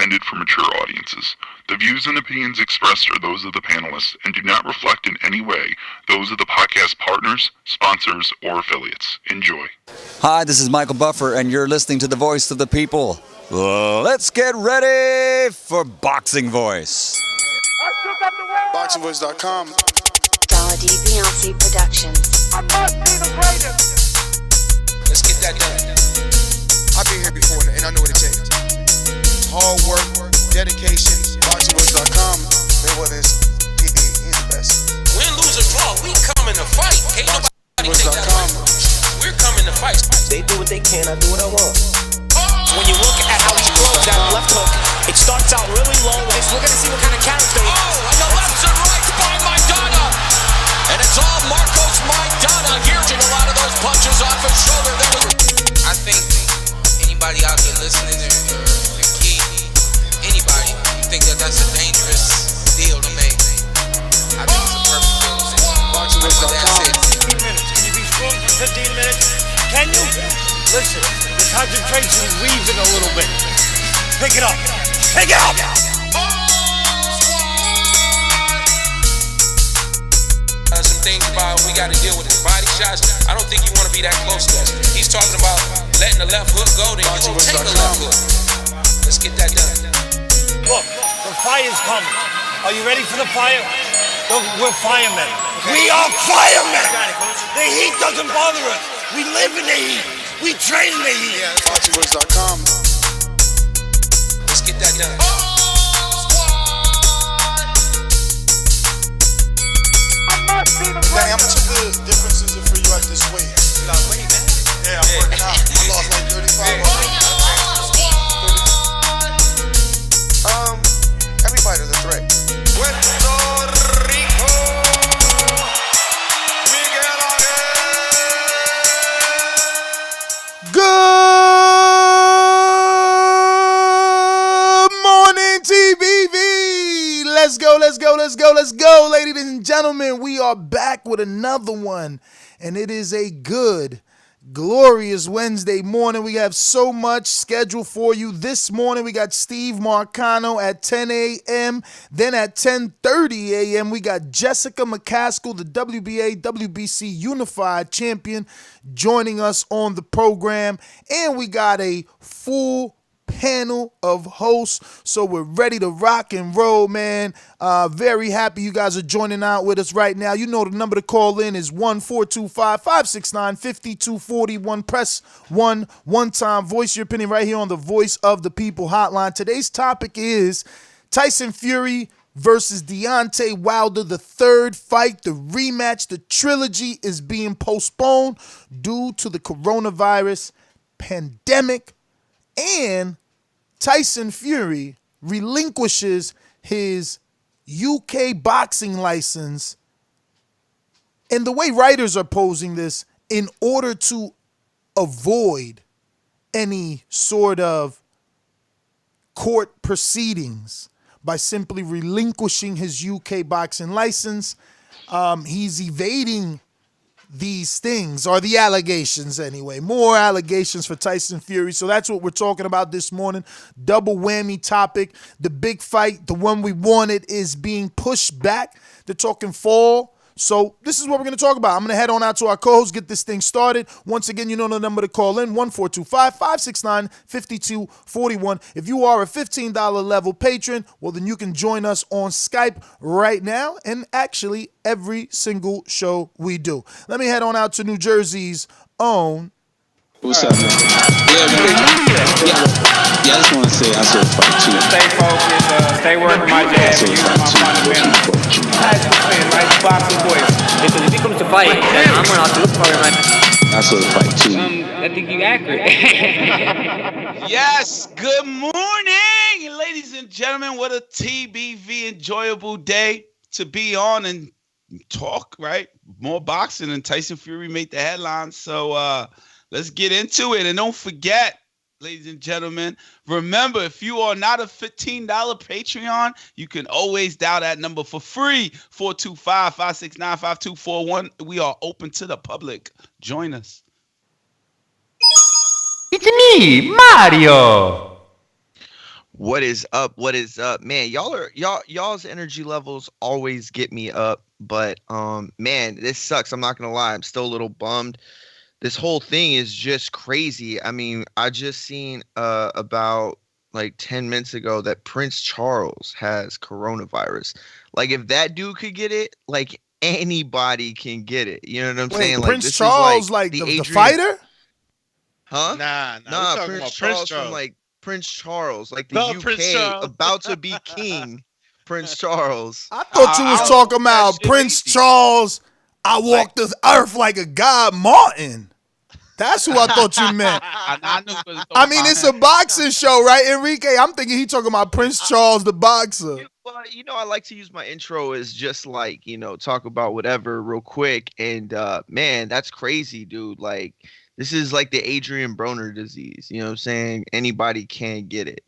intended for mature audiences. The views and opinions expressed are those of the panelists and do not reflect in any way those of the podcast partners, sponsors, or affiliates. Enjoy. Hi, this is Michael Buffer, and you're listening to The Voice of the People. Let's get ready for Boxing Voice. BoxingVoice.com. Beyonce Productions. I must be the greatest. Let's get that done. I've been here before and I know what it takes. Hard work, dedication. BoxingVoice.com. They want this. He's the best. Win, lose, or draw, we coming to fight. Ain't nobody take that away from us. We're coming to fight. They do what they can, I do what I want. When you look at how he throws that left hook, it starts out really low. We're going to see what kind of character he has. Oh, and the lefts and rights by Maidana. And it's all Marcos Maidana here. A lot of those punches off his shoulder. I think anybody out there listening or the key, anybody, you think that that's a dangerous deal to make. I think it's a perfect deal to make. BoxingVoice.com. 15 minutes. Can you be strong for 15 minutes? Can you? Listen, the concentration is weaving a little bit. Pick it up. Pick it up! Some things about we got to deal with his body shots. I don't think you want to be that close to us. He's talking about letting the left hook go, then you won't take the left hook. Let's get that done. Look, the fire's coming. Are you ready for the fire? Look, we're firemen. Okay. We are firemen! The heat doesn't bother us. We live in the heat. We train in the heat. BoxingVoice.com. Let's get that done. Danny, how much of the difference is it for you at this weight? You got weight, man. Yeah, I'm working out. I lost like 35 already. Everybody's a threat. Puerto Rico. Miguel Good morning, TBV. Let's go, ladies and gentlemen. We are back with another one, and it is a good, glorious Wednesday morning. We have so much scheduled for you. This morning, we got Steve Marcano at 10 a.m. Then at 10:30 a.m., we got Jessica McCaskill, the WBA, WBC Unified Champion, joining us on the program. And we got a full panel of hosts, so we're ready to rock and roll, man. Very happy you guys are joining out with us right now. You know the number to call in is 1-425-569-5241. Press 1 one time. Voice your opinion right here on the Voice of the People hotline. Today's topic is Tyson Fury versus Deontay Wilder, the third fight, the rematch. The trilogy is being postponed due to the coronavirus pandemic. And Tyson Fury relinquishes his UK boxing license. And the way writers are posing this, in order to avoid any sort of court proceedings by simply relinquishing his UK boxing license, he's evading these things, or the allegations anyway. More allegations for Tyson Fury. So that's what we're talking about this morning. Double whammy topic. The big fight, the one we wanted, is being pushed back. They're talking fall. So this is what we're going to talk about. I'm going to head on out to our co-host, get this thing started. Once again, you know the number to call in, 1-425-569-5241. If you are a $15 level patron, well, then you can join us on Skype right now, and actually every single show we do. Let me head on out to New Jersey's own. What's up, man? Yeah, I just want to say I saw the fight too. Stay focused, stay working my jab, and use my fundamentals. As you say, right? Boxing voice. Because if he comes to fight, then I'm going to have to look for him. I saw the fight too. I think you're accurate. Yes, good morning, ladies and gentlemen. What a TBV enjoyable day to be on and talk, right? More boxing, and Tyson Fury made the headlines. So let's get into it. And don't forget, ladies and gentlemen, remember, if you are not a $15 Patreon, you can always dial that number for free, 425-569-5241. We are open to the public. Join us. It's me, Mario. What is up? What is up, man? Y'all's energy levels always get me up, but man, this sucks. I'm not gonna lie, I'm still a little bummed. This whole thing is just crazy. I mean, I just seen about like 10 minutes ago that Prince Charles has coronavirus. Like, if that dude could get it, like anybody can get it. You know what I'm saying? Prince like, Charles, like the fighter? Huh? Nah. Prince Charles from like Prince Charles, like the UK, about to be king. Prince Charles. I thought you was talking about Prince Charles. I walk the earth like a god, Martin. That's who I thought you meant. I mean, it's a boxing show, right, Enrique? I'm thinking he talking about Prince Charles, the boxer. Well, I like to use my intro as just like, talk about whatever real quick. And man, that's crazy, dude. Like, this is like the Adrian Broner disease. You know what I'm saying? Anybody can get it.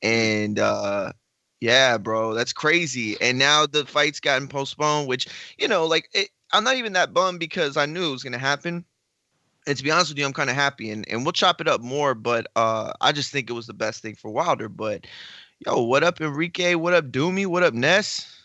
And yeah, bro, that's crazy. And now the fight's gotten postponed, which, I'm not even that bummed because I knew it was going to happen. And to be honest with you, I'm kind of happy. And we'll chop it up more, but I just think it was the best thing for Wilder. But, yo, what up, Enrique? What up, Doomy? What up, Ness?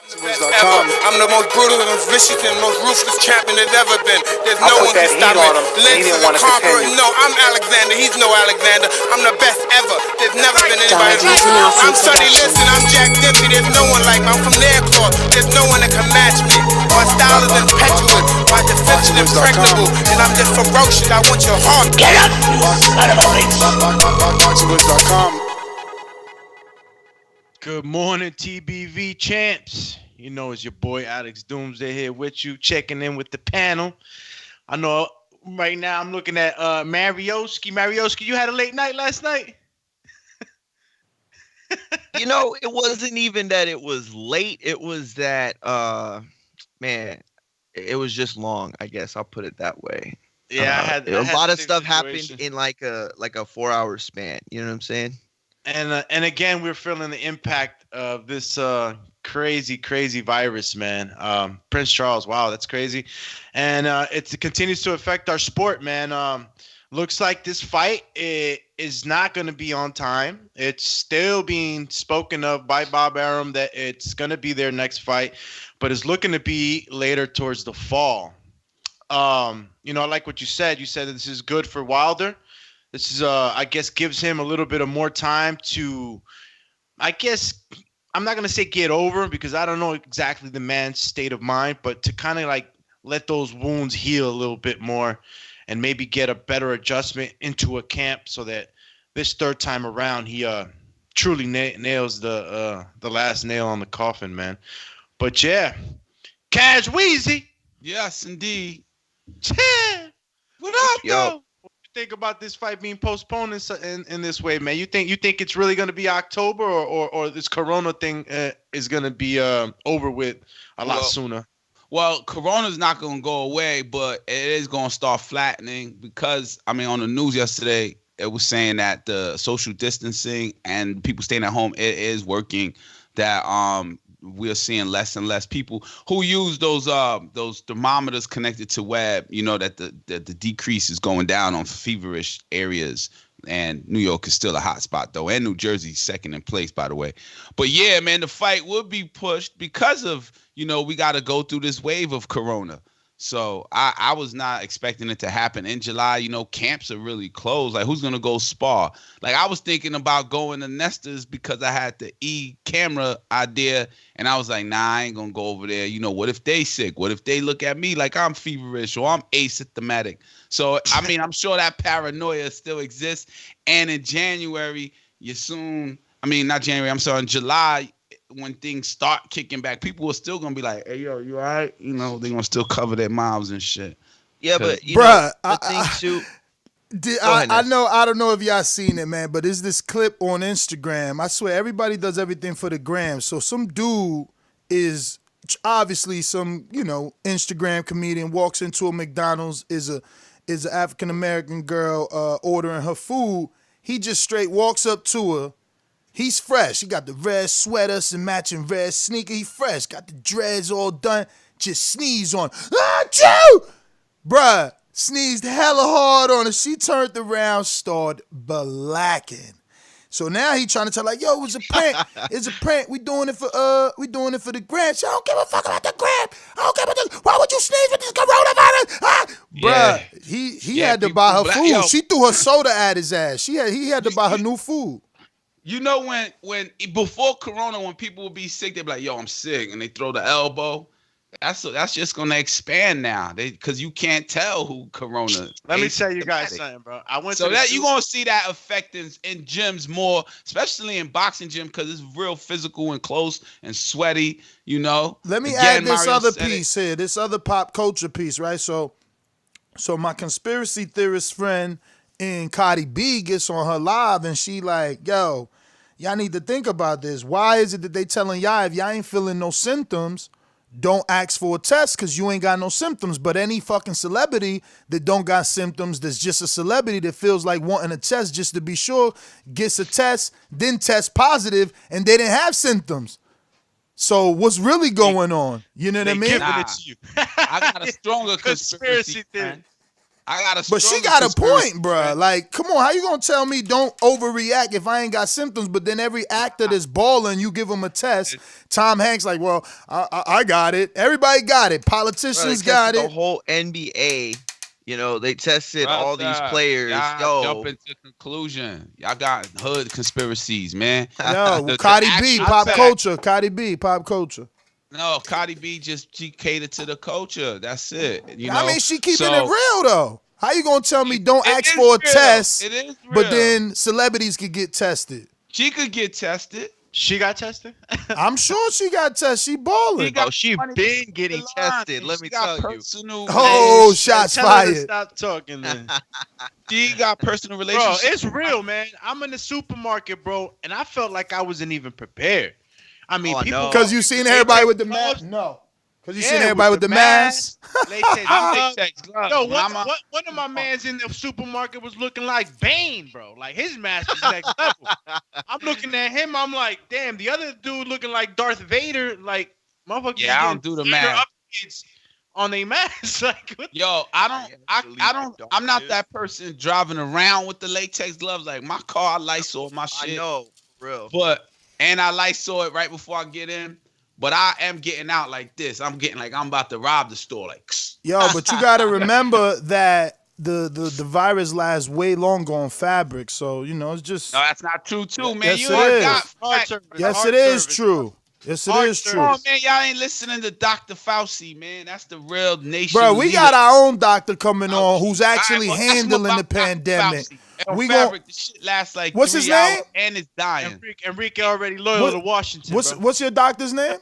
I'm the most brutal and vicious and most ruthless champion there's ever been. There's no one can stop me. Lynch is a conqueror. No, I'm Alexander. He's no Alexander. I'm the best ever. There's never been anybody like me. I'm Sonny Liston. I'm Jack Dempsey. There's no one like me. I'm from Nairclaw. There's no one that can match me. My style is impetuous. My defense is impregnable. And I'm just ferocious. I want your heart. Get up! Son of a bitch! Good morning, TBV champs. You know, it's your boy Alex Doomsday here with you, checking in with the panel. I know right now I'm looking at Marioski. Marioski, you had a late night last night? It wasn't even that it was late. It was that, man, it was just long, I guess. I'll put it that way. Yeah, I had a lot of stuff happened in like a 4-hour span. You know what I'm saying? And again, we're feeling the impact of this crazy virus, man. Prince Charles, wow, that's crazy. And it continues to affect our sport, man. Looks like this fight is not going to be on time. It's still being spoken of by Bob Arum that it's going to be their next fight, but it's looking to be later towards the fall. I like what you said. You said that this is good for Wilder. This is, I guess, gives him a little bit of more time to, I guess, I'm not going to say get over because I don't know exactly the man's state of mind, but to kind of like let those wounds heal a little bit more and maybe get a better adjustment into a camp so that this third time around he truly nails the last nail on the coffin, man. But yeah, Cash Wheezy. Yes, indeed. Yeah. What up, Yo. though? Think about this fight being postponed in this way, man? You think it's really going to be October or this Corona thing is going to be over with a lot sooner? Well, Corona's not going to go away, but it is going to start flattening because, on the news yesterday, it was saying that the social distancing and people staying at home, it is working, that we're seeing less and less people who use those thermometers connected to web, that the decrease is going down on feverish areas. And New York is still a hot spot, though. And New Jersey's second in place, by the way. But yeah, man, the fight would be pushed because of, we got to go through this wave of Corona. So I was not expecting it to happen in July. Camps are really closed. Like, who's going to go spar? Like, I was thinking about going to Nestor's because I had the e-camera idea. And I was like, nah, I ain't going to go over there. What if they sick? What if they look at me like I'm feverish or I'm asymptomatic? So, I'm sure that paranoia still exists. And in January, in July, when things start kicking back, people are still gonna be like, "Hey, yo, you all right?" They're gonna still cover their mouths and shit. Yeah, but bruh, I I don't know if y'all seen it, man, but there's this clip on Instagram. I swear, everybody does everything for the gram. So some dude is obviously some Instagram comedian walks into a McDonald's, is an African American girl ordering her food. He just straight walks up to her. He's fresh. He got the red sweater, some matching red sneaker. He fresh. Got the dreads all done. Just sneeze on. Achoo! Bruh, sneezed hella hard on her. She turned around, started blacking. So now he trying to tell like, yo, it's a prank. It's a prank. We doing it for the gram. She, I don't give a fuck about the gram. I don't care about this. Why would you sneeze with this coronavirus? Ah! Yeah. Bruh, he had to buy her food. Yo. She threw her soda at his ass. He had to buy her new food. You know when before Corona, when people would be sick, they'd be like, yo, I'm sick, and they throw the elbow. That's just gonna expand now, because you can't tell who Corona. Let me tell you guys something, bro. I went so to that you're gonna see that effect in gyms more, especially in boxing gym, because it's real physical and close and sweaty. You know. Let me add this other piece here, this other pop culture piece, right? So my conspiracy theorist friend in Cardi B gets on her live, and she like, yo, y'all need to think about this. Why is it that they telling y'all if y'all ain't feeling no symptoms, don't ask for a test because you ain't got no symptoms? But any fucking celebrity that don't got symptoms, that's just a celebrity that feels like wanting a test just to be sure, gets a test, then test positive, and they didn't have symptoms. So what's really going on? You know what I mean? Nah, I got a stronger conspiracy theory. But she got a point, bruh. Like, come on, how you gonna tell me don't overreact if I ain't got symptoms? But then every actor that's balling, you give them a test. Tom Hanks, like, well, I got it. Everybody got it. Politicians got it. The whole NBA, you know, they tested all these players. Y'all jump into conclusion. Y'all got hood conspiracies, man. Yo, Cardi B, pop culture. Cardi B, pop culture. No, Cardi B she catered to the culture. That's it. You know? I mean, she keeping it real though. How you gonna tell me don't ask for a test, but then celebrities could get tested? She could get tested. She got tested? I'm sure she got tested. She balling. She been getting tested. Let me tell you. Oh, shots fired. Stop talking then. She got personal relationships. Bro, it's real, man. I'm in the supermarket, bro, and I felt like I wasn't even prepared. I mean, people because you seen everybody with the mask. No, because you seen everybody with the mask. Yo, one of my mans in the supermarket was looking like Bane, bro. Like his mask was next level. I'm looking at him. I'm like, damn. The other dude looking like Darth Vader. Like, motherfucker. Yeah, I don't do the mask on a mask. Like, yo, I'm not that person driving around with the latex gloves. Like my car, I Lysol my shit. I know, real. And I Lysol it right before I get in. But I am getting out like this. I'm getting like I'm about to rob the store. Like, yo, but you got to remember that the virus lasts way longer on fabric. So, you know, it's just. No, that's not true, too, man. Yes, it is true. Yes, it is true. Oh, man, y'all ain't listening to Dr. Fauci, man. That's the real nation. Bro, we got our own doctor coming on who's actually handling the pandemic. We the shit lasts like what's 3 his hours name? And it's dying. Enrique already loyal to Washington. What's your doctor's name?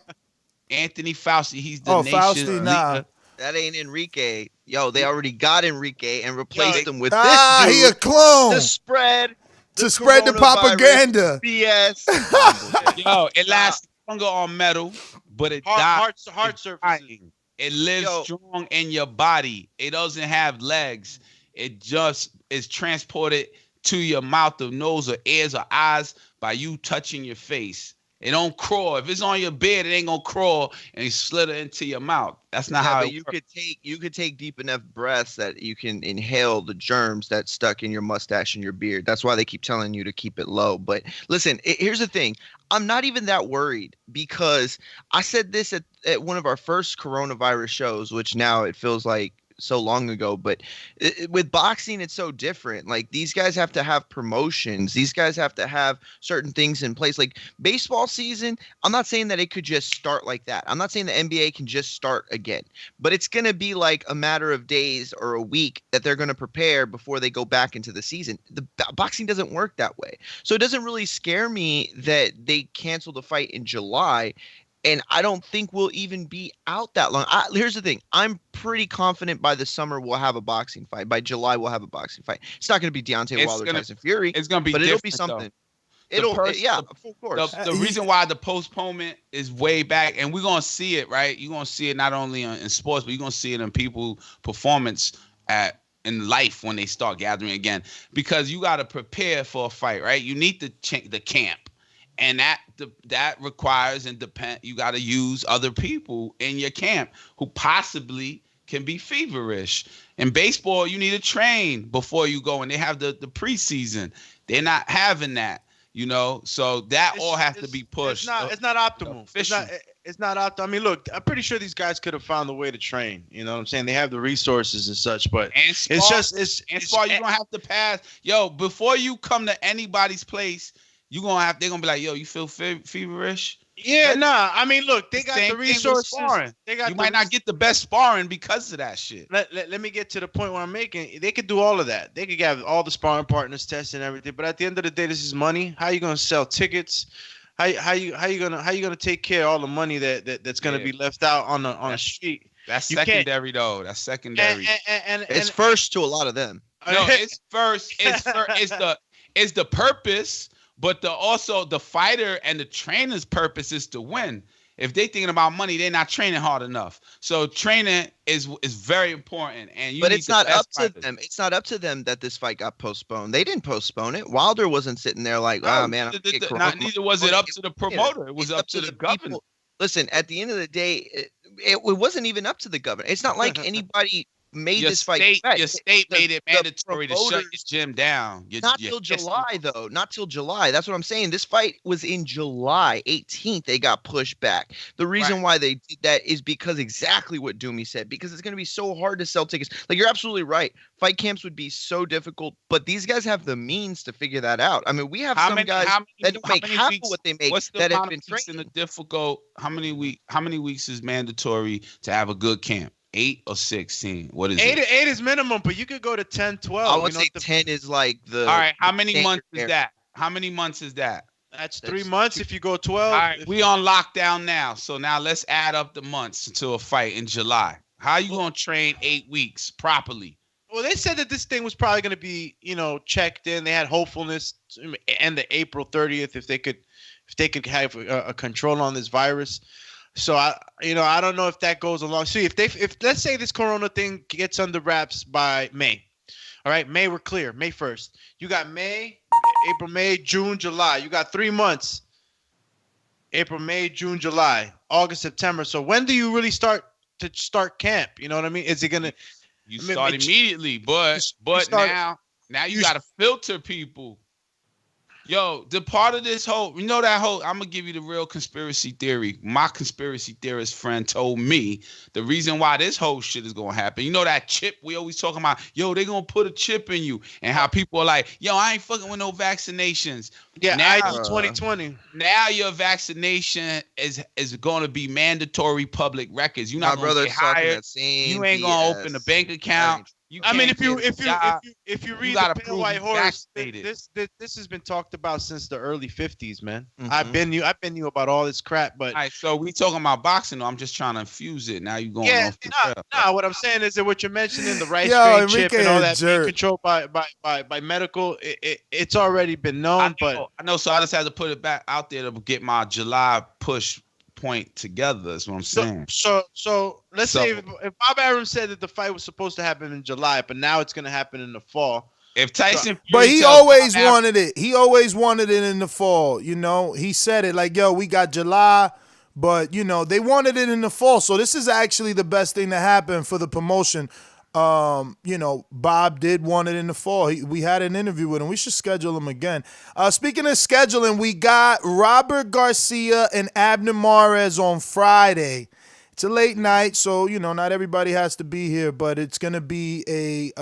Anthony Fauci. He's the nation's Fauci, nah. That ain't Enrique. Yo, they already got Enrique and replaced him with this dude. He a clone. To spread the propaganda. BS. Yo, it lasts longer on metal, but it dies. Heart surface. It lives strong in your body. It doesn't have legs. It just is transported to your mouth or nose or ears or eyes by you touching your face. It don't crawl. If it's on your bed, it ain't gonna crawl and slither into your mouth. That's not how it works. You could take deep enough breaths that you can inhale the germs that's stuck in your mustache and your beard. That's why they keep telling you to keep it low. But listen, here's the thing. I'm not even that worried because I said this at one of our first coronavirus shows, which now it feels like so long ago, but with boxing it's so different. Like these guys have to have promotions, these guys have to have certain things in place. Like baseball season, I'm not saying that it could just start like that. I'm not saying the NBA can just start again, but it's going to be like a matter of days or a week that they're going to prepare before they go back into the season. The boxing doesn't work that way, so it doesn't really scare me that they canceled the fight in July. And I don't think we'll even be out that long. Here's the thing. I'm pretty confident by the summer we'll have a boxing fight. By July, we'll have a boxing fight. It's not going to be Deontay Wilder, Tyson Fury. It's going to be but different, it'll be something. Of course. The reason why the postponement is way back, and we're going to see it, right? You're going to see it not only in sports, but you're going to see it in people's performance in life when they start gathering again. Because you got to prepare for a fight, right? You need to change the camp. And that requires you got to use other people in your camp who possibly can be feverish. In baseball, you need to train before you go, and they have the preseason. They're not having that. You know, so that all has to be pushed. It's not optimal. It's not optimal. I mean, look, I'm pretty sure these guys could have found a way to train. You know what I'm saying? They have the resources and such, but it's you're gonna have to pass. Yo, before you come to anybody's place, they're gonna be like, yo, you feel feverish? Yeah, I mean, look, they got the resources. You might not get the best sparring because of that shit. Let me get to the point where I'm making. They could do all of that. They could have all the sparring partners tested and everything. But at the end of the day, this is money. How you gonna sell tickets? How you gonna take care of all the money that's gonna be left out on the street? That's secondary though. That's secondary. And it's first to a lot of them. No, it's first. It's the purpose. But also the fighter and the trainer's purpose is to win. If they thinking about money, they're not training hard enough. So training is very important. But it's not up to them. It's not up to them that this fight got postponed. They didn't postpone it. Wilder wasn't sitting there like, oh man. Neither was it up to the promoter. It was up to the governor. Listen, at the end of the day, it wasn't even up to the governor. It's not like anybody made this fight. Your state made it mandatory to shut your gym down. Not till July, though. Not till July. That's what I'm saying. This fight was in July 18th. They got pushed back. The reason why they did that is because exactly what Doomy said. Because it's going to be so hard to sell tickets. Like, you're absolutely right. Fight camps would be so difficult, but these guys have the means to figure that out. I mean, we have guys that don't make half of what they make that have been trained. How many weeks is mandatory to have a good camp? 8 or 16? What is it? 8 is minimum, but you could go to 10, 12. I would say 10 is like the. All right, how many months is that? How many months is that? That's 3 months if you go 12. All right, we on lockdown now. So now let's add up the months to a fight in July. How are you going to train 8 weeks properly? Well, they said that this thing was probably going to be, checked in. They had hopefulness to end the April 30th if they could have a control on this virus. So I don't know if that goes along. See, if let's say this Corona thing gets under wraps by May, all right, May we're clear, May 1st. You got April, May, June, July. You got 3 months. April, May, June, July, August, September. So when do you really start camp? You know what I mean? Is it gonna? You start immediately, but now you got to filter people. Yo, the part of this whole, I'm going to give you the real conspiracy theory. My conspiracy theorist friend told me the reason why this whole shit is going to happen. You know that chip we always talking about? Yo, they going to put a chip in you. And how people are like, yo, I ain't fucking with no vaccinations. Yeah, now, ID 2020. Now your vaccination is going to be mandatory public records. You're not going to get hired. You ain't going to open a bank account. If you read the Pale White Horse, this has been talked about since the early 50s, man. Mm-hmm. I've been knew about all this crap, but all right, so we talking about boxing. I'm just trying to infuse it. Now you going off the trail. What I'm saying is that what you're mentioning, the rice grain chip and all that being controlled by medical, it's already been known. I know. So I just had to put it back out there to get my July push point together. That's what I'm saying. So let's say if Bob Arum said that the fight was supposed to happen in July, but now it's going to happen in the fall. If Tyson, but he always wanted it. He always wanted it in the fall. He said it like, "Yo, we got July," but they wanted it in the fall. So this is actually the best thing to happen for the promotion. Bob did want it in the fall. We had an interview with him. We should schedule him again. Speaking of scheduling, we got Robert Garcia and Abner Mares on Friday. It's a late night, so, not everybody has to be here, but it's going to be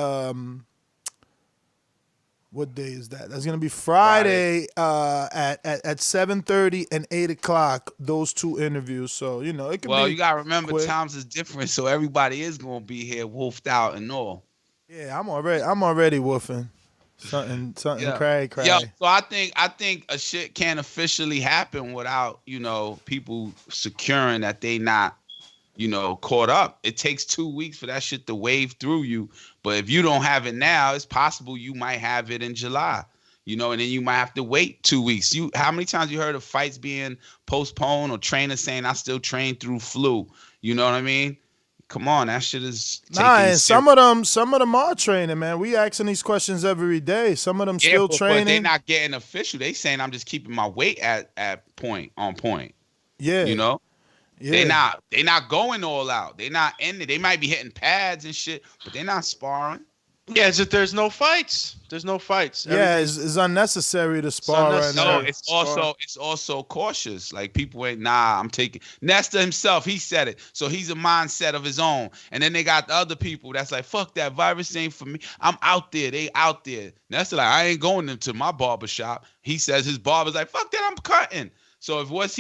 what day is that? That's going to be Friday. At 7:30 and 8 o'clock, those two interviews. So, it could be. Well, you got to remember, quick. Times is different, so everybody is going to be here wolfed out and all. Yeah, I'm already woofing. Something cray. Yeah, so I think a shit can't officially happen without, people securing that they not, caught up. It takes 2 weeks for that shit to wave through you. But if you don't have it now, it's possible you might have it in July, and then you might have to wait 2 weeks. How many times you heard of fights being postponed or trainers saying I still train through flu? You know what I mean? Come on, that shit is and some of them are training, man. We asking these questions every day. Some of them still training. But they're not getting official. They saying I'm just keeping my weight at point. Yeah. Yeah. They're not going all out. They're not in it. They might be hitting pads and shit, but they're not sparring. Yeah, it's just there's no fights. There's no fights. Yeah, it's unnecessary to spar right now. No, it's also cautious. Like people ain't I'm taking Nesta himself, he said it. So he's a mindset of his own. And then they got the other people that's like, fuck that virus ain't for me. I'm out there. They out there. Nesta like, I ain't going into my barbershop. He says his barber's like, fuck that, I'm cutting. So if if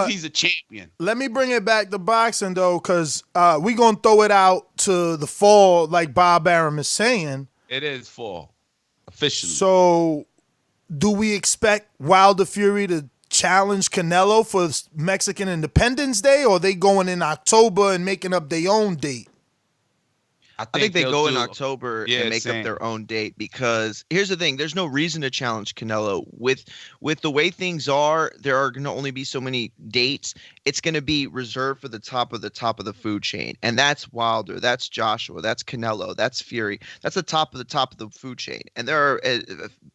he's a champion? Let me bring it back to boxing though, because we gonna throw it out to the fall, like Bob Arum is saying. It is fall, officially. So, do we expect Wilder Fury to challenge Canelo for Mexican Independence Day, or are they going in October and making up their own date? I think they go in October and make up their own date, because here's the thing: there's no reason to challenge Canelo. With the way things are, there are going to only be so many dates. It's going to be reserved for the top of the food chain, and that's Wilder, that's Joshua, that's Canelo, that's Fury. That's the top of the food chain, and there are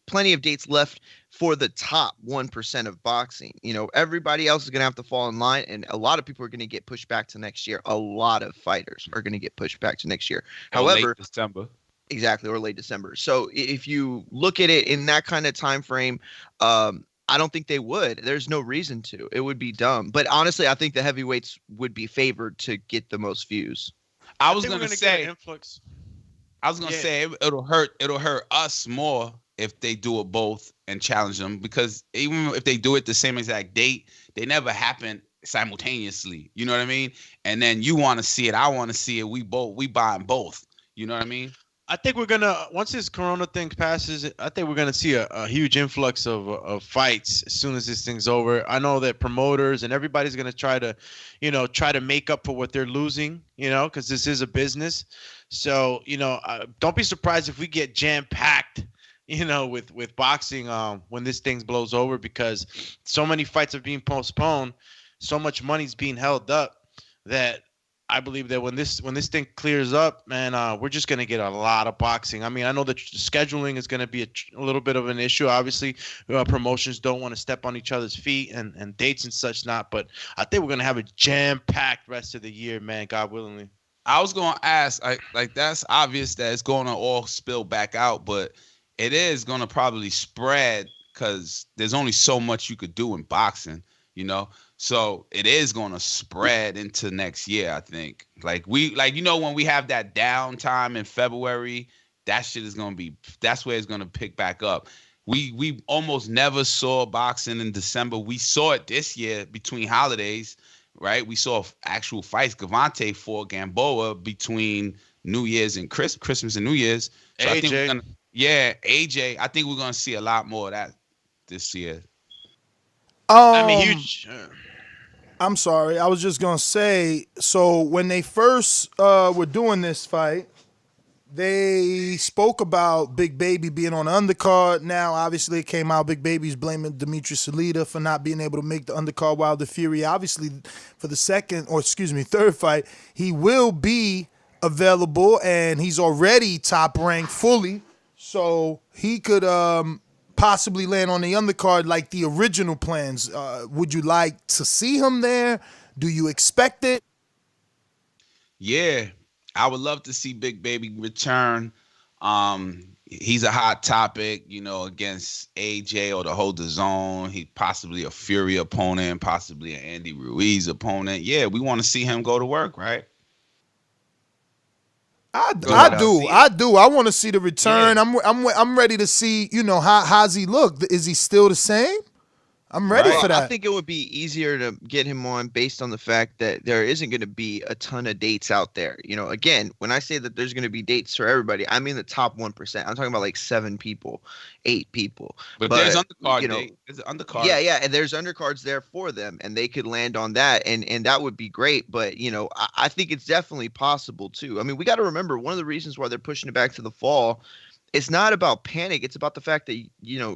plenty of dates left for the top 1% of boxing. You know, everybody else is going to have to fall in line, and a lot of people are going to get pushed back to next year. A lot of fighters are going to get pushed back to next year. However, late December. Exactly, or late December. So if you look at it in that kind of time frame, I don't think they would. There's no reason to. It would be dumb. But honestly, I think the heavyweights would be favored to get the most views. I was going to say it'll hurt us more if they do it both and challenge them, because even if they do it the same exact date, they never happen simultaneously. You know what I mean? And then you want to see it, I want to see it. We buying both. You know what I mean? I think we're gonna, once this Corona thing passes, I think we're gonna see a huge influx of fights as soon as this thing's over. I know that promoters and everybody's gonna try to make up for what they're losing, because this is a business. So don't be surprised if we get jam packed, with boxing when this thing blows over, because so many fights are being postponed, so much money's being held up, that I believe that when this thing clears up, man, we're just going to get a lot of boxing. I mean, I know that scheduling is going to be a little bit of an issue. Obviously, promotions don't want to step on each other's feet and dates and such not. But I think we're going to have a jam-packed rest of the year, man, God willingly. I was going to ask, like that's obvious that it's going to all spill back out, but it is going to probably spread because there's only so much you could do in boxing, So it is going to spread into next year, I think. When we have that downtime in February, that shit is going to be, that's where it's going to pick back up. We almost never saw boxing in December. We saw it this year between holidays, right? We saw actual fights. Gavante fought Gamboa between New Year's and Christmas and New Year's. So AJ. I think AJ. I think we're going to see a lot more of that this year. Huge. I'm sorry. I was just going to say, so when they first were doing this fight, they spoke about Big Baby being on the undercard. Now, obviously, it came out Big Baby's blaming Dimitri Salita for not being able to make the undercard. Wilder Fury, obviously, for the third fight, he will be available, and he's already top ranked fully. So he could possibly land on the undercard like the original plans. Would you like to see him there? Do you expect it? Yeah, I would love to see Big Baby return. He's a hot topic, against AJ or the whole Dazn. He possibly a Fury opponent, possibly an Andy Ruiz opponent. Yeah, we want to see him go to work, right? I do. I want to see the return. Yeah. I'm ready to see, how's he look? Is he still the same? I'm ready for that. I think it would be easier to get him on based on the fact that there isn't going to be a ton of dates out there. Again, when I say that there's going to be dates for everybody, I mean the top 1%. I'm talking about like 7 people, 8 people. But there's undercard. There's an undercard. Yeah, and there's undercards there for them, and they could land on that, and that would be great. But I think it's definitely possible too. I mean, we got to remember, one of the reasons why they're pushing it back to the fall, it's not about panic. It's about the fact that,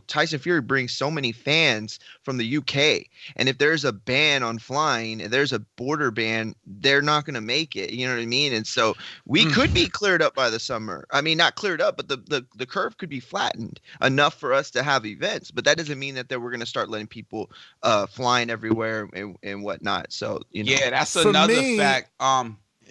Tyson Fury brings so many fans from the UK. And if there's a ban on flying, if there's a border ban, they're not going to make it. You know what I mean? And so we could be cleared up by the summer. I mean, not cleared up, but the curve could be flattened enough for us to have events. But that doesn't mean that we're going to start letting people flying everywhere and whatnot. So, Yeah, that's another fact.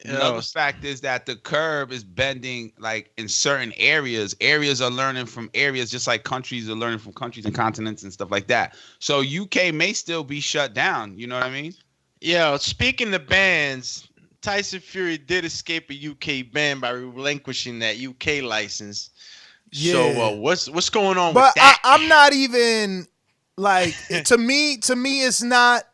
Another fact is that the curve is bending like in certain areas. Areas are learning from areas, just like countries are learning from countries and continents and stuff like that. So UK may still be shut down. You know what I mean? Yeah. Speaking of bans, Tyson Fury did escape a UK ban by relinquishing that UK license. Yeah. So what's going on but with that? I'm not even like to me it's not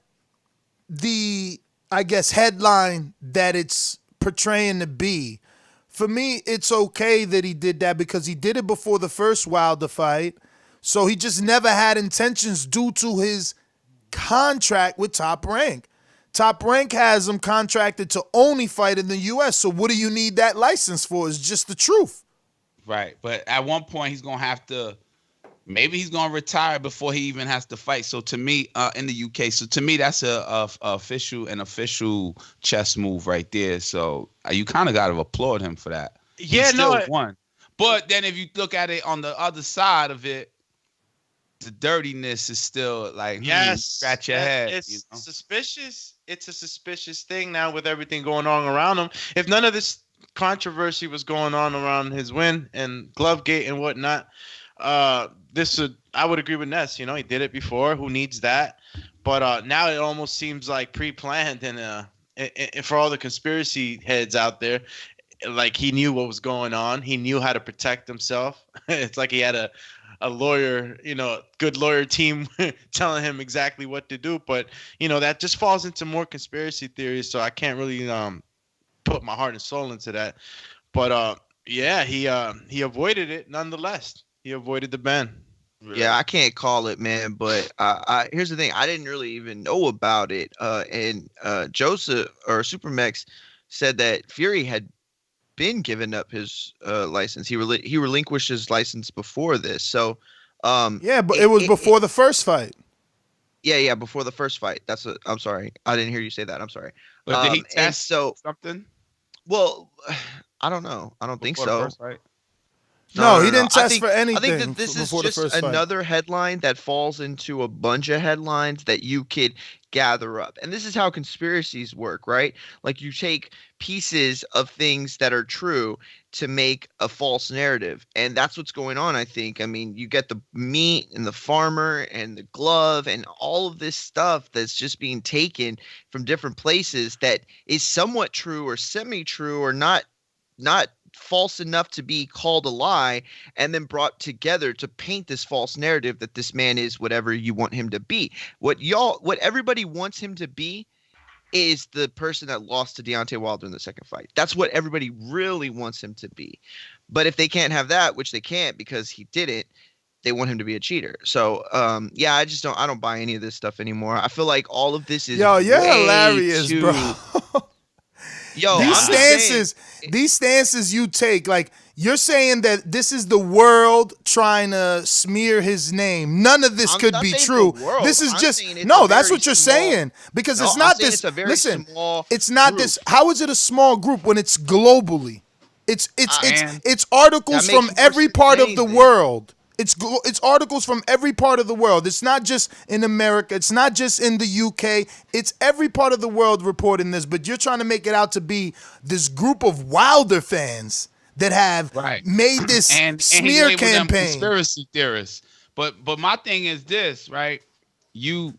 the, I guess, headline that it's portraying to be. For me, it's okay that he did that because he did it before the first Wilder fight. So he just never had intentions due to his contract with Top Rank. Top Rank has him contracted to only fight in the U.S. So what do you need that license for? It's just the truth. Right. But at one point, he's going to have to, maybe he's going to retire before he even has to fight. So to me, in the UK, so to me, that's an official chess move right there. So you kind of got to applaud him for that. Yeah, he still won. But then if you look at it on the other side of it, the dirtiness is still like, scratch your head. It's suspicious. It's a suspicious thing now with everything going on around him. If none of this controversy was going on around his win and Glovegate and whatnot, I would agree with Ness. He did it before. Who needs that? But now it almost seems like pre-planned, and for all the conspiracy heads out there, like he knew what was going on. He knew how to protect himself. It's like he had a lawyer, good lawyer team telling him exactly what to do. But, that just falls into more conspiracy theories. So I can't really put my heart and soul into that. But, he avoided it nonetheless. He avoided the ban. Really? Yeah, I can't call it, man. But here's the thing. I didn't really even know about it. And Joseph or Supermax said that Fury had been given up his license. He relinquished his license before this. So but it was before the first fight. Yeah, before the first fight. I'm sorry. I didn't hear you say that. I'm sorry. But did he test something? Well, I don't know. I don't think so. No, he didn't test for anything. I think that this is just another headline that falls into a bunch of headlines that you could gather up. And this is how conspiracies work, right? Like you take pieces of things that are true to make a false narrative. And that's what's going on, I think. I mean, you get the meat and the farmer and the glove and all of this stuff that's just being taken from different places that is somewhat true or semi-true or not false enough to be called a lie, and then brought together to paint this false narrative that this man is whatever you want him to be. What everybody wants him to be is the person that lost to Deontay Wilder in the second fight. That's what everybody really wants him to be. But if they can't have that, which they can't because he didn't, they want him to be a cheater. So I don't buy any of this stuff anymore. I feel like all of this is you're hilarious, bro. These stances you take, like you're saying that this is the world trying to smear his name. None of this could be true. This is that's what you're saying, because it's not this. Listen, it's not this. How is it a small group when it's globally? It's articles from every part of the world. It's articles from every part of the world. It's not just in America. It's not just in the UK. It's every part of the world reporting this. But you're trying to make it out to be this group of Wilder fans that have made this smear campaign. Conspiracy theorists. But my thing is this, right? You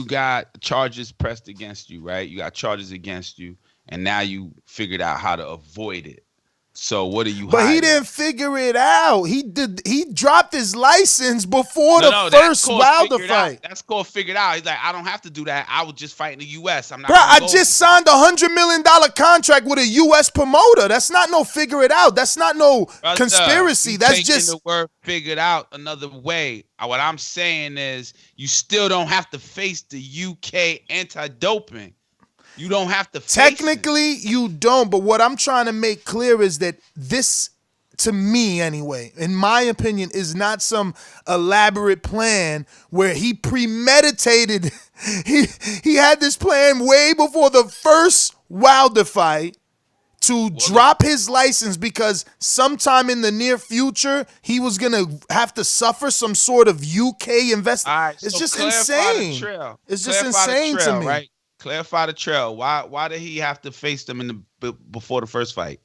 got charges pressed against you, right? You got charges against you, and now you figured out how to avoid it. So what are you hiding? But he didn't figure it out. He dropped his license before the first Wilder fight. That's called figured out. He's like, I don't have to do that. I would just fight in the U.S. I'm not. Bro, I just signed a $100 million contract with a U.S. promoter. That's not no figure it out. That's not no conspiracy. That's just the word figured out another way. What I'm saying is, you still don't have to face the UK anti-doping. You don't have to face Technically, you don't. But what I'm trying to make clear is that this, to me anyway, in my opinion, is not some elaborate plan where he premeditated. He had this plan way before the first Wilder fight to drop his license because sometime in the near future, he was going to have to suffer some sort of UK investigation. It's just insane. It's just insane to me. Right? Clarify the trail. Why did he have to face them before the first fight?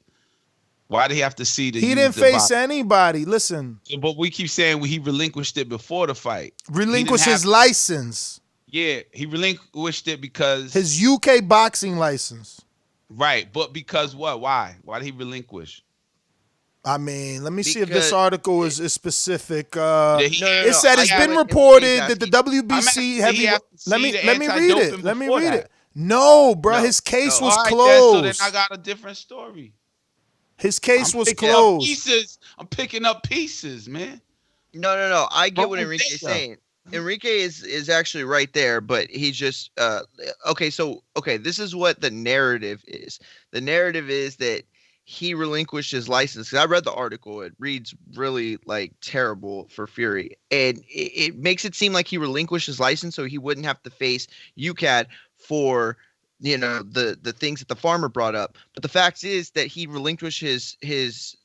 Why did he have to see the? He didn't face anybody. Listen. But we keep saying he relinquished it before the fight. Relinquished his license. Yeah, he relinquished it because his UK boxing license. Right, but because what? Why? Why did he relinquish? I mean, let me see if this article is specific. It said it's been reported that the WBC Let me read it. Let me read it. No, bro, his case was closed. So then I got a different story. His case was closed. I'm picking up pieces, man. No. I get what Enrique's saying. Enrique is actually right there, but he's just okay. So this is what the narrative is. The narrative is that he relinquished his license. I read the article. It reads really like terrible for Fury, and it makes it seem like he relinquished his license so he wouldn't have to face UCAD for the things that the farmer brought up. But the fact is that he relinquished his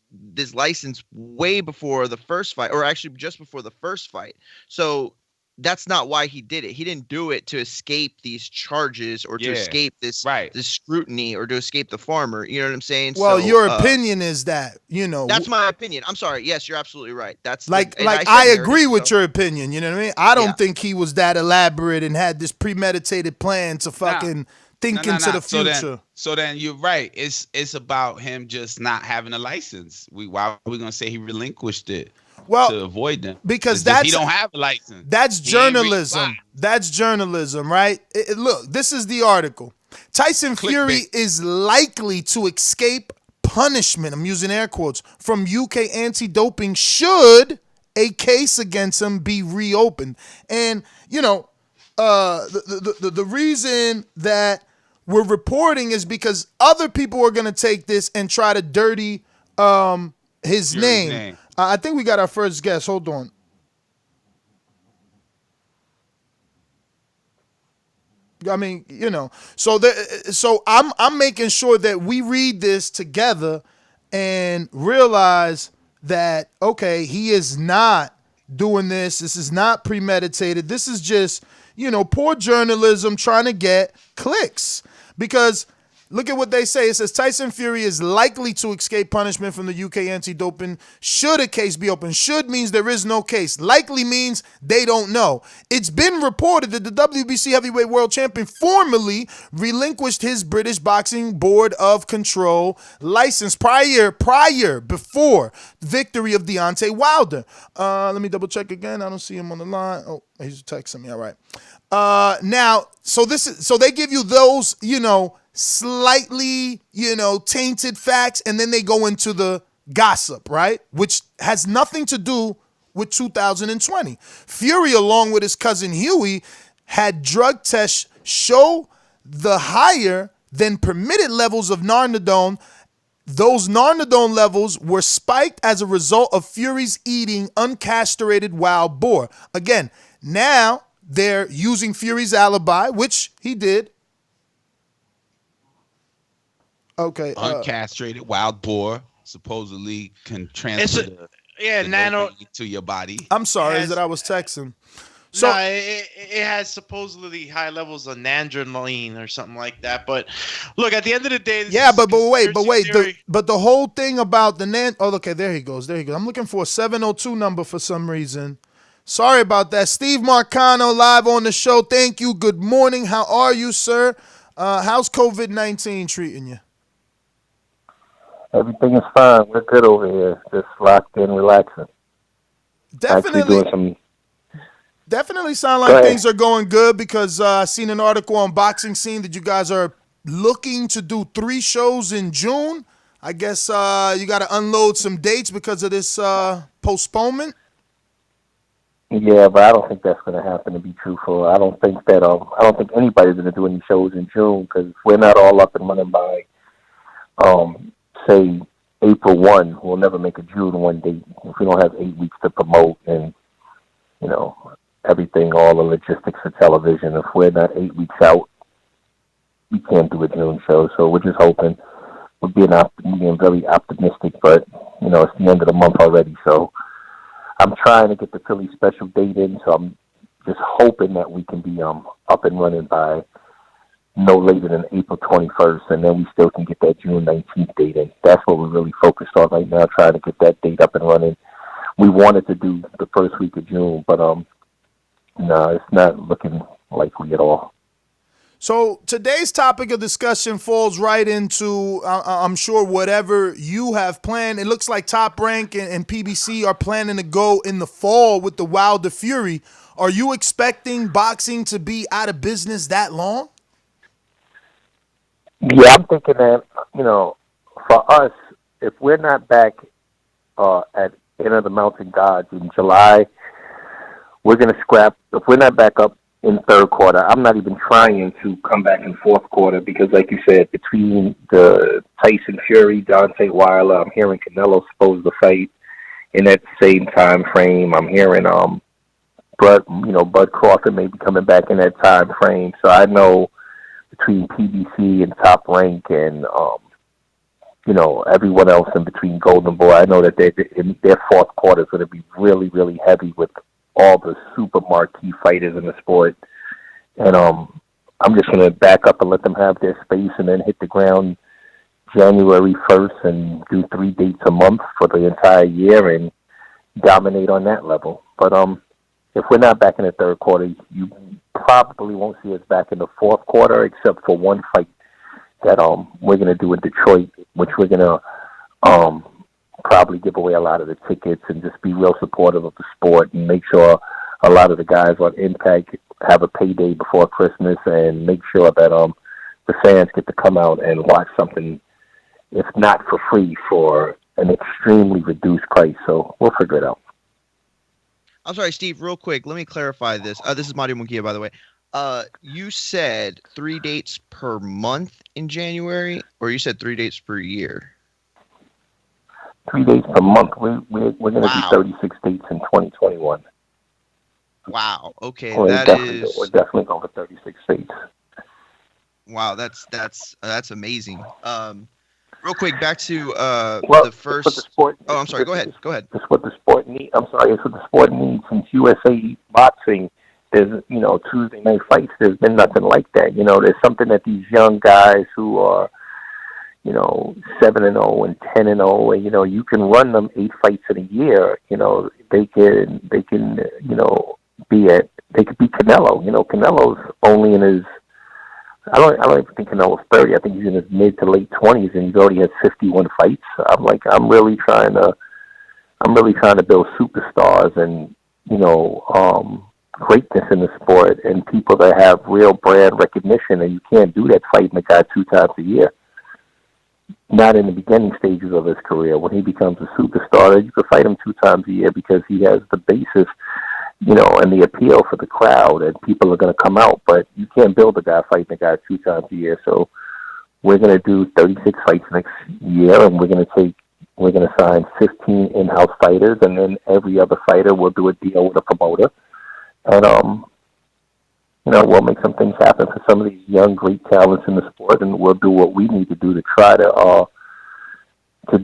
license way before the first fight, or actually just before the first fight. So that's not why he did it. He didn't do it to escape these charges or to escape this scrutiny or to escape the farmer. You know what I'm saying? Well, your opinion is that, That's my opinion. I'm sorry. Yes, you're absolutely right. That's I agree with your opinion. You know what I mean? I don't think he was that elaborate and had this premeditated plan to fucking think into the future. So then you're right. It's about him just not having a license. Why are we going to say he relinquished it? Well, to avoid them, because he don't have a license. That's journalism. That's journalism, right? Look, this is the article. Tyson Fury is likely to escape punishment. I'm using air quotes from UK anti-doping should a case against him be reopened. And the reason that we're reporting is because other people are going to take this and try to dirty his name. I think we got our first guest. Hold on. I mean, so I'm making sure that we read this together and realize that, okay, he is not doing this. This is not premeditated. This is just, poor journalism trying to get clicks. Because look at what they say. It says Tyson Fury is likely to escape punishment from the UK anti-doping should a case be open. Should means there is no case. Likely means they don't know. It's been reported that the WBC heavyweight world champion formally relinquished his British Boxing Board of Control license before victory of Deontay Wilder. Let me double check again. I don't see him on the line. Oh, he's texting me. All right. Now, so they give you those, slightly, tainted facts, and then they go into the gossip, right? Which has nothing to do with 2020. Fury, along with his cousin Huey, had drug tests show the higher than permitted levels of narnadone. Those narnadone levels were spiked as a result of Fury's eating uncastrated wild boar. Again, now they're using Fury's alibi, which he did. Okay. Uncastrated wild boar supposedly can transfer nano to your body. I'm sorry that I was texting. So it has supposedly high levels of nandrolone or something like that. But look, at the end of the day, but wait. The whole thing about the okay, there he goes. I'm looking for a 702 number for some reason. Sorry about that. Steve Marcano live on the show. Thank you. Good morning. How are you, sir? How's COVID-19 treating you? Everything is fine. We're good over here. Just locked in, relaxing. Definitely sound like things are going good because I seen an article on Boxing Scene that you guys are looking to do 3 shows in June. I guess you got to unload some dates because of this postponement. Yeah, but I don't think that's going to happen, to be truthful. I don't think anybody's going to do any shows in June because we're not all up and running by, say, April 1. We'll never make a June 1 date if we don't have 8 weeks to promote and, everything, all the logistics for television. If we're not 8 weeks out, we can't do a June show. So we're just hoping. We're being very optimistic, but, it's the end of the month already, so I'm trying to get the Philly special date in, so I'm just hoping that we can be up and running by no later than April 21st, and then we still can get that June 19th date in. That's what we're really focused on right now, trying to get that date up and running. We wanted to do the first week of June, but no, it's not looking likely at all. So today's topic of discussion falls right into, I'm sure, whatever you have planned. It looks like Top Rank and PBC are planning to go in the fall with the Wilder Fury. Are you expecting boxing to be out of business that long? Yeah, I'm thinking that, for us, if we're not back at End of the Mountain Gods in July, we're going to scrap. If we're not back up in third quarter, I'm not even trying to come back in fourth quarter because, like you said, between the Tyson Fury-Deontay Wilder, I'm hearing Canelo supposed to fight in that same time frame. I'm hearing Bud Crawford may be coming back in that time frame. So I know between PBC and Top Rank and everyone else in between Golden Boy, I know that their fourth quarter is going to be really, really heavy with all the super marquee fighters in the sport. And I'm just going to back up and let them have their space and then hit the ground January 1st and do 3 dates a month for the entire year and dominate on that level. But if we're not back in the third quarter, you probably won't see us back in the fourth quarter except for one fight that we're going to do in Detroit, which we're going to probably give away a lot of the tickets and just be real supportive of the sport and make sure a lot of the guys on Impact have a payday before Christmas and make sure that the fans get to come out and watch something, if not for free, for an extremely reduced price. So we'll figure it out. I'm sorry, Steve, real quick. Let me clarify this. This is Mario Munguia, by the way. You said 3 dates per month in January, or you said 3 dates per year? 3 days per month. We're going to do 36 dates in 2021. Wow. Okay, We're that definitely, is. We're definitely going for 36 dates. Wow, that's amazing. Real quick, back to the first. The sport, I'm sorry. Go ahead. It's what the sport needs. It's what the sport needs. Since USA Boxing, there's Tuesday night fights. There's been nothing like that. There's something that these young guys who are 7-0 and 10-0, and you can run them 8 fights in a year. They can they could be Canelo. Canelo's only in his. I don't even think Canelo's 30. I think he's in his mid to late 20s, and he's already had 51 fights. I'm really trying to build superstars and greatness in the sport and people that have real brand recognition. And you can't do that fighting a guy 2 times a year. Not in the beginning stages of his career. When he becomes a superstar, you can fight him 2 times a year because he has the basis, and the appeal for the crowd, and people are going to come out. But you can't build a guy fighting a guy 2 times a year. So we're going to do 36 fights next year, and we're going to sign 15 in-house fighters, and then every other fighter will do a deal with a promoter, and we'll make some things happen for some of these young, great talents in the sport, and we'll do what we need to do to try to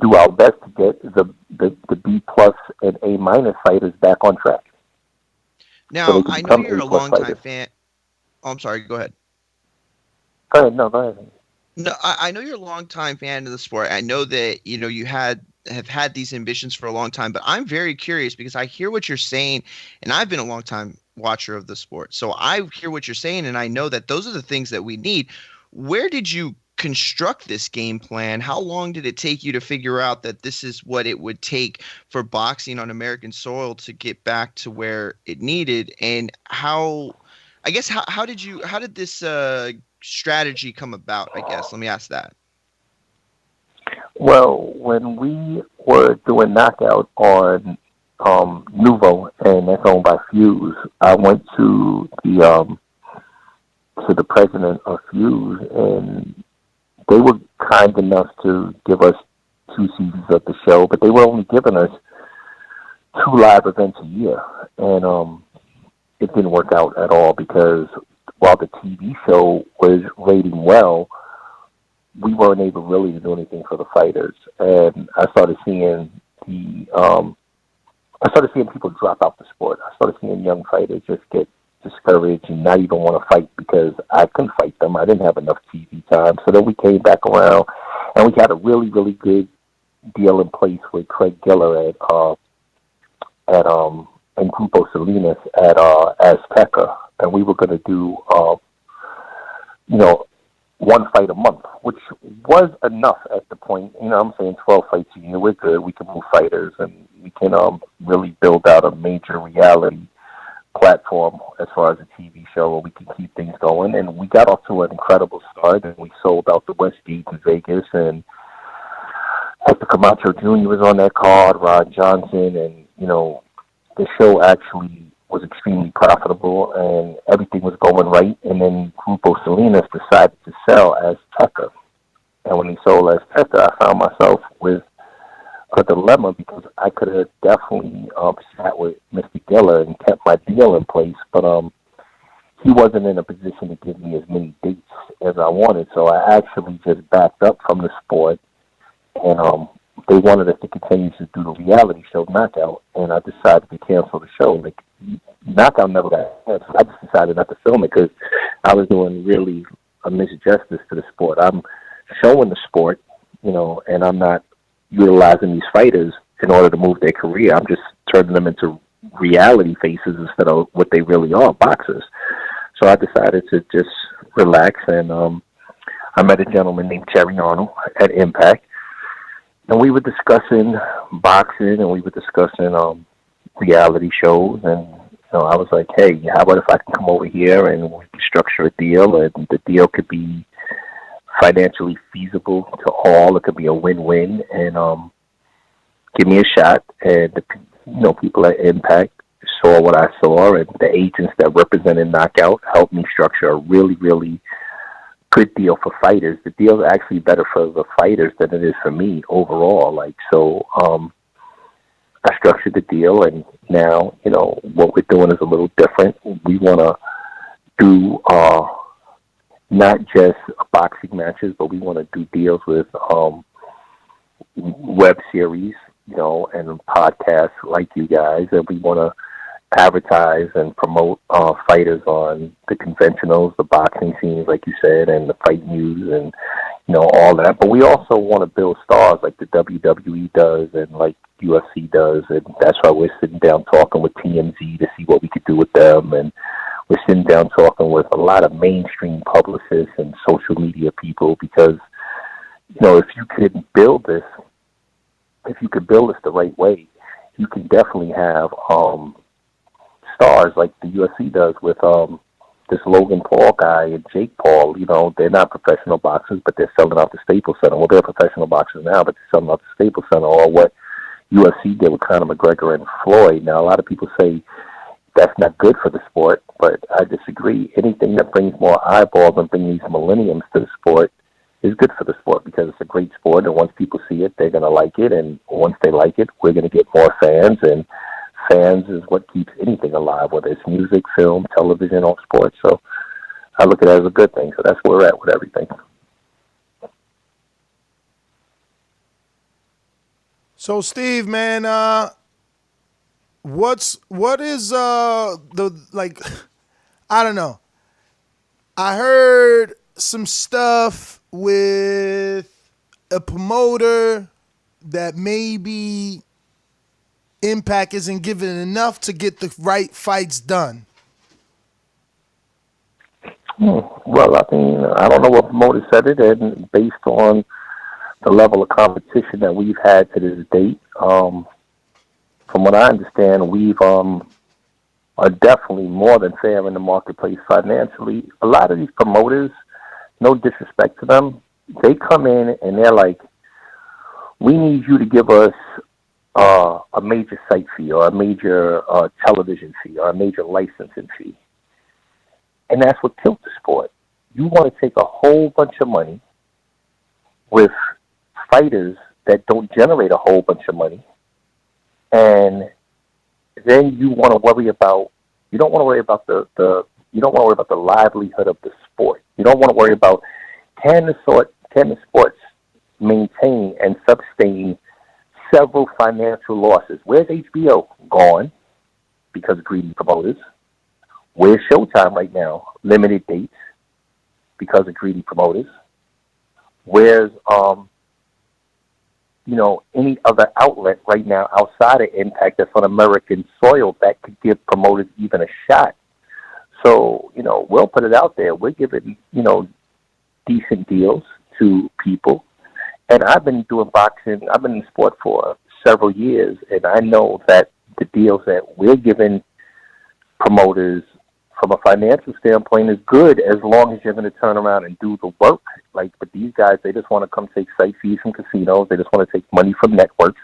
do our best to get the B+ and A- fighters back on track. Now, So I know you're a longtime fighters. fan. Oh, I'm sorry. Go ahead. Go ahead. No, go ahead. No, I know you're a longtime fan of the sport. I know that you have had these ambitions for a long time, but I'm very curious because I hear what you're saying, and I've been a long time watcher of the sport. So I hear what you're saying, and I know that those are the things that we need. Where did you construct this game plan? How long did it take you to figure out that this is what it would take for boxing on American soil to get back to where it needed? And how did this strategy come about? I guess let me ask that. Well, when we were doing Knockout on Nuvo, and that's owned by Fuse, I went to the president of Fuse, and they were kind enough to give us 2 seasons of the show, but they were only giving us 2 live events a year, and it didn't work out at all because while the TV show was rating well, we weren't able really to do anything for the fighters, and I started seeing people drop out the sport. I started seeing young fighters just get discouraged and not even want to fight because I couldn't fight them. I didn't have enough TV time. So then we came back around, and we had a really, really good deal in place with Craig Giller and Grupo Salinas at Azteca, and we were going to do, one fight a month, which was enough at the point. You know what I'm saying? 12 fights a year, we're good. We can move fighters, and we can really build out a major reality platform as far as a TV show where we can keep things going. And we got off to an incredible start, and we sold out the Westgate in Vegas, and Hector Camacho Jr. was on that card, Ron Johnson, and, the show actually was extremely profitable, and everything was going right. And then Grupo Salinas decided to sell Azteca. And when he sold Azteca, I found myself with a dilemma because I could have definitely sat with Mr. Giller and kept my deal in place, but he wasn't in a position to give me as many dates as I wanted. So I actually just backed up from the sport, and they wanted us to continue to do the reality show Knockout, and I decided to cancel the show. Like, Knockout never got canceled. I just decided not to film it because I was doing really a misjustice to the sport. I'm showing the sport, and I'm not utilizing these fighters in order to move their career. I'm just turning them into reality faces instead of what they really are, boxers. So I decided to just relax, and I met a gentleman named Terry Arnold at Impact, and we were discussing boxing, and we were discussing reality shows, and I was like, hey, how about if I can come over here and we can structure a deal, and the deal could be financially feasible to all. It could be a win-win, and give me a shot. And the people at Impact saw what I saw, and the agents that represented Knockout helped me structure a really, really good deal for fighters. The deal is actually better for the fighters than it is for me overall. I structured the deal, and now, what we're doing is a little different. We want to do not just boxing matches, but we want to do deals with web series, and podcasts like you guys, and we want to advertise and promote fighters on the conventionals, the boxing scenes, like you said, and the fight news, and all that. But we also want to build stars like the WWE does and like UFC does, and that's why we're sitting down talking with TMZ to see what we could do with them, and we're sitting down talking with a lot of mainstream publicists and social media people because, if you could build this the right way, you can definitely have stars like the UFC does with this Logan Paul guy and Jake Paul. They're not professional boxers, but they're selling out the Staples Center. Well, they're professional boxers now, but they're selling out the Staples Center, or what UFC did with Conor McGregor and Floyd. Now, a lot of people say that's not good for the sport, but I disagree. Anything that brings more eyeballs and brings these millenniums to the sport is good for the sport because it's a great sport, and once people see it, they're going to like it, and once they like it, we're going to get more fans, and fans is what keeps anything alive, whether it's music, film, television, or sports. So I look at it as a good thing. So that's where we're at with everything. So, Steve, man, what is I don't know. I heard some stuff with a promoter that maybe Impact isn't giving enough to get the right fights done. Well, I don't know what promoter said it, and based on the level of competition that we've had to this date, from what I understand, we've are definitely more than fair in the marketplace financially. A lot of these promoters, no disrespect to them, they come in and they're like, we need you to give us a major site fee or a major television fee or a major licensing fee. And that's what killed the sport. You want to take a whole bunch of money with fighters that don't generate a whole bunch of money, and then you don't want to worry about the livelihood of the sport. You don't want to worry about can the sports maintain and sustain several financial losses. Where's HBO? Gone because of greedy promoters. Where's Showtime right now? Limited dates. because of greedy promoters. Where's any other outlet right now outside of Impact that's on American soil that could give promoters even a shot? So, we'll put it out there. We're giving, decent deals to people. And I've been doing boxing. I've been in sport for several years, and I know that the deals that we're giving promoters from a financial standpoint is good as long as you're going to turn around and do the work. But these guys, they just want to come take site fees from casinos. They just want to take money from networks.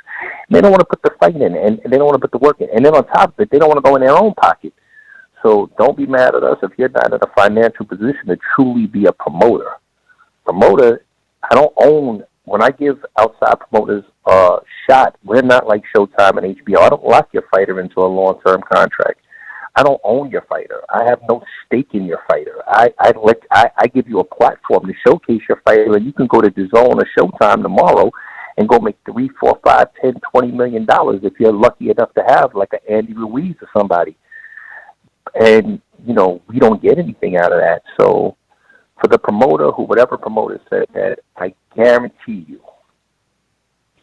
And they don't want to put the fight in, and they don't want to put the work in. And then on top of it, they don't want to go in their own pocket. So don't be mad at us if you're not in a financial position to truly be a promoter. Promoter, I don't own. When I give outside promoters a shot, we're not like Showtime and HBO. I don't lock your fighter into a long-term contract. I don't own your fighter. I have no stake in your fighter. I give you a platform to showcase your fighter, and you can go to Dazn or Showtime tomorrow and go make $3, $4, $5, $10, $20 million if you're lucky enough to have like an Andy Ruiz or somebody. And we don't get anything out of that. So for the promoter, whatever promoter said that, I guarantee you,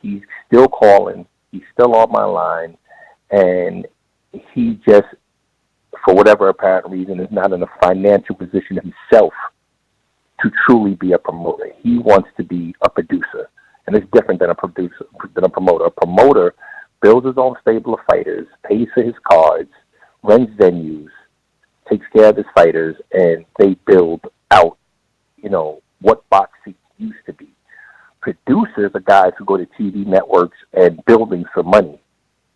he's still calling. He's still on my line, and he just, for whatever apparent reason, is not in a financial position himself to truly be a promoter. He wants to be a producer, and it's different than a promoter. A promoter builds his own stable of fighters, pays for his cards, rents venues, takes care of his fighters, and they build out, what boxing used to be. Producers are guys who go to TV networks and buildings for money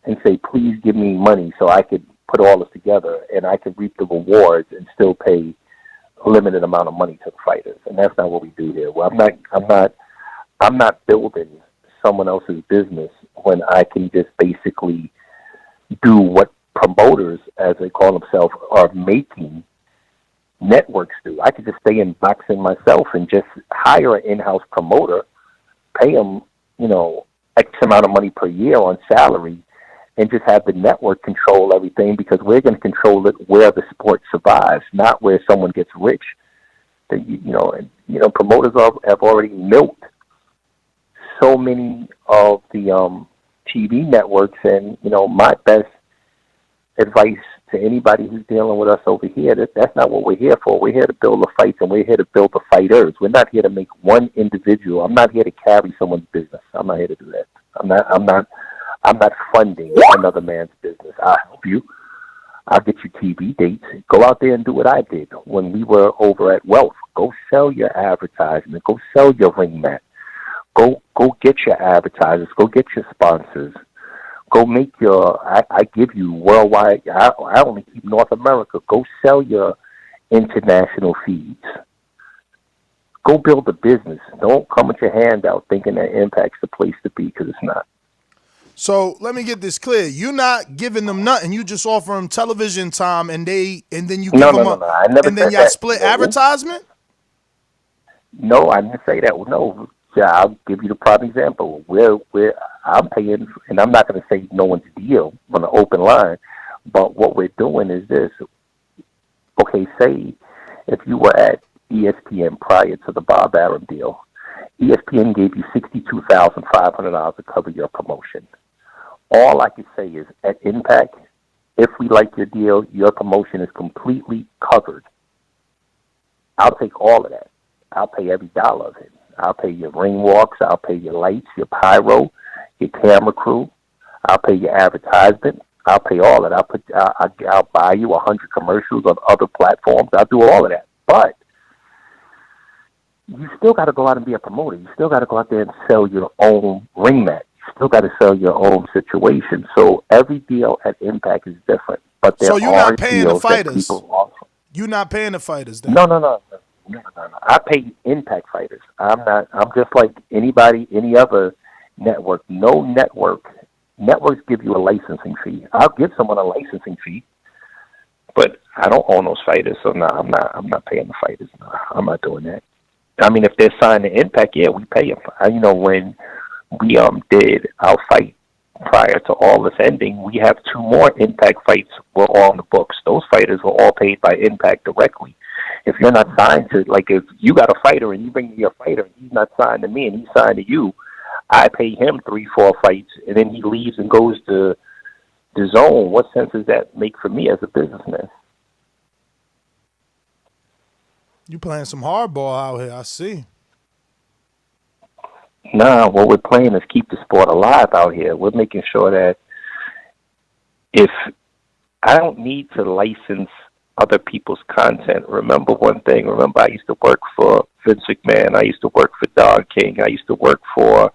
and say, please give me money so I could put all this together and I could reap the rewards and still pay a limited amount of money to the fighters. And that's not what we do here. Well, I'm not building someone else's business when I can just basically do what promoters, as they call themselves, are making networks do. I could just stay in boxing myself and just hire an in-house promoter, pay them, X amount of money per year on salary, and just have the network control everything, because we're going to control it where the sport survives, not where someone gets rich. Promoters have already milked so many of the TV networks, and my best advice to anybody who's dealing with us over here, that's not what we're here for. We're here to build the fights, and we're here to build the fighters. We're not here to make one individual. I'm not here to carry someone's business. I'm not here to do that. I'm not funding another man's business. I'll help you. I'll get you TV dates. Go out there and do what I did when we were over at Wealth. Go sell your advertisement. Go sell your ring mat. Go get your advertisers. Go get your sponsors. Go make I give you worldwide. I only keep North America. Go sell your international feeds. Go build a business. Don't come with your hand out thinking that Impact's the place to be, because it's not. So let me get this clear. You're not giving them nothing. You just offer them television time, and then you give them No. I never and then said y'all that. split advertisement? No, I didn't say that. No. Yeah, I'll give you the prime example. Where I'm paying, and I'm not going to say no one's deal on an open line, but what we're doing is this. Okay, say if you were at ESPN prior to the Bob Arum deal, ESPN gave you $62,500 to cover your promotion. All I can say is, at Impact, if we like your deal, your promotion is completely covered. I'll take all of that. I'll pay every dollar of it. I'll pay your ring walks. I'll pay your lights, your pyro, your camera crew. I'll pay your advertisement. I'll pay all of it. I'll buy you 100 commercials on other platforms. I'll do all of that. But you still got to go out and be a promoter. You still got to go out there and sell your own ring mat. You still got to sell your own situation. So every deal at Impact is different. But there so you're not paying the deals that fighters. people offer. You're not paying the fighters then? No. I pay Impact fighters. I'm just like any other network. No networks give you a licensing fee. I'll give someone a licensing fee, but I don't own those fighters. So no, I'm not paying the fighters. No, I'm not doing that. I mean, if they're signed to Impact, yeah, we pay them. When we did our fight prior to all this ending, we have 2 more Impact fights were on the books. Those fighters were all paid by Impact directly. If you're not signed to, like, if you got a fighter and you bring me your fighter and he's not signed to me and he's signed to you, I pay him 3-4 fights and then he leaves and goes to the zone. What sense does that make for me as a businessman? You playing some hardball out here, I see. Nah, what we're playing is keep the sport alive out here. We're making sure that if I don't need to license other people's content. Remember one thing. Remember, I used to work for Vince McMahon. I used to work for Don King. I used to work for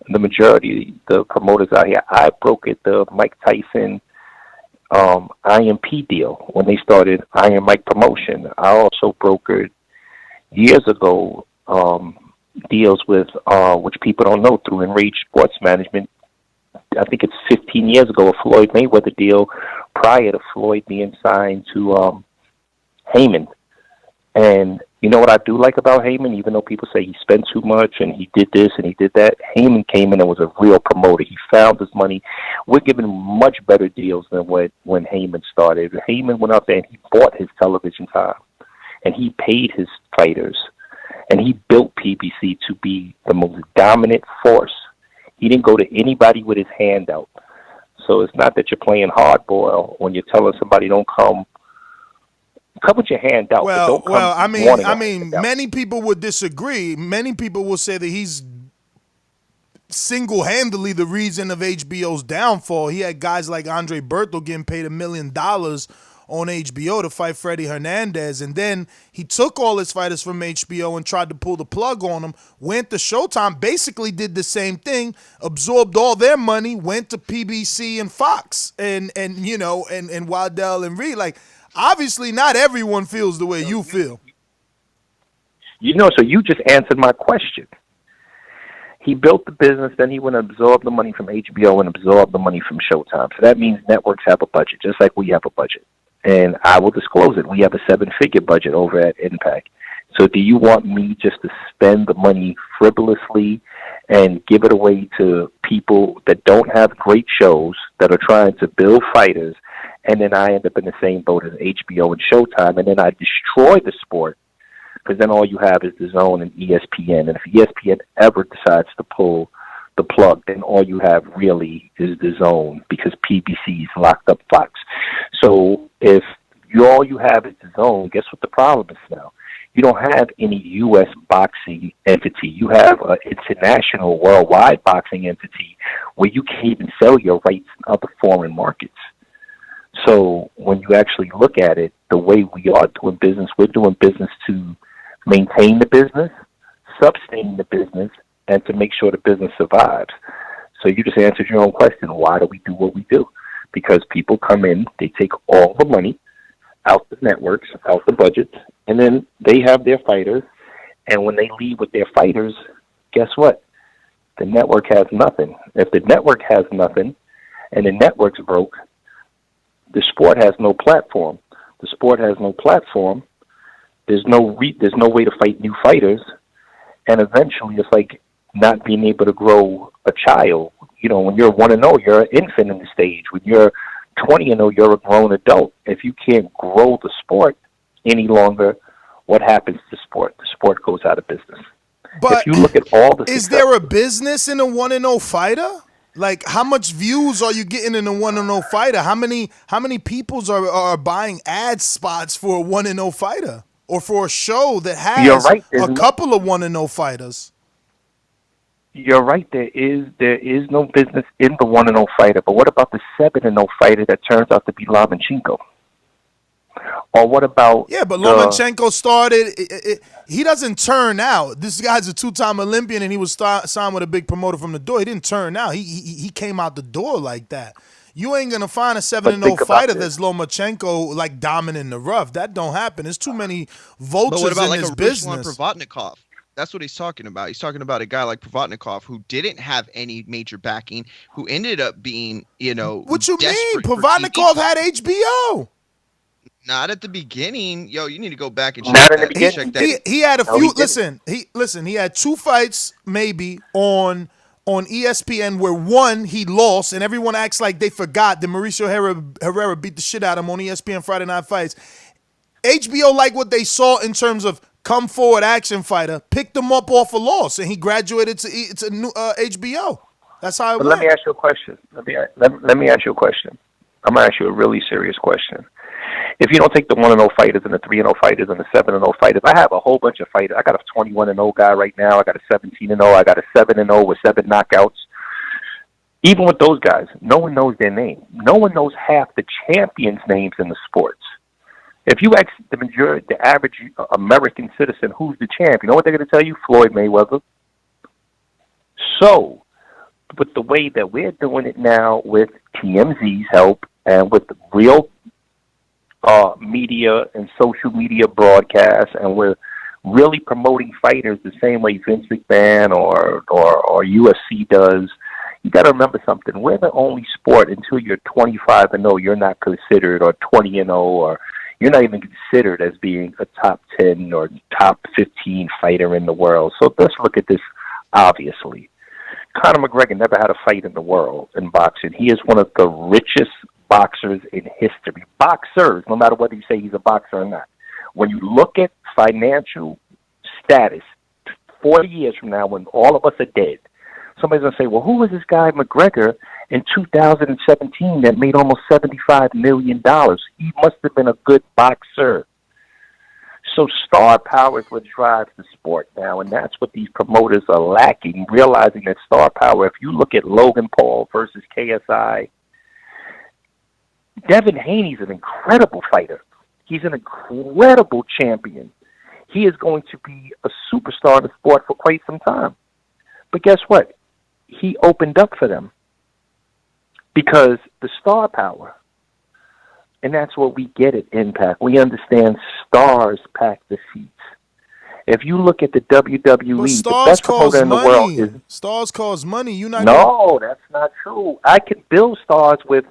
the majority of the promoters out here. I brokered the Mike Tyson IMP deal when they started Iron Mike Promotion. I also brokered years ago deals with, which people don't know, through Enraged Sports Management. I think it's 15 years ago, a Floyd Mayweather deal prior to Floyd being signed to Heyman. And you know what I do like about Heyman? Even though people say he spent too much and he did this and he did that, Heyman came in and was a real promoter. He found his money. We're giving him much better deals than when Heyman started. Heyman went out there and he bought his television time. And he paid his fighters. And he built PBC to be the most dominant force. He didn't go to anybody with his hand out. So it's not that you're playing hardball when you're telling somebody don't come with your hand out. Well, I mean, many people would disagree. Many people will say that he's single-handedly the reason of HBO's downfall. He had guys like Andre Berto getting paid $1 million on HBO to fight Freddie Hernandez, and then he took all his fighters from HBO and tried to pull the plug on them, went to Showtime, basically did the same thing, absorbed all their money, went to PBC and Fox and Waddell and Reed. Like, obviously not everyone feels the way you feel. So you just answered my question. He built the business, then he went and absorbed the money from HBO and absorbed the money from Showtime. So that means networks have a budget, just like we have a budget. And I will disclose it. We have a 7-figure budget over at Impact. So do you want me just to spend the money frivolously and give it away to people that don't have great shows, that are trying to build fighters, and then I end up in the same boat as HBO and Showtime, and then I destroy the sport, because then all you have is DAZN and ESPN. And if ESPN ever decides to pull the plug, then all you have really is DAZN, because PBC's locked up Fox. So if all you have is DAZN, guess what the problem is now? You don't have any U.S. boxing entity. You have an international, worldwide boxing entity where you can't even sell your rights in other foreign markets. So when you actually look at it, the way we are doing business, we're doing business to maintain the business, sustain the business, and to make sure the business survives. So you just answered your own question. Why do we do what we do? Because people come in, they take all the money out the networks, out the budgets, and then they have their fighters. And when they leave with their fighters, guess what? The network has nothing. If the network has nothing and the network's broke, the sport has no platform. The sport has no platform. There's no way to fight new fighters. And eventually it's like not being able to grow a child. When you're 1-0, you're an infant in the stage. When you're 20-0, you're a grown adult. If you can't grow the sport any longer, what happens to the sport? The sport goes out of business. But if you look at all the is there a business in a 1-0 fighter? Like, how much views are you getting in a 1-0 fighter? How many peoples are buying ad spots for a 1-0 fighter? Or for a show that has a couple of 1-0 fighters? You're right. There is no business in the 1-0 fighter. But what about the 7-0 fighter that turns out to be Lomachenko? Or what about? Yeah, but Lomachenko started. He doesn't turn out. This guy's a 2-time Olympian, and he was signed with a big promoter from the door. He didn't turn out. He came out the door like that. You ain't gonna find a 7-0 fighter that's Lomachenko like dominant in the rough. That don't happen. There's too many vultures but what about in like this a business. Ruslan Provodnikov? That's what he's talking about. He's talking about a guy like Provodnikov who didn't have any major backing, who ended up being, What you mean? Provodnikov had HBO. Not at the beginning. Yo, you need to go back and check that. He had a few. He had 2 fights maybe on ESPN where one he lost, and everyone acts like they forgot that Mauricio Herrera beat the shit out of him on ESPN Friday Night Fights. HBO liked what they saw in terms of come forward action fighter, picked him up off a loss, and he graduated to new HBO. That's how it But went. let me ask you a question. Let me ask you a question. I'm gonna ask you a really serious question. If you don't take the 1-0 fighters and the 3-0 fighters and the 7-0 fighters, I have a whole bunch of fighters. I got a 21-0 guy right now. I got a 17-0. I got a 7-0 with 7 knockouts. Even with those guys, no one knows their name. No one knows half the champions' names in the sports. If you ask the average American citizen who's the champ, you know what they're going to tell you? Floyd Mayweather. So, with the way that we're doing it now with TMZ's help and with the real media and social media broadcasts, and we're really promoting fighters the same way Vince McMahon or UFC does, you got to remember something. We're the only sport until you're 25-0, you're not considered, or 20-0, or you're not even considered as being a top 10 or top 15 fighter in the world. So let's look at this obviously. Conor McGregor never had a fight in the world in boxing. He is one of the richest boxers in history. Boxers, no matter whether you say he's a boxer or not. When you look at financial status, 40 years from now, when all of us are dead, somebody's going to say, well, who was this guy McGregor in 2017 that made almost $75 million? He must have been a good boxer. So star power is what drives the sport now, and that's what these promoters are lacking, realizing that star power, if you look at Logan Paul versus KSI, Devin Haney's an incredible fighter. He's an incredible champion. He is going to be a superstar in the sport for quite some time. But guess what? He opened up for them because the star power, and that's what we get at Impact. We understand stars pack the seats. If you look at the WWE, the best promoter in the world is... Stars cause money. No, that's not true. I can build stars with...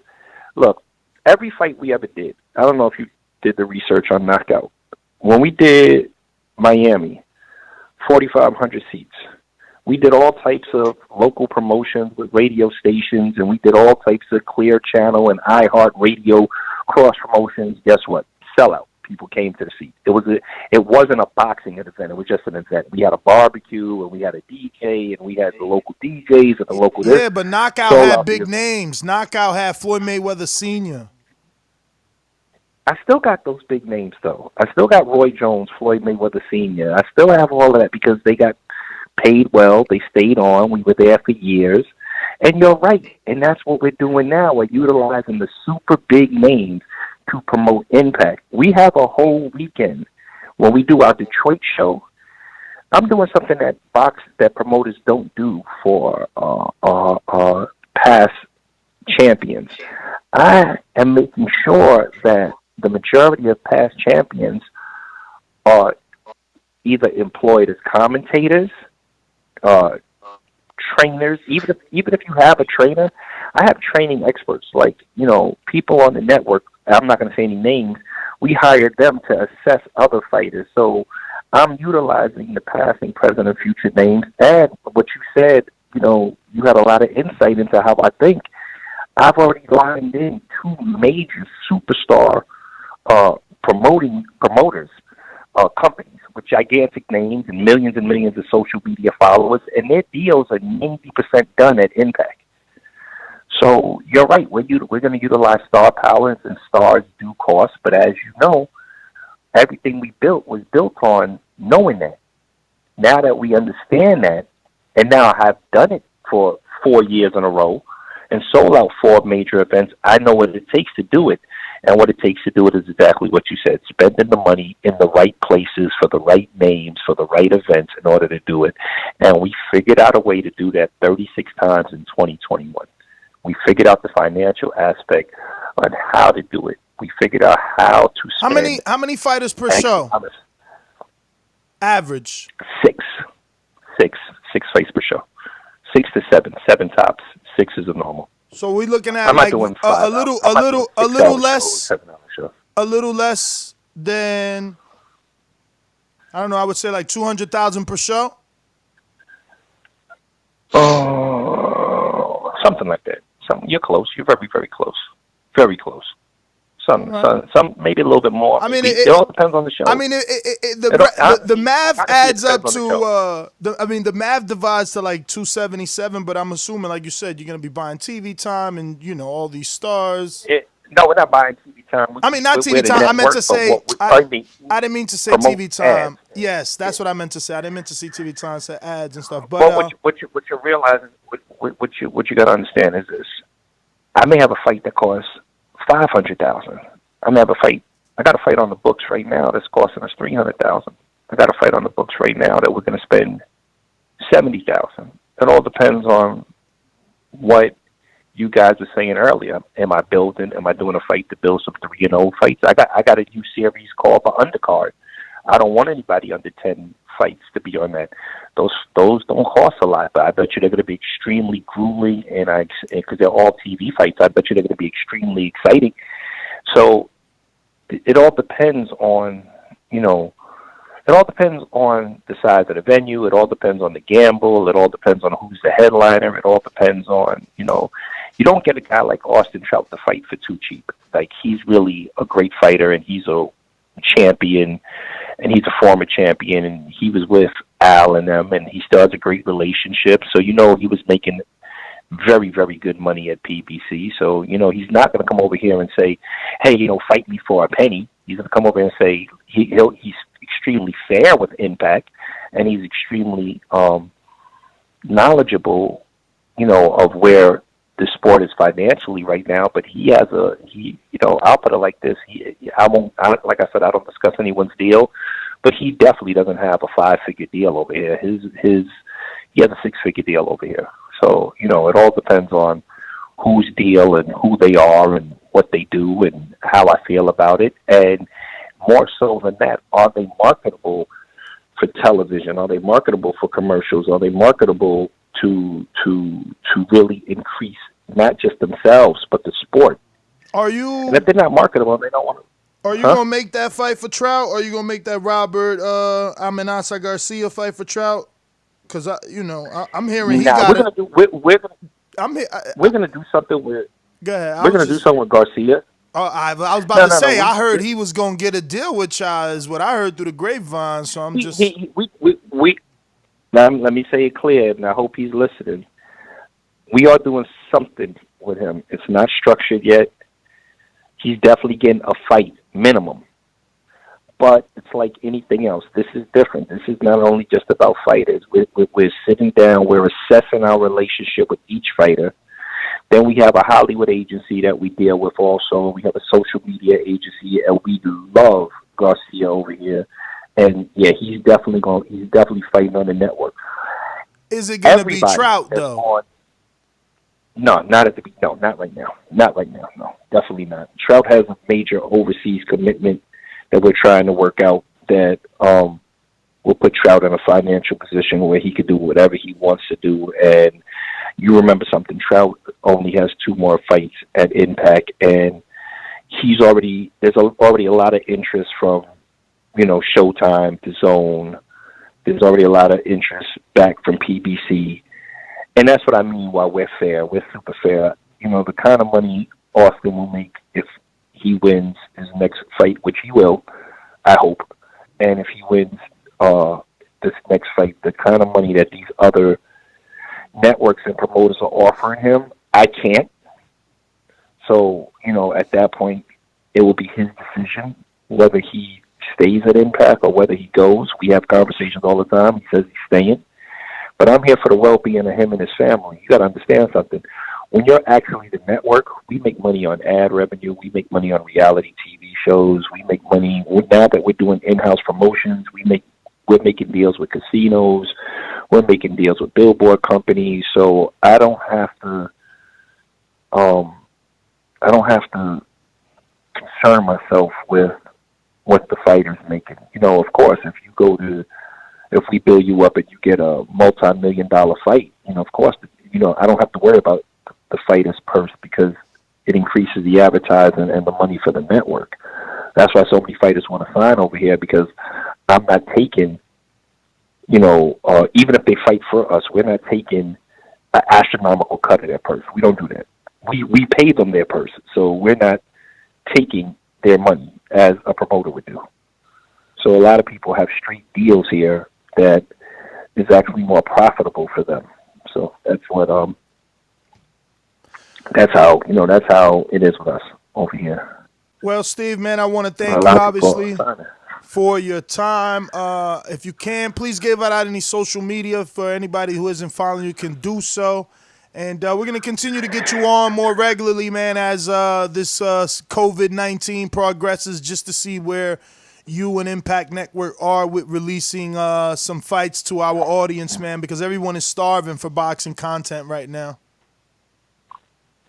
Look, every fight we ever did, I don't know if you did the research on Knockout. When we did Miami, 4,500 seats, we did all types of local promotions with radio stations, and we did all types of Clear Channel and iHeart Radio cross promotions. Guess what? Sellout. People came to the seat. It wasn't a boxing event. It was just an event. We had a barbecue, and we had a DJ, and we had the local DJs and the local. Yeah, but Knockout had big names. Knockout had Floyd Mayweather Sr. I still got those big names, though. I still got Roy Jones, Floyd Mayweather Sr. I still have all of that because they got paid well. They stayed on. We were there for years. And you're right. And that's what we're doing now. We're utilizing the super big names to promote Impact. We have a whole weekend when we do our Detroit show. I'm doing something that promoters don't do for past champions. I am making sure that the majority of past champions are either employed as commentators, trainers. Even if you have a trainer, I have training experts, like, people on the network. I'm not going to say any names. We hired them to assess other fighters. So I'm utilizing the past and present and future names. And what you said, you had a lot of insight into how I think. I've already lined in 2 major superstar promoters, companies with gigantic names and millions of social media followers, and their deals are 90% done at Impact. So you're right. We're going to utilize star powers, and stars do cost. But as you know, everything we built was built on knowing that. Now that we understand that, and now I have done it for 4 years in a row and sold out 4 major events, I know what it takes to do it. And what it takes to do it is exactly what you said, spending the money in the right places for the right names, for the right events in order to do it. And we figured out a way to do that 36 times in 2021. We figured out the financial aspect on how to do it. We figured out how to spend. How many fighters per show? Average. 6 fights per show. 6 to 7. 7 tops. 6 is a normal. So we're looking at like a little less than, I don't know, I would say like 200,000 per show. Something like that. You're close. You're very, very close. Very close. Some maybe a little bit more. I mean, it all depends on the show. I mean, the math adds up to. The math divides to like 277, but I'm assuming, like you said, you're gonna be buying TV time and all these stars. No, we're not buying TV time. I mean, not TV time. I meant to say. I didn't mean to say TV time. Ads. Yes, that's what I meant to say. I didn't mean to see TV time, say ads and stuff. But what you're realizing, what you got to understand is this: I may have a fight that costs $500,000. I may have a fight. I got a fight on the books right now that's costing us $300,000. I got a fight on the books right now that we're going to spend $70,000. It all depends on what you guys were saying earlier. Am I doing a fight to build some 3-0 fights? I got a new series called the Undercard. I don't want anybody under 10 fights to be on that. Those don't cost a lot, but I bet you they're going to be extremely grueling, and because they're all TV fights, I bet you they're going to be extremely exciting. So it all depends on, it all depends on the size of the venue. It all depends on the gamble. It all depends on who's the headliner. It all depends on, you don't get a guy like Austin Trout to fight for too cheap. Like, he's really a great fighter, and he's a champion, and he's a former champion, and he was with Al and them, and he still has a great relationship. So, he was making very, very good money at PBC. So, he's not going to come over here and say, hey, fight me for a penny. He's going to come over and say he's extremely fair with Impact, and he's extremely knowledgeable, of where the sport is financially right now. But I'll put it like this: like I said, I don't discuss anyone's deal, but he definitely doesn't have a 5-figure deal over here. He has a 6-figure deal over here. So it all depends on whose deal and who they are and what they do and how I feel about it. And more so than that, are they marketable for television? Are they marketable for commercials? Are they marketable to really increase not just themselves but the sport? And if they're not marketable, they don't want to. Are you gonna make that fight for Trout? Or are you gonna make that Robert Amenaza Garcia fight for Trout? Because I'm hearing he got it. We're gonna do something with. Go ahead. We're gonna do something with Garcia. I was about to say. I heard he was gonna get a deal with y'all. Is what I heard through the grapevine. So I'm just. Now, let me say it clear, and I hope he's listening. We are doing something with him. It's not structured yet. He's definitely getting a fight, minimum. But it's like anything else. This is different. This is not only just about fighters. We're sitting down. We're assessing our relationship with each fighter. Then we have a Hollywood agency that we deal with also. We have a social media agency, and we love Garcia over here. And yeah, he's definitely fighting on the network. Is it going to be Trout though? No, not right now. Not right now. No, definitely not. Trout has a major overseas commitment that we're trying to work out that will put Trout in a financial position where he could do whatever he wants to do. And you remember something, Trout only has 2 more fights at Impact, and there's already a lot of interest from, Showtime, Dazn. There's already a lot of interest back from PBC. And that's what I mean while we're fair. We're super fair. The kind of money Austin will make if he wins his next fight, which he will, I hope. And if he wins this next fight, the kind of money that these other networks and promoters are offering him, I can't. So, at that point, it will be his decision whether he stays at Impact or whether he goes. We have conversations all the time. He says he's staying. But I'm here for the well-being of him and his family. You got to understand something. When you're actually the network, we make money on ad revenue. We make money on reality TV shows. We make money now that we're doing in-house promotions. We're making deals with casinos. We're making deals with billboard companies. So I don't have to concern myself with what the fighter's making. Of course, if we bill you up and you get a multi-million-dollar fight, of course, I don't have to worry about the fighter's purse because it increases the advertising and the money for the network. That's why so many fighters want to sign over here, because I'm not taking, even if they fight for us, we're not taking an astronomical cut of their purse. We don't do that. We pay them their purse, so we're not taking their money as a promoter would do. So a lot of people have straight deals here that is actually more profitable for them. So that's what that's how it is with us over here. Well, Steve, man, I want to thank you obviously for your time. If you can, please give out any social media for anybody who isn't following you can do so. And we're going to continue to get you on more regularly, man, as this COVID-19 progresses, just to see where you and Impact Network are with releasing some fights to our audience, man, because everyone is starving for boxing content right now.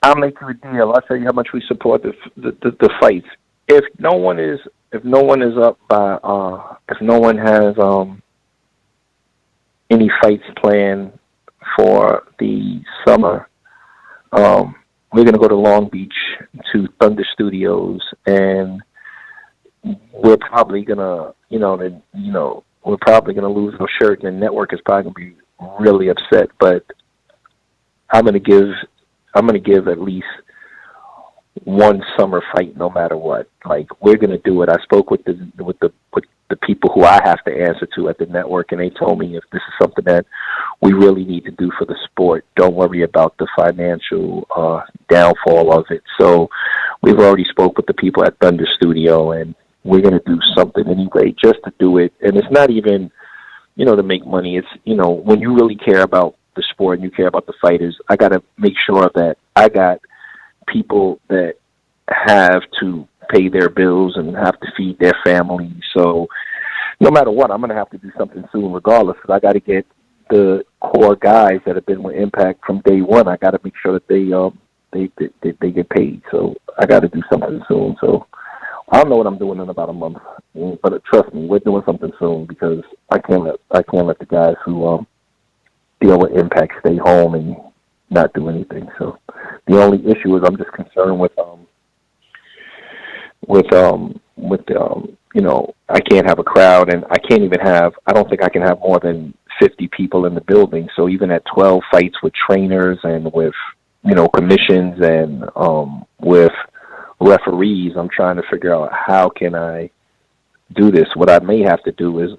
I'll make you a deal. I'll tell you how much we support the fights. If no one is up by if no one has any fights planned for the summer, we're gonna go to Long Beach to Thunder Studios, and we're probably gonna we're probably gonna lose our shirt, and the network is probably gonna be really upset. But I'm gonna give at least one summer fight, no matter what. Like, we're gonna do it. I spoke with the people who I have to answer to at the network, and they told me if this is something that we really need to do for the sport, don't worry about the financial downfall of it. So we've already spoke with the people at Thunder Studio, and we're gonna do something anyway, just to do it. And it's not even, to make money. It's, when you really care about the sport and you care about the fighters, I got to make sure that I got people that have to pay their bills and have to feed their families. So no matter what, I'm going to have to do something soon regardless, because I got to get the core guys that have been with Impact from day one. I got to make sure that they get paid. So I got to do something soon. So I don't know what I'm doing in about a month, but trust me, we're doing something soon, because I can't let the guys who deal with Impact stay home and not do anything. So the only issue is I'm just concerned with I can't have a crowd, and I don't think I can have more than 50 people in the building. So even at 12 fights with trainers and with commissions and with referees, I'm trying to figure out how can I do this. What I may have to do is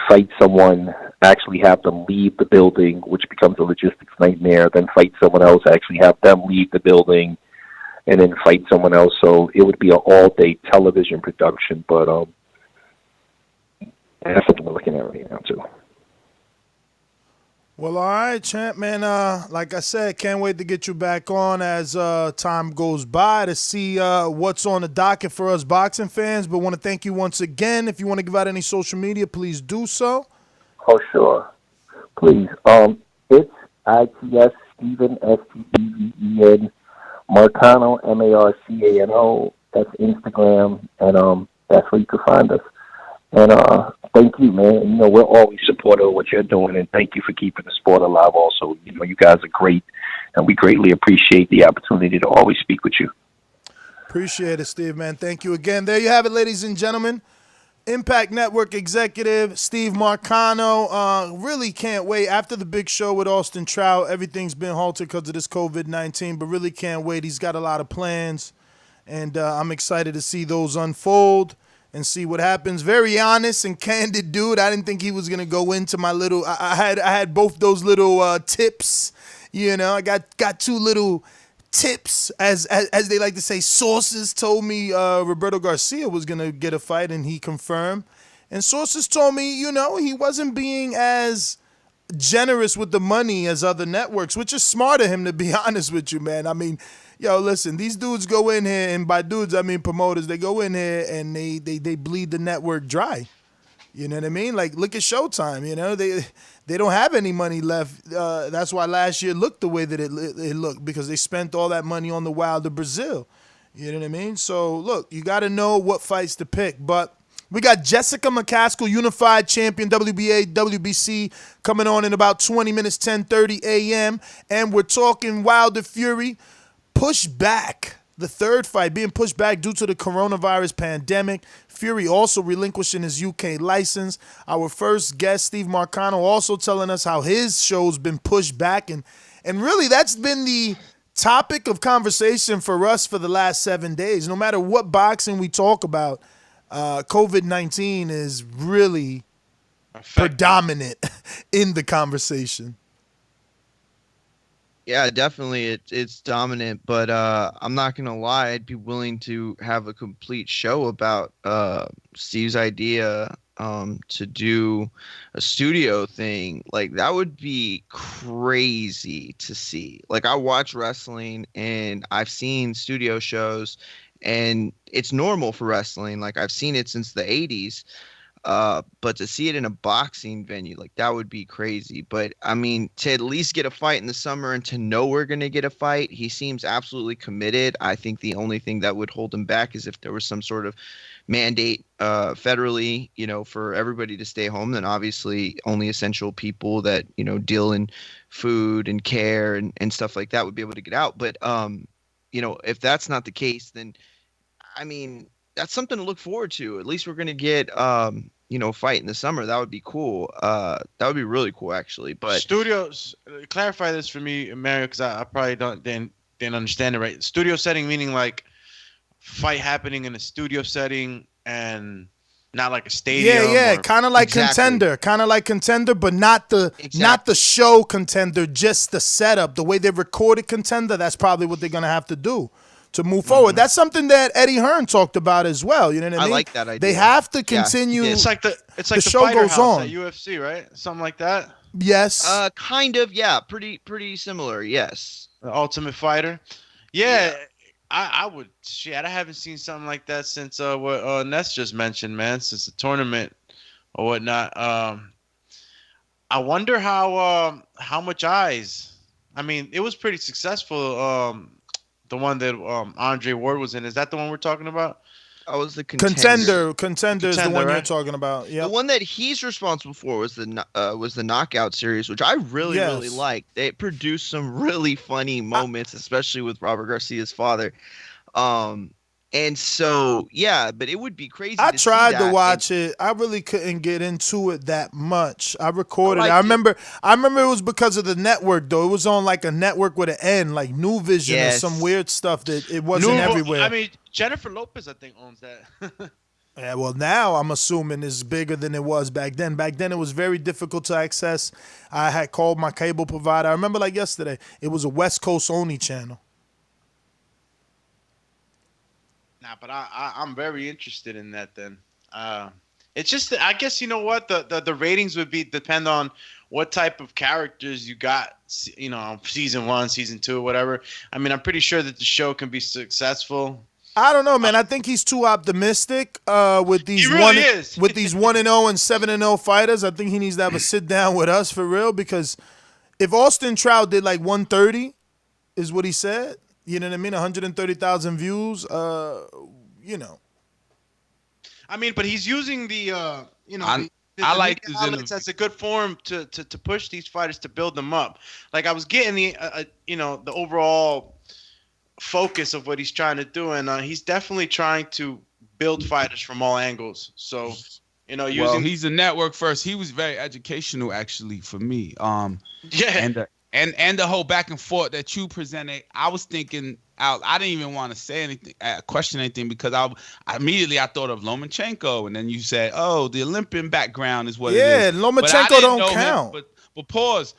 fight someone, actually have them leave the building, which becomes a logistics nightmare, then fight someone else, actually have them leave the building, and then fight someone else. So it would be an all-day television production, but that's something we're looking at right now, too. Well, all right, champ, man. Like I said, can't wait to get you back on as time goes by to see what's on the docket for us boxing fans. But want to thank you once again. If you want to give out any social media, please do so. Oh, sure. Please. It's ITS Steven, STEVEN, Marcano, MARCANO. That's Instagram, and that's where you can find us. And thank you, man. We're always supportive of what you're doing, and thank you for keeping the sport alive also. You guys are great, and we greatly appreciate the opportunity to always speak with you. Appreciate it, Steve, man. Thank you again. There you have it, ladies and gentlemen. Impact Network executive Steve Marcano. Really can't wait. After the big show with Austin Trout, everything's been halted because of this COVID-19, but really can't wait. He's got a lot of plans, and I'm excited to see those unfold and see what happens. Very honest and candid dude. I didn't think he was gonna go into my little. I had both those little tips. I got two little tips, as they like to say. Sources told me Roberto Garcia was gonna get a fight, and he confirmed. And sources told me, he wasn't being as generous with the money as other networks, which is smart of him, to be honest with you, man. I mean, listen, these dudes go in here, and by dudes, I mean promoters, they go in here and they bleed the network dry. You know what I mean? Like, look at Showtime, they don't have any money left. That's why last year looked the way that it looked, because they spent all that money on the Wilder Brazil. You know what I mean? So, look, you got to know what fights to pick. But we got Jessica McCaskill, unified champion, WBA, WBC, coming on in about 20 minutes, 10:30 a.m. And we're talking Wilder Fury. Pushed back, the third fight being pushed back due to the coronavirus pandemic. Fury also relinquishing his UK license. Our first guest, Steve Marcano, also telling us how his show's been pushed back. And really, that's been the topic of conversation for us for the last 7 days. No matter what boxing we talk about, COVID-19 is really predominant in the conversation. Yeah, definitely, it's dominant. But I'm not gonna lie, I'd be willing to have a complete show about Steve's idea to do a studio thing. Like, that would be crazy to see. Like, I watch wrestling and I've seen studio shows, and it's normal for wrestling. Like, I've seen it since the 80s. But to see it in a boxing venue, like, that would be crazy. But I mean, to at least get a fight in the summer and to know we're going to get a fight, he seems absolutely committed. I think the only thing that would hold him back is if there was some sort of mandate federally, for everybody to stay home. Then obviously only essential people that, deal in food and care and stuff like that would be able to get out. But, if that's not the case, then, I mean, that's something to look forward to. At least we're going to get, fight in the summer. That would be cool. That would be really cool, actually. But studios, clarify this for me, Mario, because I probably didn't understand it right. Studio setting meaning like fight happening in a studio setting and not like a stadium. Yeah, kind of like Contender, but not the show Contender, just the setup, the way they recorded Contender. That's probably what they're going to have to do to move forward. That's something that Eddie Hearn talked about as well. You know what I mean? I like that idea. They have to continue. It's like the show Fighter goes House on at UFC, right? Something like that. Yes. Kind of. Yeah. Pretty similar. Yes. The Ultimate Fighter. Yeah. I would. Shit, I haven't seen something like that since what Ness just mentioned, man. Since the tournament or whatnot. I wonder how much eyes. I mean, it was pretty successful. The one that Andre Ward was in. Is that the one we're talking about? I was the Contender is the one right? you're talking about. Yeah. The one that he's responsible for was the Knockout series, which I really liked. They produced some really funny moments, especially with Robert Garcia's father. And so, yeah, but it would be crazy. I tried to watch it. I really couldn't get into it that much. I recorded it. I remember it was because of the network, though. It was on like a network with an N, like New Vision or some weird stuff that it wasn't everywhere. I mean, Jennifer Lopez, I think, owns that. Yeah, well, now I'm assuming it's bigger than it was back then. Back then, it was very difficult to access. I had called my cable provider. I remember like yesterday, it was a West Coast only channel. Nah, but I'm very interested in that then. It's just, I guess, you know what? The ratings would depend on what type of characters you got, season 1, season 2, whatever. I mean, I'm pretty sure that the show can be successful. I don't know, man. I think he's too optimistic with these with these 1-0 and 7-0 fighters. I think he needs to have a sit down with us for real, because if Austin Trout did like 130, is what he said. You know what I mean? 130,000 views. I mean, but he's using the I like media outlets as a good forum to push these fighters, to build them up. Like, I was getting the overall focus of what he's trying to do, and he's definitely trying to build fighters from all angles. So, he's a network first. He was very educational, actually, for me. And the whole back and forth that you presented, I was thinking out. I didn't even want to say anything, question anything, because I immediately thought of Lomachenko, and then you said, "Oh, the Olympian background is what it is." Yeah, Lomachenko don't count. But pause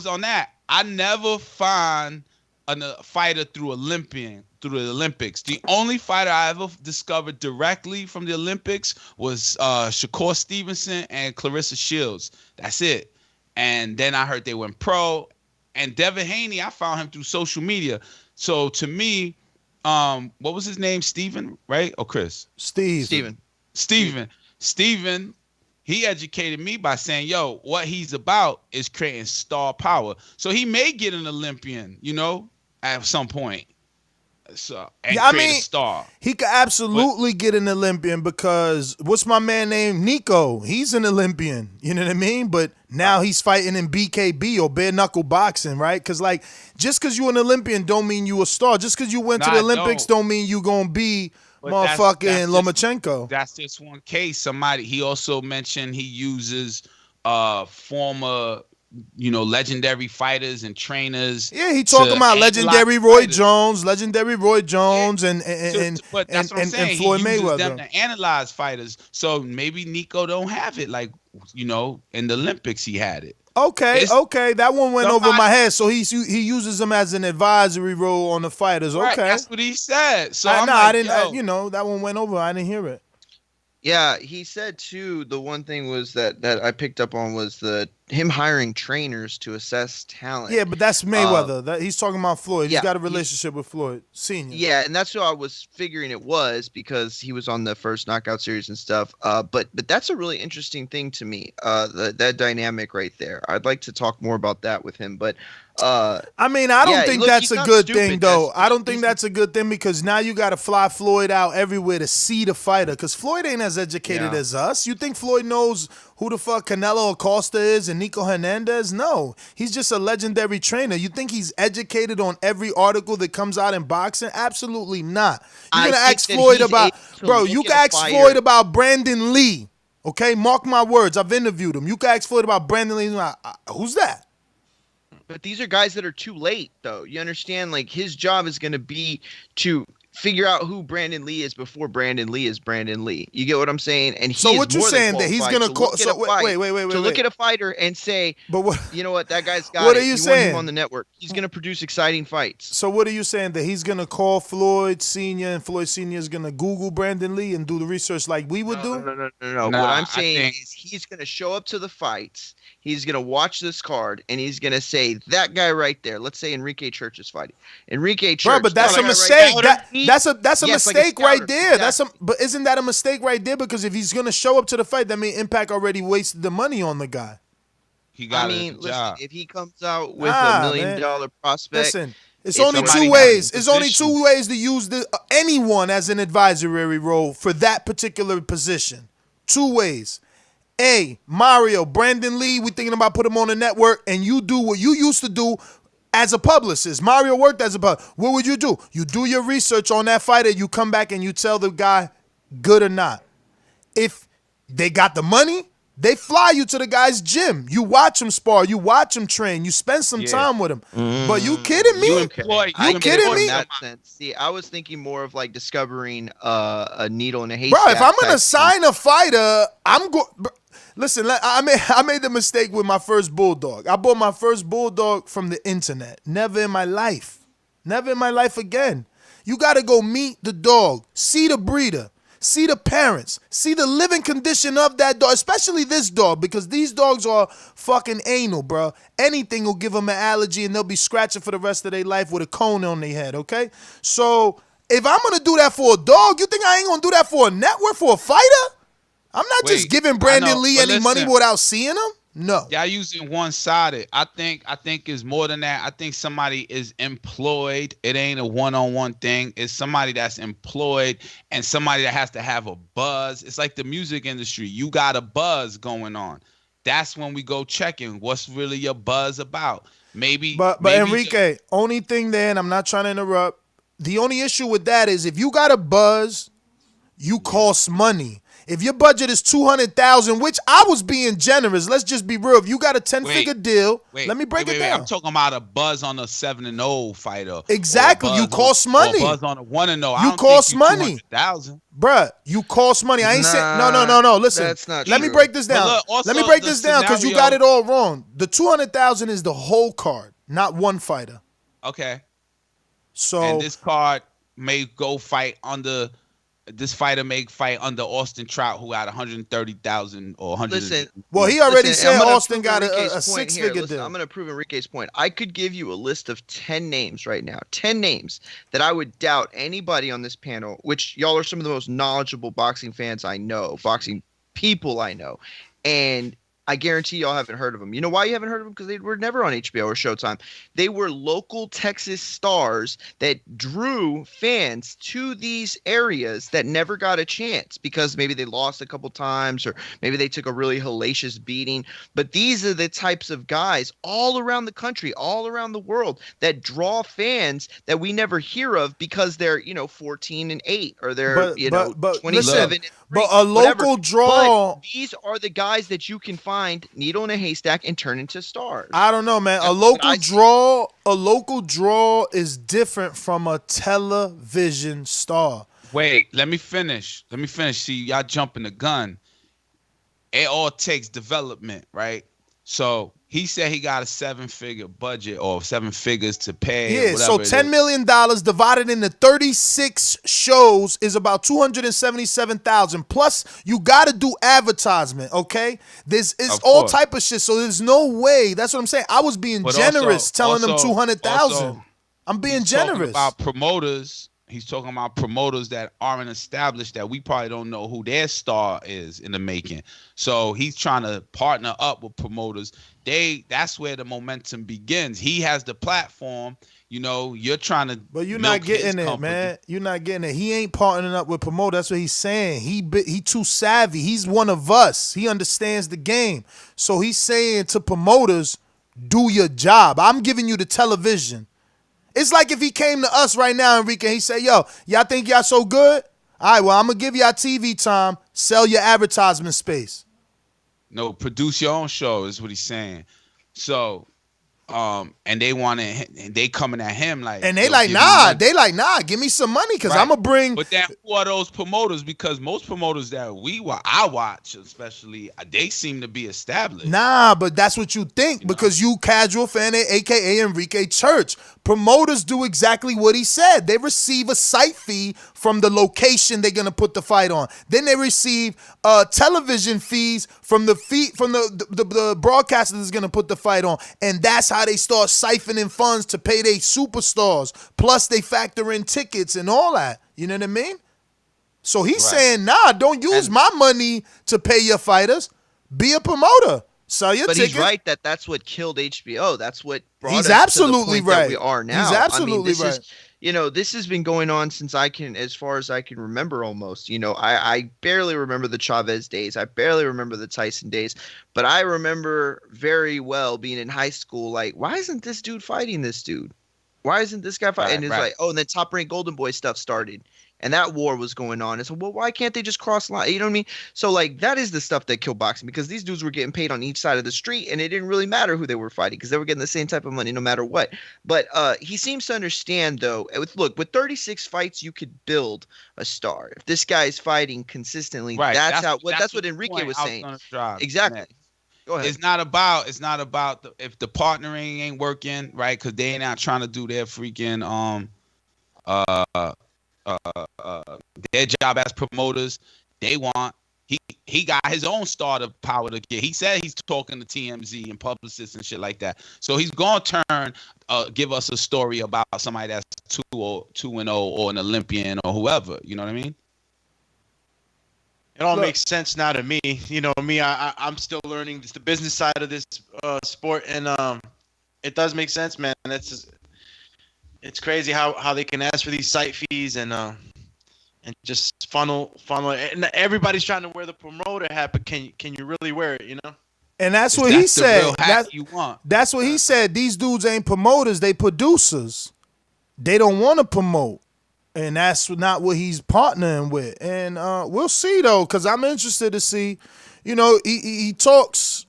on that. I never find a fighter through the Olympics. The only fighter I ever discovered directly from the Olympics was Shakur Stevenson and Clarissa Shields. That's it. And then I heard they went pro. And Devin Haney, I found him through social media. So to me, what was his name? Steven, right? Or Chris? Steven. He educated me by saying, yo, what he's about is creating star power. So he may get an Olympian, at some point. So, create a star. He could absolutely get an Olympian, because what's my man named Nico? He's an Olympian. You know what I mean? But now he's fighting in BKB or bare knuckle boxing, right? Because just because you're an Olympian don't mean you a star. Just because you went to the Olympics don't mean you gonna be motherfucking Lomachenko. That's just one case. He also mentioned he uses former legendary fighters and trainers. Yeah, he talking about legendary Roy Jones, and but that's what I'm saying. and Floyd he uses Mayweather. them to analyze fighters. So maybe Nico don't have it. Like, in the Olympics he had it. Okay, that one went over my head. So he uses them as an advisory role on the fighters. Okay, right, that's what he said. So I didn't. That one went over. I didn't hear it. Yeah, he said too. The one thing was that I picked up on was him hiring trainers to assess talent. Yeah, but that's Mayweather. He's talking about Floyd. He's got a relationship with Floyd Senior. Yeah, and that's what I was figuring it was because he was on the first knockout series and stuff. But that's a really interesting thing to me. That dynamic right there. I'd like to talk more about that with him. But I don't think that's a good thing, though. I don't think that's a good thing because now you got to fly Floyd out everywhere to see the fighter because Floyd ain't as educated as us. You think Floyd knows who the fuck Canelo Acosta is and Nico Hernandez? No. He's just a legendary trainer. You think he's educated on every article that comes out in boxing? Absolutely not. You're going to ask Floyd about... Bro, you can ask Floyd about Brandon Lee. Okay? Mark my words. I've interviewed him. You can ask Floyd about Brandon Lee. Who's that? But these are guys that are too late, though. You understand? Like, his job is going to be to figure out who Brandon Lee is before Brandon Lee is Brandon Lee. You get what I'm saying? And so what you're saying that he's going to call? So wait. To look at a fighter and say, but what, you know what, that guy's got. What are you saying? Want him on the network. He's going to produce exciting fights. So what are you saying that he's going to call Floyd Senior and Floyd Senior is going to Google Brandon Lee and do the research like we would do? No. What I'm saying is he's going to show up to the fights. He's going to watch this card, and he's going to say, that guy right there, let's say Enrique Church is fighting. Enrique Church. Bro, but that's a mistake. That's a mistake right there. Exactly. But isn't that a mistake right there? Because if he's going to show up to the fight, that means Impact already wasted the money on the guy. He got listen, if he comes out with $1 million prospect. Listen, it's only two ways. It's only two ways to use anyone as an advisory role for that particular position. Two ways. A, Mario, Brandon Lee, we thinking about putting him on the network, and you do what you used to do as a publicist. Mario worked as a publicist. What would you do? You do your research on that fighter, you come back and you tell the guy good or not. If they got the money, they fly you to the guy's gym. You watch him spar. You watch him train. You spend some time with him. But you kidding me? You kidding me? In that sense. See, I was thinking more of like discovering a needle in a haystack. Bro, if I'm going to sign a fighter, I'm going... Listen, I made the mistake with my first bulldog. I bought my first bulldog from the internet. Never in my life. Never in my life again. You got to go meet the dog, see the breeder, see the parents, see the living condition of that dog, especially this dog, because these dogs are fucking anal, bro. Anything will give them an allergy and they'll be scratching for the rest of their life with a cone on their head, okay? So if I'm going to do that for a dog, you think I ain't going to do that for a network, for a fighter? I'm not just giving Brandon Lee any money without seeing him. No. Y'all using one-sided. I think it's more than that. I think somebody is employed. It ain't a one-on-one thing. It's somebody that's employed and somebody that has to have a buzz. It's like the music industry. You got a buzz going on. That's when we go checking what's really your buzz about. Maybe. But Enrique, only thing there, and I'm not trying to interrupt. The only issue with that is if you got a buzz, you cost money. If your budget is $200,000, which I was being generous, let's just be real. If you got a 10-figure deal, let me break it down. I'm talking about a buzz on a 7-0 fighter. Exactly. You cost money. Or a buzz on a 1-0. You cost money. Bruh, you cost money. I ain't saying no. Listen, that's not let me break this down. Let me break this down because you got it all wrong. The $200,000 is the whole card, not one fighter. Okay. So and this card may go fight under. This fighter may fight under Austin Trout, who had 130,000 or 100. Listen, well, he already said Austin got a six-figure deal. I'm going to prove Enrique's point. I could give you a list of 10 names right now, 10 names that I would doubt anybody on this panel, which y'all are some of the most knowledgeable boxing fans I know, boxing people I know, and I guarantee y'all haven't heard of them. You know why you haven't heard of them? Because they were never on HBO or Showtime. They were local Texas stars that drew fans to these areas that never got a chance because maybe they lost a couple times or maybe they took a really hellacious beating. But these are the types of guys all around the country, all around the world that draw fans that we never hear of because they're, 14-8 or they're, 27. But a local draw. But these are the guys that you can find needle in a haystack and turn into stars. I don't know, man. A local draw is different from a television star. Wait, let me finish. See, y'all jumping the gun. It all takes development, right? So he said he got a 7-figure budget or 7 figures to pay. Yeah, so $10 million divided into 36 shows is about $277,000. Plus, you got to do advertisement, okay? This is all type of shit. So there's no way. That's what I'm saying. I was being generous, telling them $200,000. I'm being generous. About promoters. He's talking about promoters that aren't established, that we probably don't know who their star is in the making. So he's trying to partner up with promoters. That's where the momentum begins. He has the platform. You know, you're trying to. But you're not getting it, man. You're not getting it. He ain't partnering up with promoters. That's what he's saying. He too savvy. He's one of us. He understands the game. So he's saying to promoters, do your job. I'm giving you the television. It's like if he came to us right now, Enrique, and he said, yo, y'all think y'all so good? All right, well, I'm going to give y'all TV time, sell your advertisement space. No, produce your own show is what he's saying. So, and they coming at him like. And they like, nah, give me some money because I'm going to bring. But then who are those promoters? Because most promoters that I watch, especially, they seem to be established. Nah, but that's what you think because you casual fan, a.k.a. Enrique Church. Promoters do exactly what he said. They receive a site fee from the location they're gonna put the fight on. Then they receive television fees from the broadcaster that's gonna put the fight on, and that's how they start siphoning funds to pay their superstars. Plus, they factor in tickets and all that. You know what I mean? So he's saying, nah, don't use my money to pay your fighters. Be a promoter. Sell your ticket. He's right that's what killed HBO. That's what brought us absolutely to the point that we are now. He's absolutely right. This has been going on since as far as I can remember almost. I barely remember the Chavez days. I barely remember the Tyson days. But I remember very well being in high school, like, why isn't this dude fighting this dude? Why isn't this guy fighting? And it's like, and then Top Rank Golden Boy stuff started. And that war was going on. And so, well, why can't they just cross line? You know what I mean? So, like, that is the stuff that killed boxing because these dudes were getting paid on each side of the street, and it didn't really matter who they were fighting because they were getting the same type of money no matter what. But he seems to understand, though. With 36 fights, you could build a star. If this guy's fighting consistently, that's what Enrique was saying. Exactly. Go ahead. It's not about if the partnering ain't working, right? Because they ain't out trying to do their freaking their job as promoters. They want he got his own startup power to get. He said he's talking to TMZ and publicists and shit like that. So he's gonna give us a story about somebody that's 2-0 or an Olympian or whoever. You know what I mean? It all makes sense now to me. You know me, I'm still learning the business side of this sport, and it does make sense, man. It's crazy how they can ask for these site fees and just funnel, and everybody's trying to wear the promoter hat, but can you really wear it? You know. And that's what he said. That's what he said. These dudes ain't promoters; they producers. They don't want to promote, and that's not what he's partnering with. And we'll see though, because I'm interested to see. You know, he talks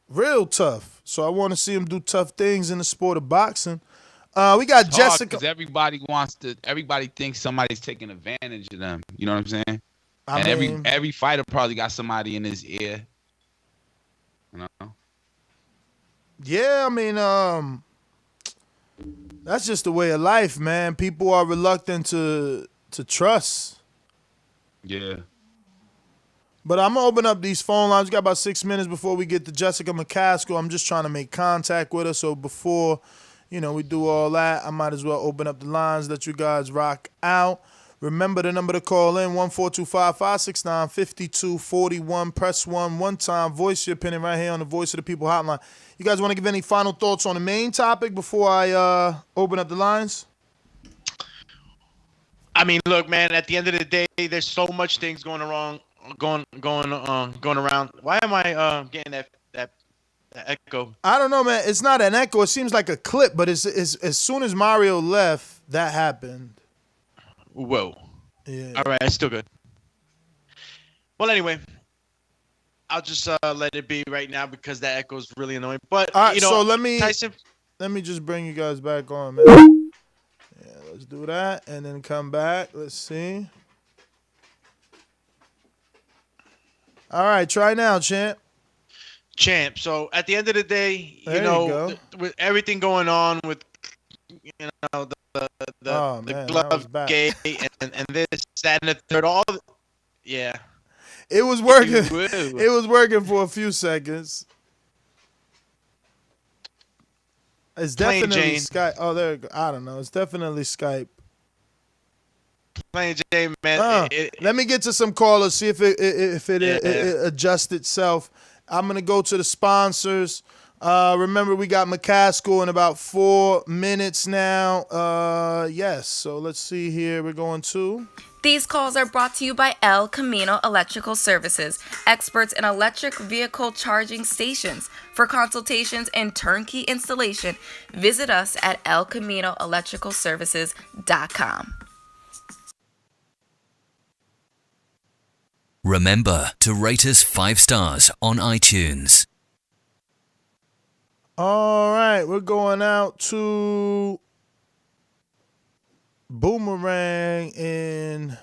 real tough, so I want to see him do tough things in the sport of boxing. We got Jessica. Because everybody thinks somebody's taking advantage of them. You know what I'm saying? Every fighter probably got somebody in his ear. You know? Yeah, I mean, that's just the way of life, man. People are reluctant to trust. Yeah. But I'm gonna open up these phone lines. We got about 6 minutes before we get to Jessica McCaskill. I'm just trying to make contact with her, so before we do all that, I might as well open up the lines, let you guys rock out. Remember the number to call in, 1-425-569-5241. Press 1 one time. Voice your opinion right here on the Voice of the People hotline. You guys want to give any final thoughts on the main topic before I open up the lines? I mean, look, man, at the end of the day, there's so much things going around. Why am I getting that echo? I don't know, man. It's not an echo. It seems like a clip, but it's as soon as Mario left, that happened. Whoa. Yeah. All right, that's still good. Well, anyway, I'll just let it be right now because that echo is really annoying. But All right, you know, so let me Tyson. just bring you guys back on, man. Yeah, let's do that and then come back. Let's see. All right, try now, champ. So at the end of the day, There you know, go. with everything going on with the glove gate and this, that, and the third, yeah. It was working. It was working for a few seconds. It's Plain definitely Jane. Skype. Oh, there you go. I don't know. It's definitely Skype. Plain Jane, man. Let me get to some callers. See if it adjusts itself. I'm gonna go to the sponsors. Remember, we got McCaskill in about 4 minutes now. Yes. So let's see here. We're going to. These calls are brought to you by El Camino Electrical Services, experts in electric vehicle charging stations. For consultations and turnkey installation, visit us at elcaminoelectricalservices.com. Remember to rate us 5 stars on iTunes. All right, we're going out to Boomerang in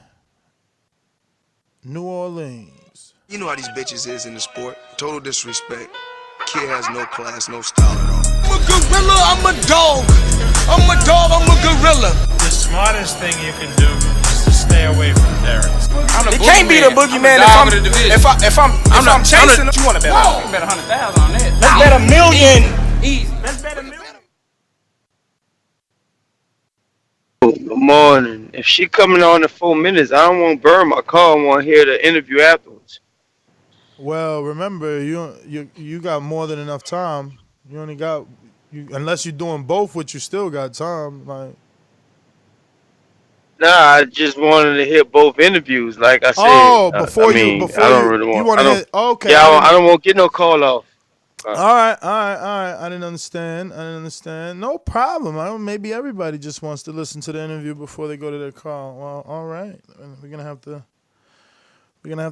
New Orleans. You know how these bitches is in the sport. Total disrespect. Kid has no class, no style at all. I'm a gorilla, I'm a dog. I'm a dog, I'm a gorilla. The smartest thing you can do is to stay away from terrorists. It can't be the boogeyman if I'm chasing him. You want to bet? You bet 100,000 on that. Let's bet $1 million. Easy. Let's bet $1 million. Good morning. If she coming on in 4 minutes, I don't want to burn my car. I want to hear the interview afterwards. Well, remember, you got more than enough time. You only got unless you're doing both, which you still got time. Like, nah, I just wanted to hear both interviews. Like I said, I don't really want. You want to hear? Okay. Yeah, I don't want to get no call off. All right. I didn't understand. No problem. Maybe everybody just wants to listen to the interview before they go to their call. Well, all right. We're gonna have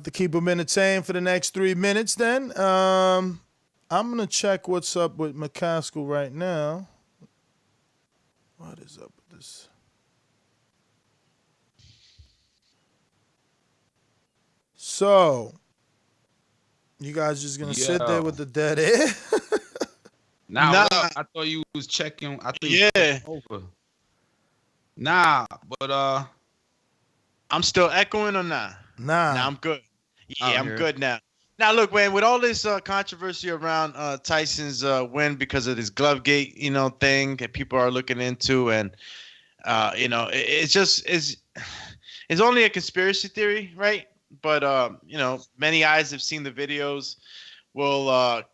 to keep them entertained for the next 3 minutes. Then I'm gonna check what's up with McCaskill right now. What is up with this? So. You guys just gonna sit there with the dead air? Nah, I thought you was checking. I think you was over. Nah, but I'm still echoing or not? Nah, I'm good. Yeah, I'm good now. Now look, man, with all this controversy around Tyson's win because of this glove gate, thing that people are looking into, and it's only a conspiracy theory, right? But many eyes have seen the videos. We'll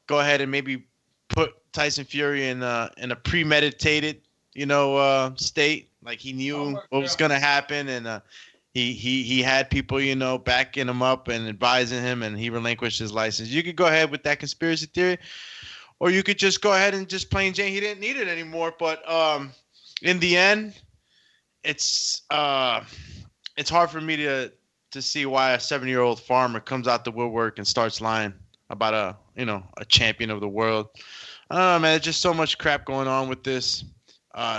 go ahead and maybe put Tyson Fury in a premeditated, state. Like he knew what was gonna happen, and he had people, backing him up and advising him, and he relinquished his license. You could go ahead with that conspiracy theory, or you could just go ahead and just plain Jane, he didn't need it anymore. But in the end, it's hard for me to see why a 7-year-old farmer comes out the woodwork and starts lying about a champion of the world. I don't know, man. There's just so much crap going on with this.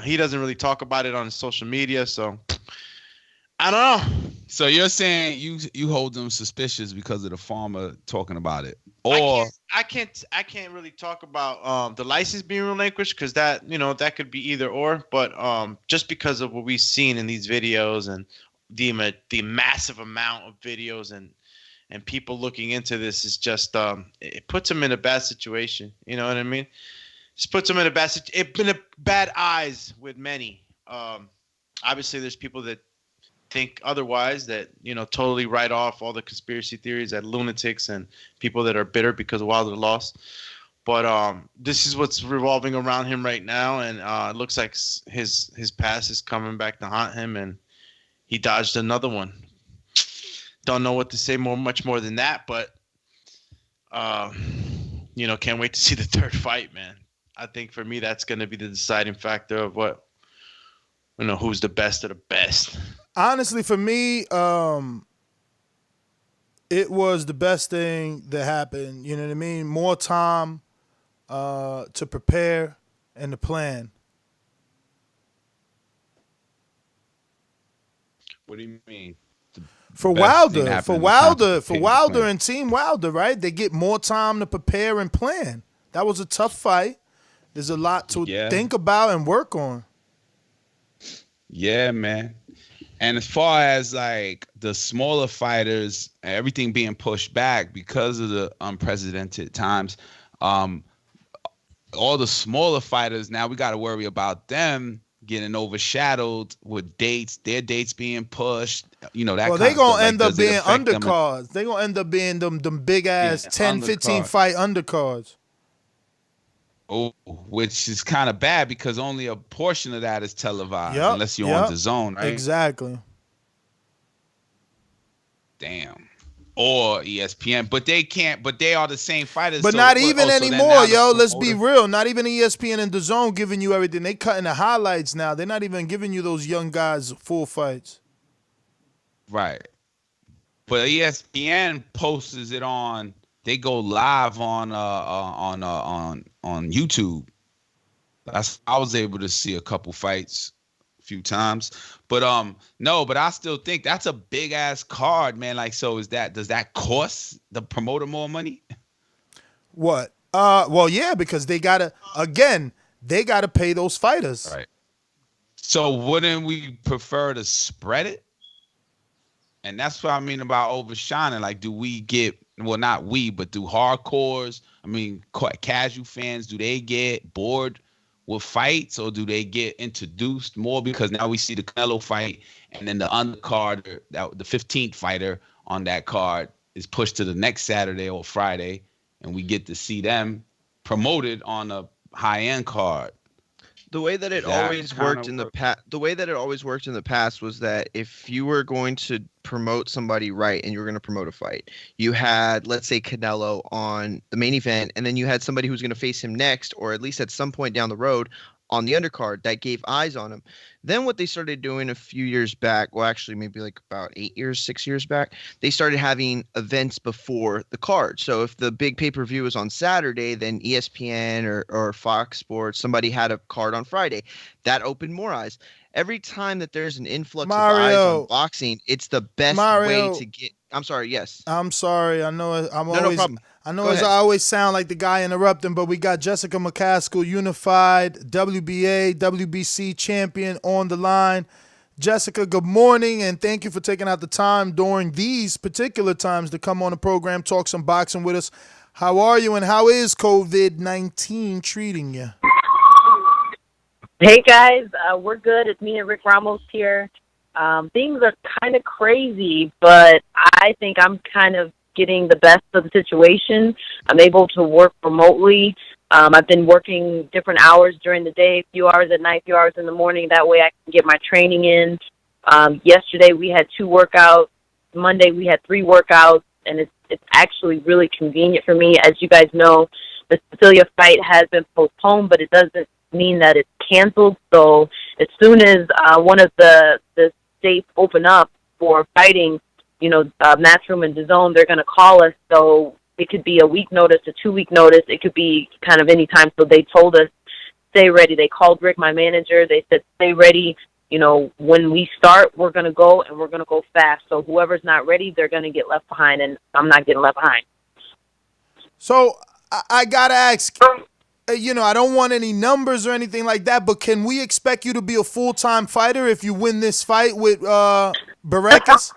He doesn't really talk about it on his social media, so I don't know. So you're saying you hold them suspicious because of the farmer talking about it, or I can't really talk about the license being relinquished because that that could be either or, but just because of what we've seen in these videos and the massive amount of videos and people looking into this is just it puts him in a bad situation. You know what I mean? Just puts him in a bad eyes with many. Obviously, there's people that think otherwise, that totally write off all the conspiracy theories as lunatics and people that are bitter because Wilder lost. But this is what's revolving around him right now, and it looks like his past is coming back to haunt him, and he dodged another one. Don't know what to say much more than that, but can't wait to see the third fight, man. I think for me that's going to be the deciding factor of what who's the best of the best. Honestly, for me, It was the best thing that happened. You know what I mean? More time to prepare and to plan. What do you mean? For Best thing Wilder, happened for in the time to Wilder, for prepare and Wilder plan. and Team Wilder, right? They get more time to prepare and plan. That was a tough fight. There's a lot to Yeah. think about and work on. Yeah, man. And as far as like the smaller fighters, everything being pushed back because of the unprecedented times, all the smaller fighters now we got to worry about them getting overshadowed with their dates being pushed. You know that. Well, kind they of gonna stuff. Like, end up does it being affect them? undercards. They gonna end up being them big ass Yeah, 10, 15 undercard. fight undercards. Oh, which is kind of bad because only a portion of that is televised, Yep, unless you're yep, on DAZN, right? Exactly. Damn. Or ESPN, but they can't. But they are the same fighters. But so not what- even oh, so then anymore, now the yo. Let's be promoter- real. Not even ESPN and DAZN giving you everything. They cutting the highlights now. They're not even giving you those young guys full fights. Right. But ESPN posts it on. They go live on YouTube. I was able to see a couple fights a few times. But no, but I still think that's a big ass card, man. Like, so does that cost the promoter more money? What? Well, yeah, because they gotta pay those fighters. Right. So wouldn't we prefer to spread it? And that's what I mean about overshining. Like, do we get, well, not we, but do hardcores, I mean, casual fans, do they get bored with fights, or do they get introduced more? Because now we see the Canelo fight, and then the undercard, the 15th fighter on that card is pushed to the next Saturday or Friday, and we get to see them promoted on a high-end card. The way that it always worked in the past, was that if you were going to promote somebody right and you were going to promote a fight, you had, let's say, Canelo on the main event, and then you had somebody who's going to face him next, or at least at some point down the road on the undercard that gave eyes on him. Then what they started doing a few years back, well, actually maybe like about 6 years back, they started having events before the card. So if the big pay-per-view was on Saturday, then ESPN or Fox Sports, somebody had a card on Friday. That opened more eyes. Every time that there's an influx of eyes on boxing, it's the best way to get. I'm sorry, yes. I'm sorry. I know No problem. I know Go as ahead. I always sound like the guy interrupting, but we got Jessica McCaskill, unified WBA, WBC champion on the line. Jessica, good morning, and thank you for taking out the time during these particular times to come on the program, talk some boxing with us. How are you, and how is COVID-19 treating you? Hey, guys. We're good. It's me and Rick Ramos here. Things are kind of crazy, but I think I'm kind of getting the best of the situation. I'm able to work remotely. I've been working different hours during the day, a few hours at night, a few hours in the morning. That way I can get my training in. Yesterday we had 2 workouts. Monday we had 3 workouts, and it's actually really convenient for me. As you guys know, the Cecilia fight has been postponed, but it doesn't mean that it's canceled. So as soon as one of the states open up for fighting, Matchroom and DAZN, they're going to call us. So it could be a week notice, a 2-week notice. It could be kind of any time. So they told us, stay ready. They called Rick, my manager. They said, stay ready. When we start, we're going to go, and we're going to go fast. So whoever's not ready, they're going to get left behind, and I'm not getting left behind. So I got to ask, I don't want any numbers or anything like that, but can we expect you to be a full-time fighter if you win this fight with Barakas?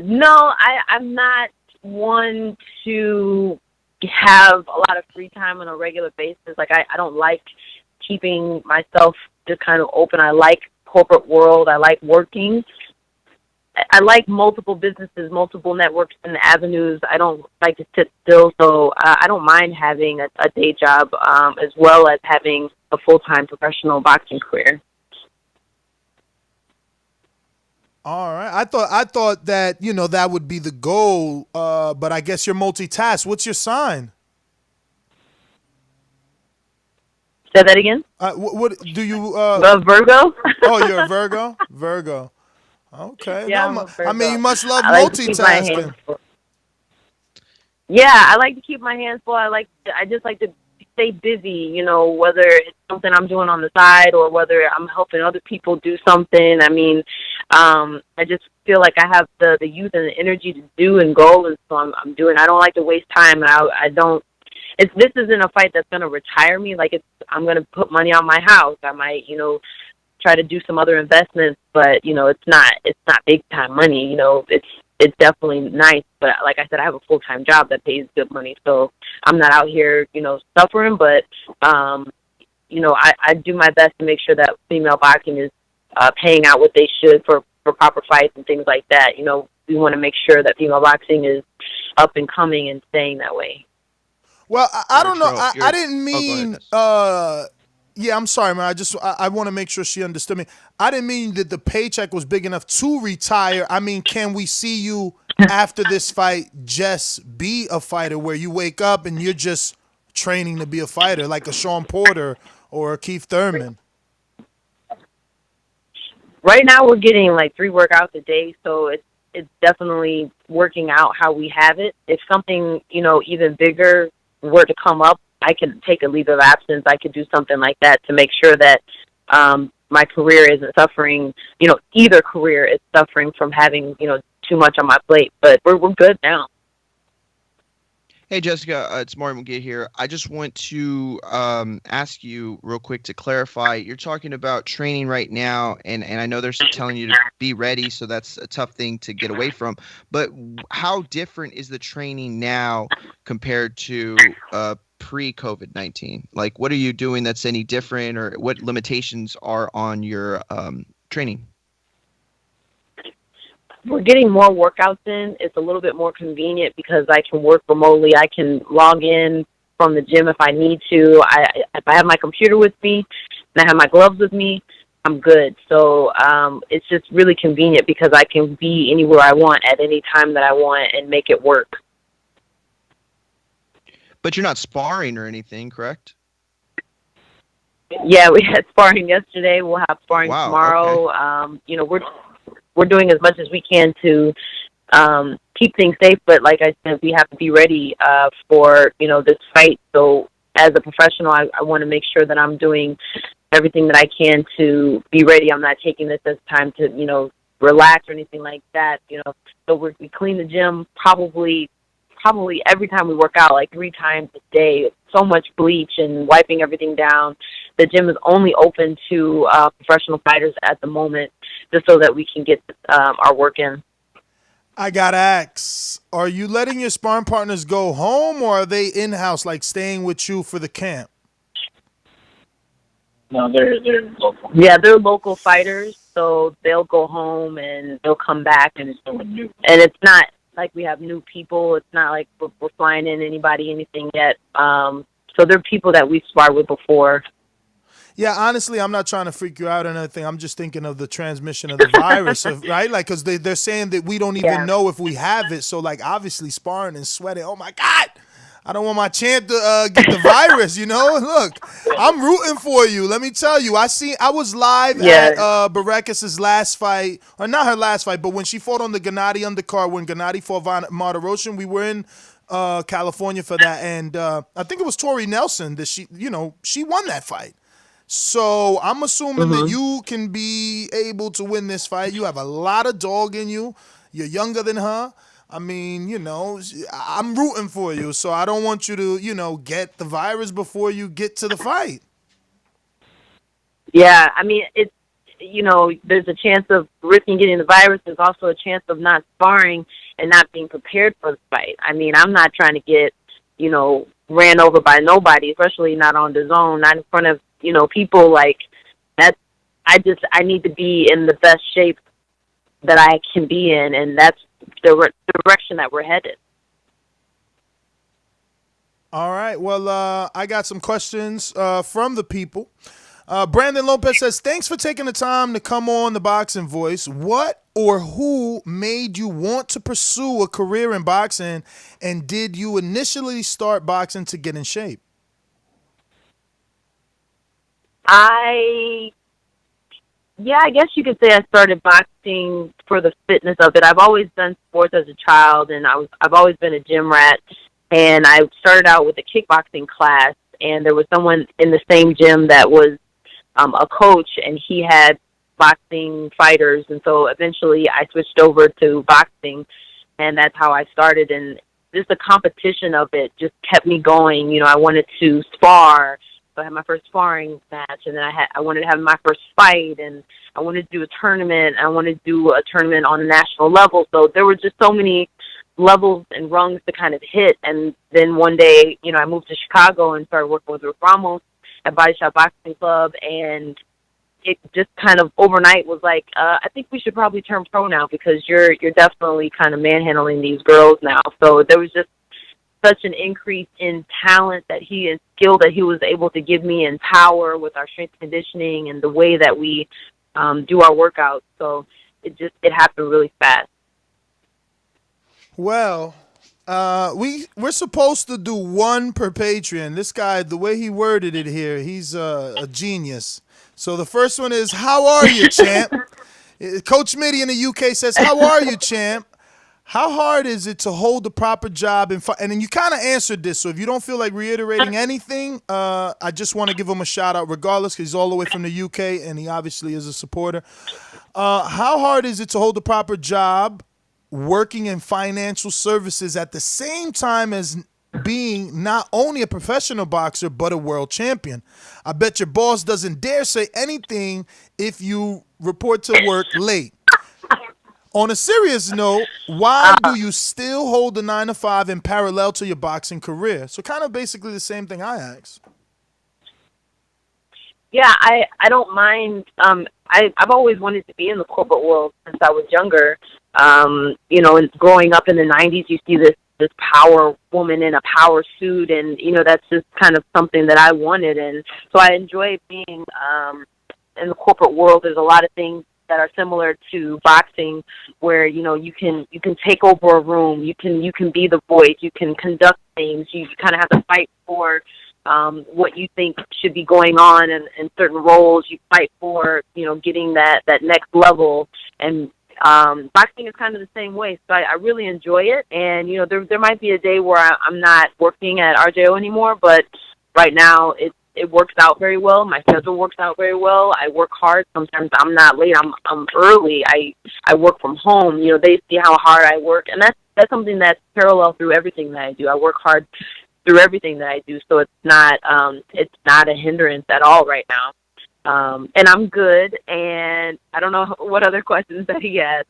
No, I'm not one to have a lot of free time on a regular basis. Like, I don't like keeping myself just kind of open. I like corporate world. I like working. I like multiple businesses, multiple networks and avenues. I don't like to sit still, so I don't mind having a day job as well as having a full-time professional boxing career. All right. I thought that, that would be the goal, but I guess you're multitask. What's your sign? Say that again? What do you... Virgo? Oh, you're a Virgo? Virgo. Okay. Yeah, No, I'm a Virgo. I mean, you must love I like to keep my hands multitasking. full. Yeah, I like to keep my hands full. I just like to stay busy, you know, whether it's something I'm doing on the side or whether I'm helping other people do something. I mean, I just feel like I have the youth and the energy to do and go, and so I'm doing. I don't like to waste time, and I don't. This isn't a fight that's gonna retire me. Like I'm gonna put money on my house. I might, you know, try to do some other investments, but you know, it's not big time money. You know, it's definitely nice, but like I said, I have a full-time job that pays good money, so I'm not out here, you know, suffering. But you know, I do my best to make sure that female boxing is paying out what they should for proper fights and things like that. You know, we want to make sure that female boxing is up and coming and staying that way. Well, I don't know. I didn't mean. Yeah, I'm sorry, man. I want to make sure she understood me. I didn't mean that the paycheck was big enough to retire. I mean, can we see you after this fight just be a fighter, where you wake up and you're just training to be a fighter, like a Sean Porter or a Keith Thurman? Right now, we're getting like 3 workouts a day, so it's definitely working out how we have it. If something, you know, even bigger were to come up, I could take a leave of absence. I could do something like that to make sure that my career isn't suffering. You know, either career is suffering from having, you know, too much on my plate. But we're good now. Hey, Jessica, it's Martin McGee here. I just want to ask you real quick to clarify. You're talking about training right now, and I know they're telling you to be ready, so that's a tough thing to get away from. But how different is the training now compared to pre-COVID-19? Like, what are you doing that's any different, or what limitations are on your training? We're getting more workouts in. It's a little bit more convenient because I can work remotely. I can log in from the gym if I need to. If I have my computer with me and I have my gloves with me, I'm good. So it's just really convenient because I can be anywhere I want at any time that I want and make it work. But you're not sparring or anything, correct? Yeah, we had sparring yesterday. We'll have sparring tomorrow. Okay. You know, we're doing as much as we can to keep things safe, but like I said, we have to be ready for, you know, this fight. So as a professional, I want to make sure that I'm doing everything that I can to be ready. I'm not taking this as time to, you know, relax or anything like that. You know, so we clean the gym probably every time we work out, like 3 times a day. So much bleach and wiping everything down. The gym is only open to professional fighters at the moment, just so that we can get our work in. I gotta ask, are you letting your sparring partners go home, or are they in-house, like staying with you for the camp? No, they're local. Yeah, they're local fighters, so they'll go home and they'll come back, and it's not like we have new people. It's not like we're flying in anything yet. So they're people that we've sparred with before. Yeah, honestly, I'm not trying to freak you out or anything. I'm just thinking of the transmission of the virus, right? Like, because they're saying that we don't even know if we have it. So, like, obviously sparring and sweating. Oh, my God. I don't want my champ to get the virus, you know? Look, I'm rooting for you. Let me tell you. I was live at Barekis' last fight, or not her last fight, but when she fought on the Gennady undercard, when Gennady fought Martirosyan, we were in California for that. And I think it was Tori Nelson that she won that fight. So I'm assuming that you can be able to win this fight. You have a lot of dog in you. You're younger than her. I mean, you know, I'm rooting for you. So I don't want you to, you know, get the virus before you get to the fight. Yeah, I mean, it's, you know, there's a chance of risking getting the virus. There's also a chance of not sparring and not being prepared for the fight. I mean, I'm not trying to get, you know, ran over by nobody, especially not on Dazn, not in front of, you know, people like that. I need to be in the best shape that I can be in, and that's the direction that we're headed. All right. Well, I got some questions from the people. Brandon Lopez says, thanks for taking the time to come on The Boxing Voice. What or who made you want to pursue a career in boxing, and did you initially start boxing to get in shape? Yeah, I guess you could say I started boxing for the fitness of it. I've always done sports as a child, and I've always been a gym rat. And I started out with a kickboxing class, and there was someone in the same gym that was a coach, and he had boxing fighters, and so eventually I switched over to boxing, and that's how I started. And just the competition of it just kept me going. You know, I wanted to spar. So I had my first sparring match, and then I wanted to have my first fight, and I wanted to do a tournament. I wanted to do a tournament on a national level. So there were just so many levels and rungs to kind of hit. And then one day, you know, I moved to Chicago and started working with Ramos at Body Shop Boxing Club, and it just kind of overnight was like, I think we should probably turn pro now, because you're definitely kind of manhandling these girls now. So there was just such an increase in talent that he and skill that he was able to give me, and power with our strength conditioning and the way that we do our workouts. So it happened really fast. Well, we're supposed to do one per Patreon. This guy, the way he worded it here, he's a genius. So the first one is, how are you, champ? Coach Mitty in the UK says, how are you, champ? How hard is it to hold the proper job? And then you kind of answered this, so if you don't feel like reiterating anything, I just want to give him a shout-out regardless, because he's all the way from the UK, and he obviously is a supporter. How hard is it to hold the proper job working in financial services at the same time as being not only a professional boxer, but a world champion? I bet your boss doesn't dare say anything if you report to work late. On a serious note, why do you still hold the 9-to-5 in parallel to your boxing career? So kind of basically the same thing I asked. Yeah, I don't mind. I've always wanted to be in the corporate world since I was younger. You know, and growing up in the 90s, you see this power woman in a power suit, and, you know, that's just kind of something that I wanted. And so I enjoy being in the corporate world. There's a lot of things that are similar to boxing, where, you know, you can take over a room, you can be the voice, you can conduct things, you kind of have to fight for what you think should be going on in certain roles. You fight for, you know, getting that next level. And boxing is kind of the same way. So I really enjoy it. And, you know, there might be a day where I'm not working at RJO anymore, but right now it works out very well. My schedule works out very well. I work hard. Sometimes I'm not late. I'm early. I work from home. You know, they see how hard I work, and that's something that's parallel through everything that I do. I work hard through everything that I do, so it's not a hindrance at all right now. And I'm good. And I don't know what other questions that he had.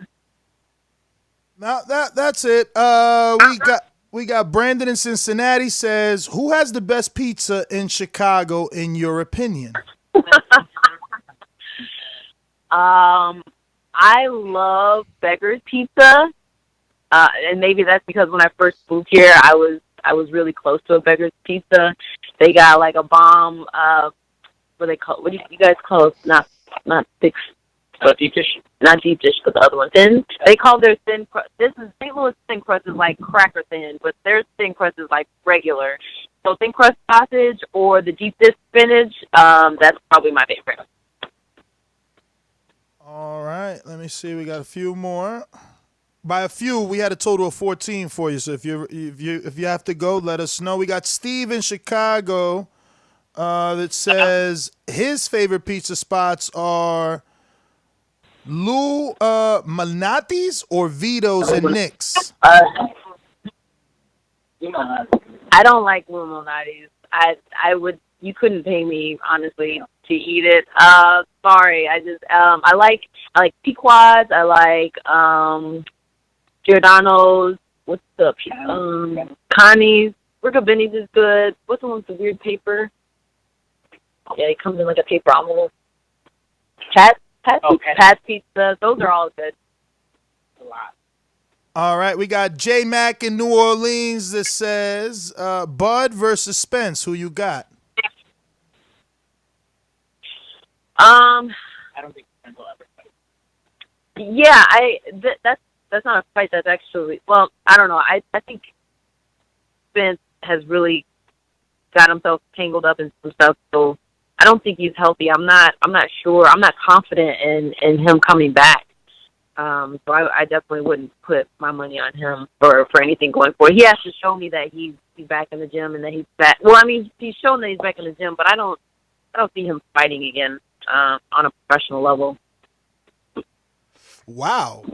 No, that's it. We got Brandon in Cincinnati says, who has the best pizza in Chicago, in your opinion? I love Beggar's Pizza, and maybe that's because when I first moved here, I was really close to a Beggar's Pizza. They got like a bomb. What do you guys call it? Not thick. Deep dish. Not deep dish, but the other one. Thin. They call their thin crust. This is St. Louis thin crust is like cracker thin, but their thin crust is like regular. So thin crust sausage or the deep dish spinach, that's probably my favorite. All right, let me see. We got a few more. By a few, we had a total of 14 for you. So if you have to go, let us know. We got Steve in Chicago that says his favorite pizza spots are Lou Malnati's or Vito's and Nick's. I don't like Lou Malnati's. You couldn't pay me, honestly, to eat it. Sorry. I like Pequod's. I like Giordano's. What's the Connie's? Rico Benny's is good. What's the one with the weird paper? Yeah, it comes in like a paper envelope. Pat's Pizza. Those are all good. A lot. All right, we got J Mac in New Orleans that says Bud versus Spence. Who you got? I don't think Spence will ever fight. Yeah, that's not a fight. That's actually, well, I don't know. I think Spence has really got himself tangled up in some stuff. So I don't think he's healthy. I'm not sure. I'm not confident in him coming back. So I definitely wouldn't put my money on him for anything going forward. He has to show me that he's back in the gym and that he's back. Well, I mean, he's shown that he's back in the gym, but I don't see him fighting again on a professional level. Wow.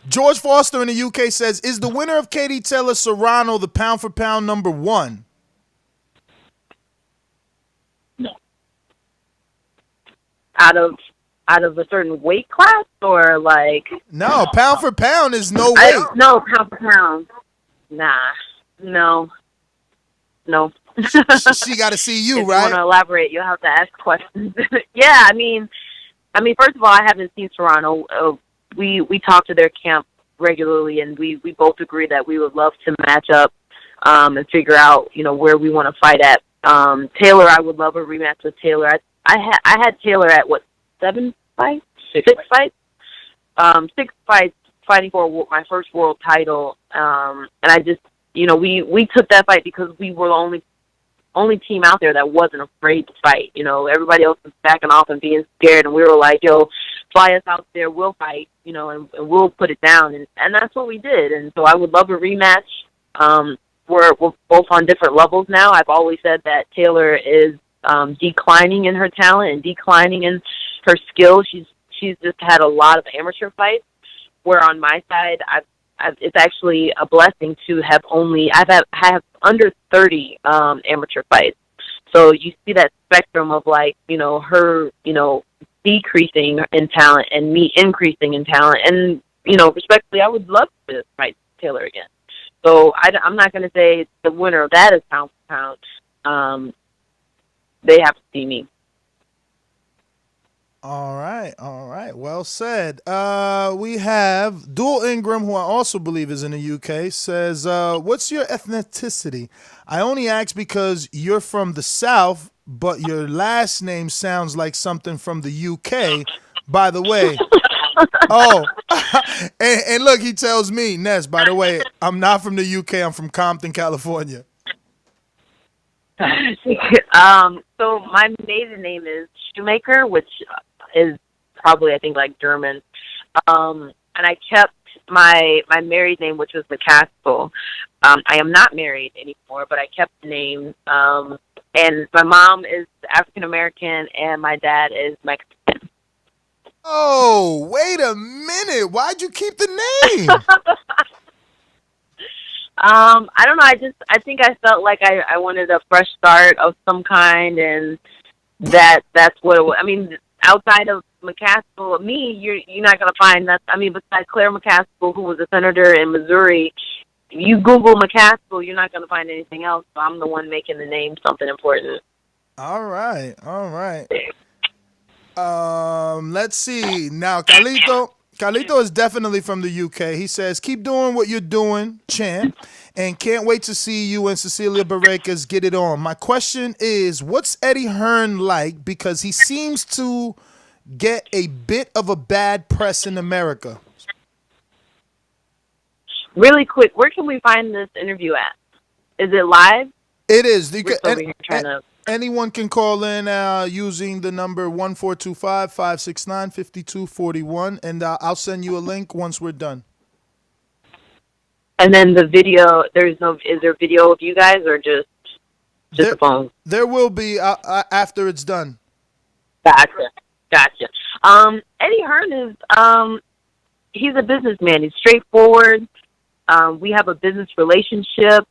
George Foster in the UK says, is the winner of Katie Taylor Serrano the pound for pound number one? No. Out of a certain weight class, or like? No, pound for pound is no weight. No, pound for pound. Nah, no. She got to see you, if right? you want to elaborate, you'll have to ask questions. Yeah, I mean, first of all, I haven't seen Serrano. We talk to their camp regularly, and we both agree that we would love to match up and figure out, where we want to fight at. Taylor, I would love a rematch with Taylor. I had Taylor at what, 7 fights? 6 fights? 6 fights fighting for my first world title. And I just, we took that fight because we were the only team out there that wasn't afraid to fight. Everybody else was backing off and being scared, and we were like, yo, fly us out there, we'll fight, and we'll put it down. And that's what we did. And so I would love a rematch. We're both on different levels now. I've always said that Taylor is declining in her talent and declining in her skill. She's just had a lot of amateur fights, where on my side, it's actually a blessing to have I have under 30 amateur fights. So you see that spectrum of her, decreasing in talent and me increasing in talent. And, respectfully, I would love to fight Taylor again. So I'm not going to say the winner of that is pound for pound. They have to see me. All right. Well said. We have Dual Ingram, who I also believe is in the UK, says, what's your ethnicity? I only ask because you're from the South, but your last name sounds like something from the UK. By the way, and look, he tells me, Ness, by the way, I'm not from the UK. I'm from Compton, California. So my maiden name is Shoemaker, which is probably, I think, like German. And I kept my married name, which was McCaskill. I am not married anymore, but I kept the name. And my mom is African American, and my dad is Mexican. Oh, wait a minute! Why'd you keep the name? I don't know. I think I felt like I wanted a fresh start of some kind, and that's what it was. I mean, outside of McCaskill, you're not gonna find that. I mean, besides Claire McCaskill, who was a senator in Missouri, you Google McCaskill, you're not gonna find anything else. So I'm the one making the name something important. All right. Let's see now. Carlito is definitely from the UK. He says, keep doing what you're doing, champ, and can't wait to see you and Cecilia Barrekas get it on. My question is, what's Eddie Hearn like? Because he seems to get a bit of a bad press in America. Really quick, where can we find this interview at? Is it live? It is. Anyone can call in using the number 1425-569-5241, and I'll send you a link once we're done. And then the video, is there video of you guys or just a phone? There will be after it's done. Gotcha. Eddie Hearn is, he's a businessman. He's straightforward. We have a business relationship.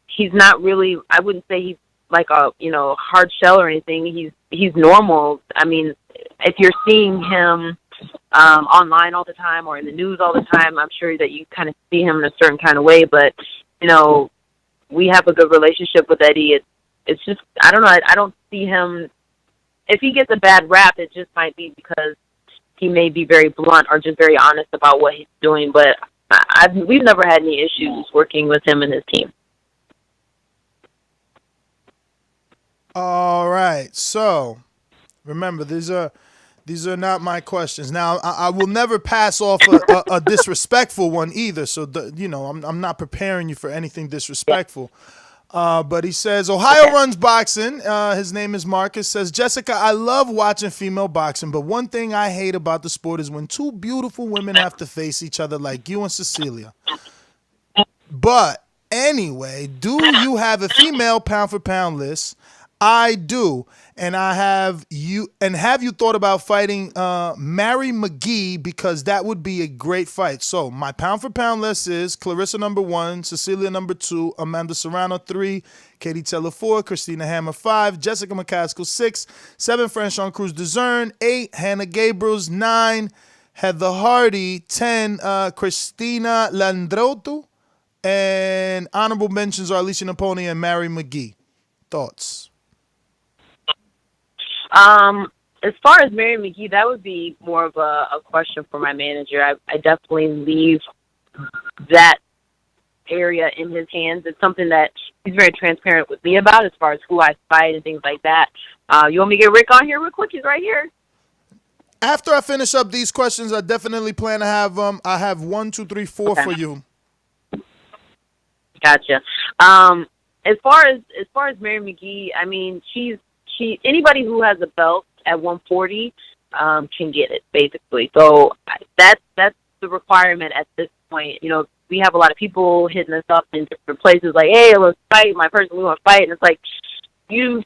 He's not really, I wouldn't say he's like a, hard shell or anything. He's normal. I mean, if you're seeing him online all the time or in the news all the time, I'm sure that you kind of see him in a certain kind of way. But, we have a good relationship with Eddie. It's just, I don't know. I don't see him, if he gets a bad rap, it just might be because he may be very blunt or just very honest about what he's doing. But we've never had any issues working with him and his team. All right. So, remember, these are not my questions. Now, I will never pass off a disrespectful one either. So, I'm not preparing you for anything disrespectful. But he says, Ohio runs boxing. His name is Marcus. Says, Jessica, I love watching female boxing, but one thing I hate about the sport is when two beautiful women have to face each other like you and Cecilia. But anyway, do you have a female pound for pound list? I do. And have you thought about fighting Mary McGee, because that would be a great fight. So my pound for pound list is Clarissa number 1, Cecilia number 2, Amanda Serrano 3, Katie Taylor 4, Christina Hammer 5, Jessica McCaskill 6, 7, Franchon Cruz Dazn 8, Hannah Gabriels 9, Heather Hardy 10, Christina Landrotu, and honorable mentions are Alicia Naponi and Mary McGee. Thoughts? As far as Mary McGee, that would be more of a question for my manager. I definitely leave that area in his hands. It's something that he's very transparent with me about as far as who I fight and things like that. You want me to get Rick on here real quick? He's right here. After I finish up these questions, I definitely plan to have I have 1, 2, 3, 4 Okay. for you. Gotcha. As far as Mary McGee, I mean, she anybody who has a belt at 140 can get it, basically. So that's the requirement at this point. You know, we have a lot of people hitting us up in different places like, hey, let's fight. My person, we want to fight. And it's like,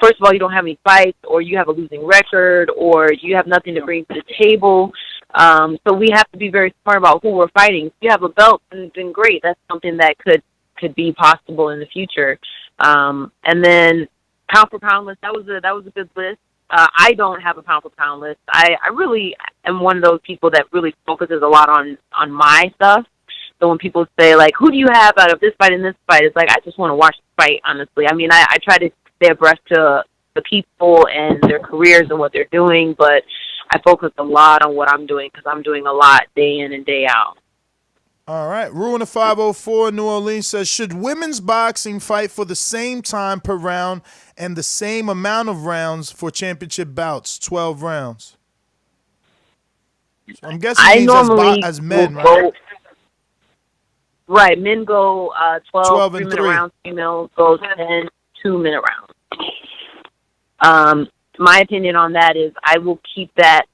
first of all, you don't have any fights, or you have a losing record, or you have nothing to bring to the table. So we have to be very smart about who we're fighting. If you have a belt, then great. That's something that could be possible in the future. And then pound for pound list, that was a good list. I don't have a pound for pound list. I really am one of those people that really focuses a lot on my stuff. So when people say, like, who do you have out of this fight and this fight, it's like, I just want to watch the fight, honestly. I mean, I try to stay abreast to the people and their careers and what they're doing, but I focus a lot on what I'm doing because I'm doing a lot day in and day out. All right. Ruin of 504 New Orleans says, should women's boxing fight for the same time per round and the same amount of rounds for championship bouts, 12 rounds? So I'm guessing I means normally as men, will right? Right. Men go 12 and 3-minute 3. rounds. Females go 10 2-minute rounds. My opinion on that is I will keep that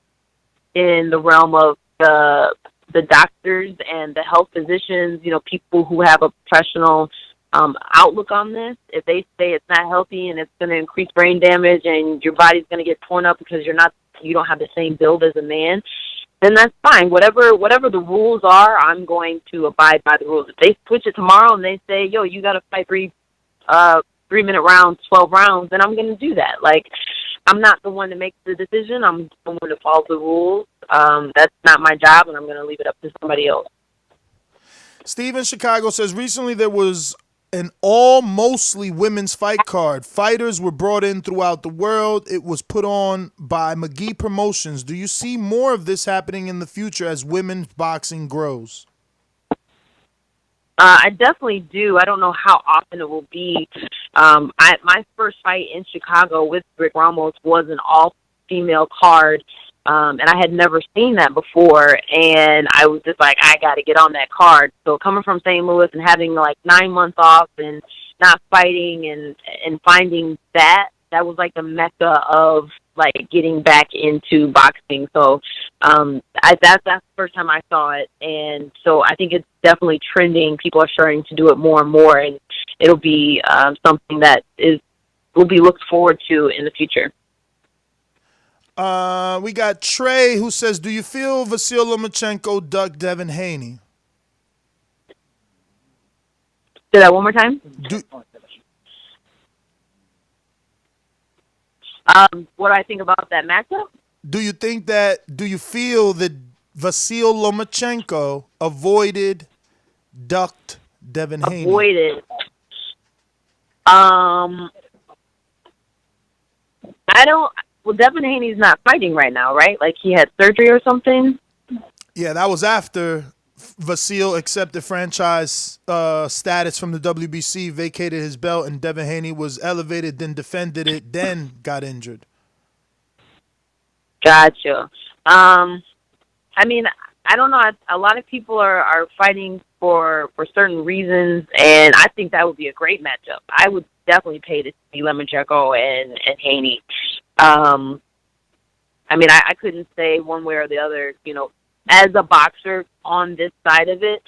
in the realm of the doctors and the health physicians, you know, people who have a professional outlook on this. If they say it's not healthy and it's going to increase brain damage and your body's going to get torn up because you don't have the same build as a man, then that's fine. Whatever the rules are, I'm going to abide by the rules. If they switch it tomorrow and they say, yo, you got to fight 3-minute rounds, 12 rounds, then I'm going to do that. Like, I'm not the one to make the decision. I'm the one to follow the rules. That's not my job, and I'm going to leave it up to somebody else. Steve in Chicago says, recently there was an all mostly women's fight card. Fighters were brought in throughout the world. It was put on by McGee Promotions. Do you see more of this happening in the future as women's boxing grows? I definitely do. I don't know how often it will be. My first fight in Chicago with Rick Ramos was an all-female card, and I had never seen that before, and I was just like, I got to get on that card. So coming from St. Louis and having like 9 months off and not fighting and finding that was like the mecca of like getting back into boxing. So that's the first time I saw it, and so I think it's definitely trending. People are starting to do it more and more, and it'll be something that will be looked forward to in the future. We got Trey who says, do you feel Vasyl Lomachenko ducked Devin Haney? Say that one more time. What do I think about that matchup? Do you feel that Vasyl Lomachenko ducked Devin Haney? Avoided. Well, Devin Haney's not fighting right now, right? Like he had surgery or something? Yeah, that was after Vasyl accepted franchise status from the WBC, vacated his belt, and Devin Haney was elevated, then defended it, then got injured. Gotcha. I mean, I don't know. A lot of people are fighting for certain reasons, and I think that would be a great matchup. I would definitely pay to see Lomachenko and Haney. I mean, I couldn't say one way or the other. You know, as a boxer on this side of it,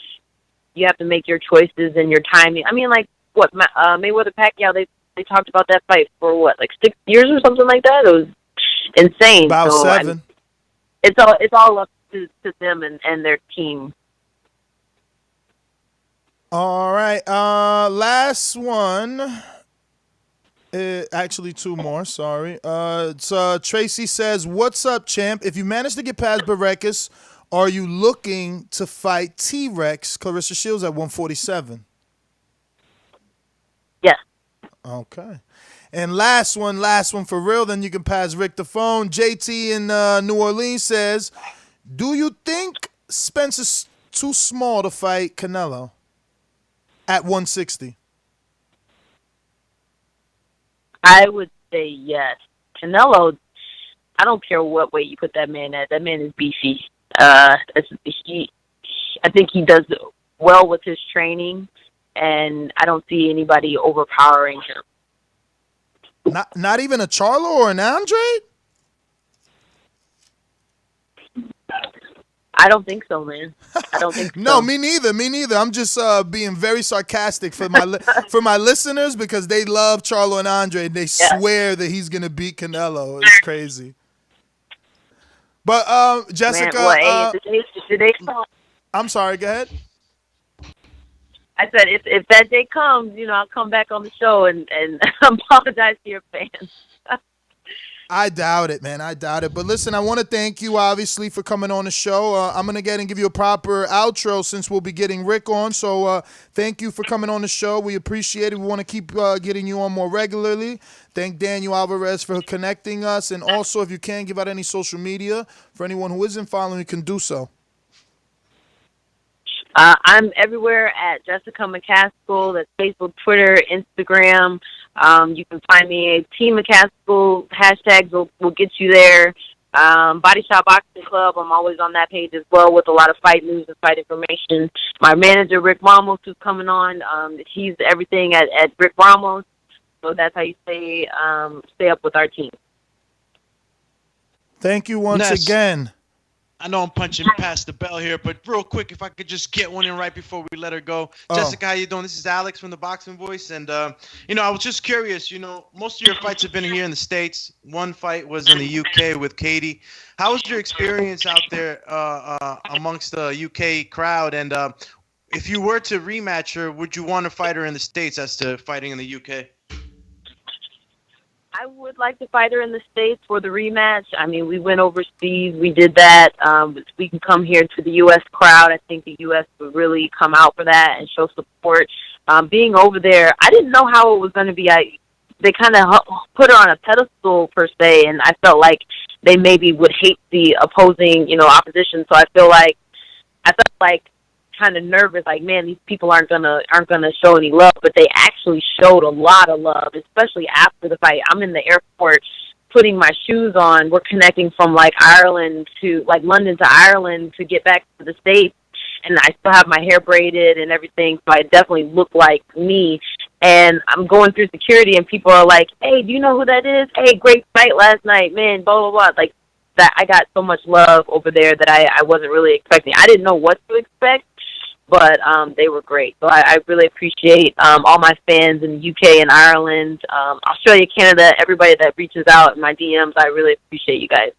you have to make your choices and your timing. I mean, like what Mayweather Pacquiao, they talked about that fight for what, like 6 years or something like that. It was insane. About so, 7. I mean, it's all up to them and their team. All right. Last one. Actually, 2 more. Sorry. Tracy says, "What's up, champ? If you manage to get past Barakas, are you looking to fight T-Rex Clarissa Shields at 147?" Yes. Okay. And last one for real. Then you can pass Rick the phone. JT in New Orleans says, "Do you think Spence is too small to fight Canelo at 160?" I would say yes. Canelo, I don't care what weight you put that man at. That man is beefy. I think he does well with his training, and I don't see anybody overpowering him. Not even a Charlo or an Andre? I don't think so, man. I don't think so. No, me neither. I'm just being very sarcastic for my listeners because they love Charlo and Andre and they swear that he's gonna beat Canelo. It's crazy. But Jessica, man, did they come? I'm sorry. Go ahead. I said if that day comes, you know, I'll come back on the show and apologize to your fans. I doubt it, man. I doubt it. But listen, I want to thank you, obviously, for coming on the show. I'm going to get and give you a proper outro since we'll be getting Rick on. So thank you for coming on the show. We appreciate it. We want to keep getting you on more regularly. Thank Daniel Alvarez for connecting us. And also, if you can, give out any social media for anyone who isn't following, you can do so. I'm everywhere at Jessica McCaskill. That's Facebook, Twitter, Instagram. You can find me Team McCaskill. Hashtags will get you there. Body Shop Boxing Club. I'm always on that page as well with a lot of fight news and fight information. My manager, Rick Ramos, who's coming on. He's everything at Rick Ramos. So that's how you stay up with our team. Thank you once again. I know I'm punching past the bell here, but real quick, if I could just get one in right before we let her go. Jessica, how you doing? This is Alex from the Boxing Voice, and I was just curious. Most of your fights have been here in the States. One fight was in the UK with Katie. How was your experience out there amongst the UK crowd? And if you were to rematch her, would you want to fight her in the States as to fighting in the UK? I would like to fight her in the States for the rematch. I mean, we went overseas. We did that. We can come here to the U.S. crowd. I think the U.S. would really come out for that and show support. Being over there, I didn't know how it was going to be. They kind of put her on a pedestal, per se, and I felt like they maybe would hate the opposing, opposition. So I felt like kind of nervous, like, man, these people aren't gonna show any love, but they actually showed a lot of love, especially after the fight. I'm in the airport putting my shoes on. We're connecting from like Ireland to like London to Ireland to get back to the States, and I still have my hair braided and everything, so I definitely look like me. And I'm going through security, and people are like, "Hey, do you know who that is? Hey, great fight last night, man." Blah blah blah. Like that, I got so much love over there that I wasn't really expecting. I didn't know what to expect. But they were great. So I really appreciate all my fans in the UK and Ireland, Australia, Canada, everybody that reaches out in my DMs. I really appreciate you guys.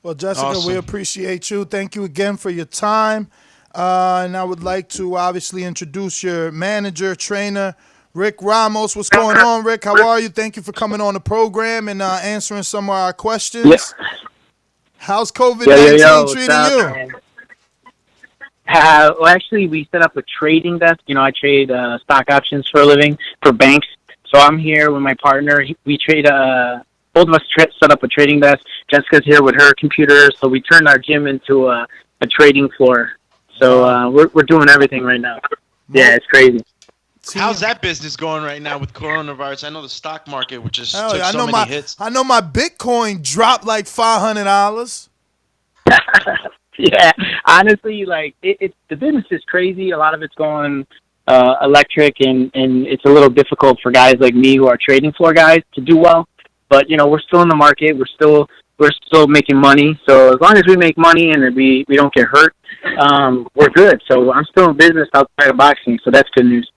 Well, Jessica, we appreciate you. Thank you again for your time. And I would like to obviously introduce your manager, trainer, Rick Ramos. What's going on, Rick? How are you? Thank you for coming on the program and answering some of our questions. Yeah. How's COVID-19 treating you? Man? Well, actually, we set up a trading desk. I trade stock options for a living for banks. So I'm here with my partner. We trade. Both of us set up a trading desk. Jessica's here with her computer. So we turned our gym into a trading floor. So we're doing everything right now. Yeah, it's crazy. How's that business going right now with coronavirus? I know the stock market, which just took so many hits. I know my Bitcoin dropped like $500. Yeah, honestly, like the business is crazy. A lot of it's going electric, and it's a little difficult for guys like me who are trading floor guys to do well. But we're still in the market. We're still making money. So as long as we make money and we don't get hurt, we're good. So I'm still in business outside of boxing. So that's good news.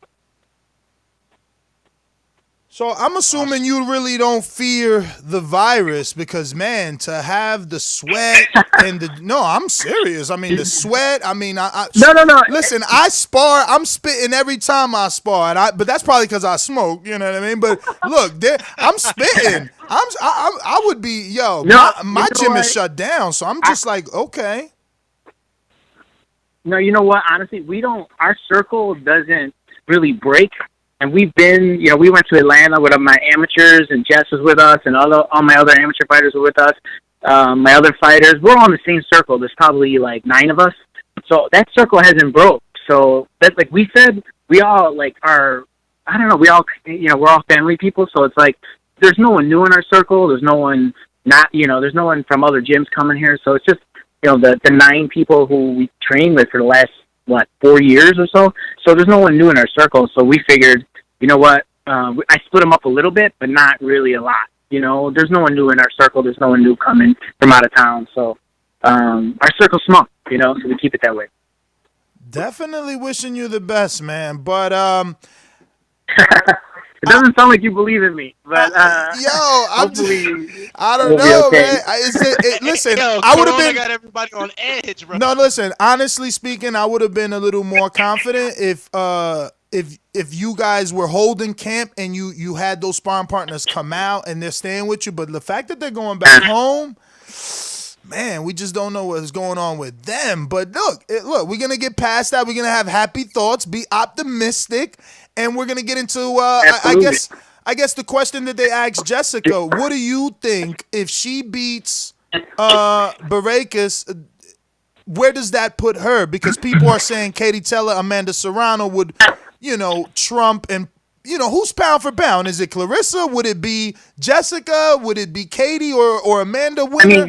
So I'm assuming you really don't fear the virus because, man, to have the sweat and no, I'm serious. I mean, the sweat. I mean, no. Listen, I spar. I'm spitting every time I spar, but that's probably because I smoke. You know what I mean? But look, I'm spitting. I would be my gym is shut down, so I'm just like, okay. No, you know what? Honestly, our circle doesn't really break. And we've been, we went to Atlanta with my amateurs, and Jess was with us, and all my other amateur fighters were with us. My other fighters, we're all in the same circle. There's probably like 9 of us. So that circle hasn't broke. So that's like we said, we all like are, I don't know, we all, we're all family people. So it's like, there's no one new in our circle. There's no one there's no one from other gyms coming here. So it's just, the 9 people who we trained with for the last, 4 years or so. So there's no one new in our circle. So we figured, you know what, I split them up a little bit, but not really a lot. There's no one new in our circle. There's no one new coming from out of town. So our circle's small, so we keep it that way. Definitely wishing you the best, man. But it doesn't sound like you believe in me, but I don't know, okay. Man. Listen, I would have been. Got everybody on edge, bro. No, listen. Honestly speaking, I would have been a little more confident if you guys were holding camp and you had those sparring partners come out and they're staying with you. But the fact that they're going back home, man, we just don't know what's going on with them. But look, we're gonna get past that. We're gonna have happy thoughts, be optimistic. And we're gonna get into, I guess the question that they asked Jessica. What do you think if she beats Barakas? Where does that put her? Because people are saying Katie Taylor, Amanda Serrano would, trump and who's pound for pound? Is it Clarissa? Would it be Jessica? Would it be Katie or Amanda winner?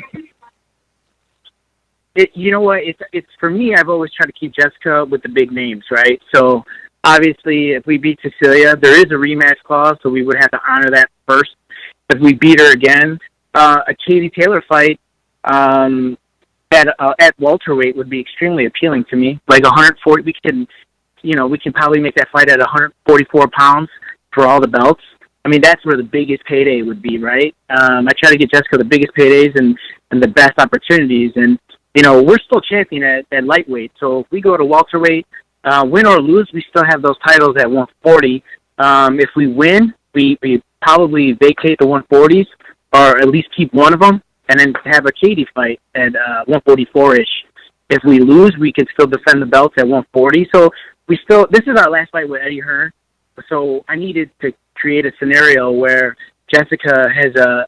You know what? It's for me. I've always tried to keep Jessica with the big names, right? So. Obviously, if we beat Cecilia, there is a rematch clause, so we would have to honor that first. If we beat her again, a Katie Taylor fight at welterweight would be extremely appealing to me. Like 140, we can probably make that fight at 144 pounds for all the belts. I mean, that's where the biggest payday would be, right? I try to get Jessica the biggest paydays and the best opportunities, and we're still champion at lightweight. So if we go to welterweight. Win or lose, we still have those titles at 140. If we win, we probably vacate the 140s, or at least keep one of them, and then have a Katie fight at 144-ish. If we lose, we can still defend the belts at 140. So this is our last fight with Eddie Hearn. So I needed to create a scenario where Jessica has a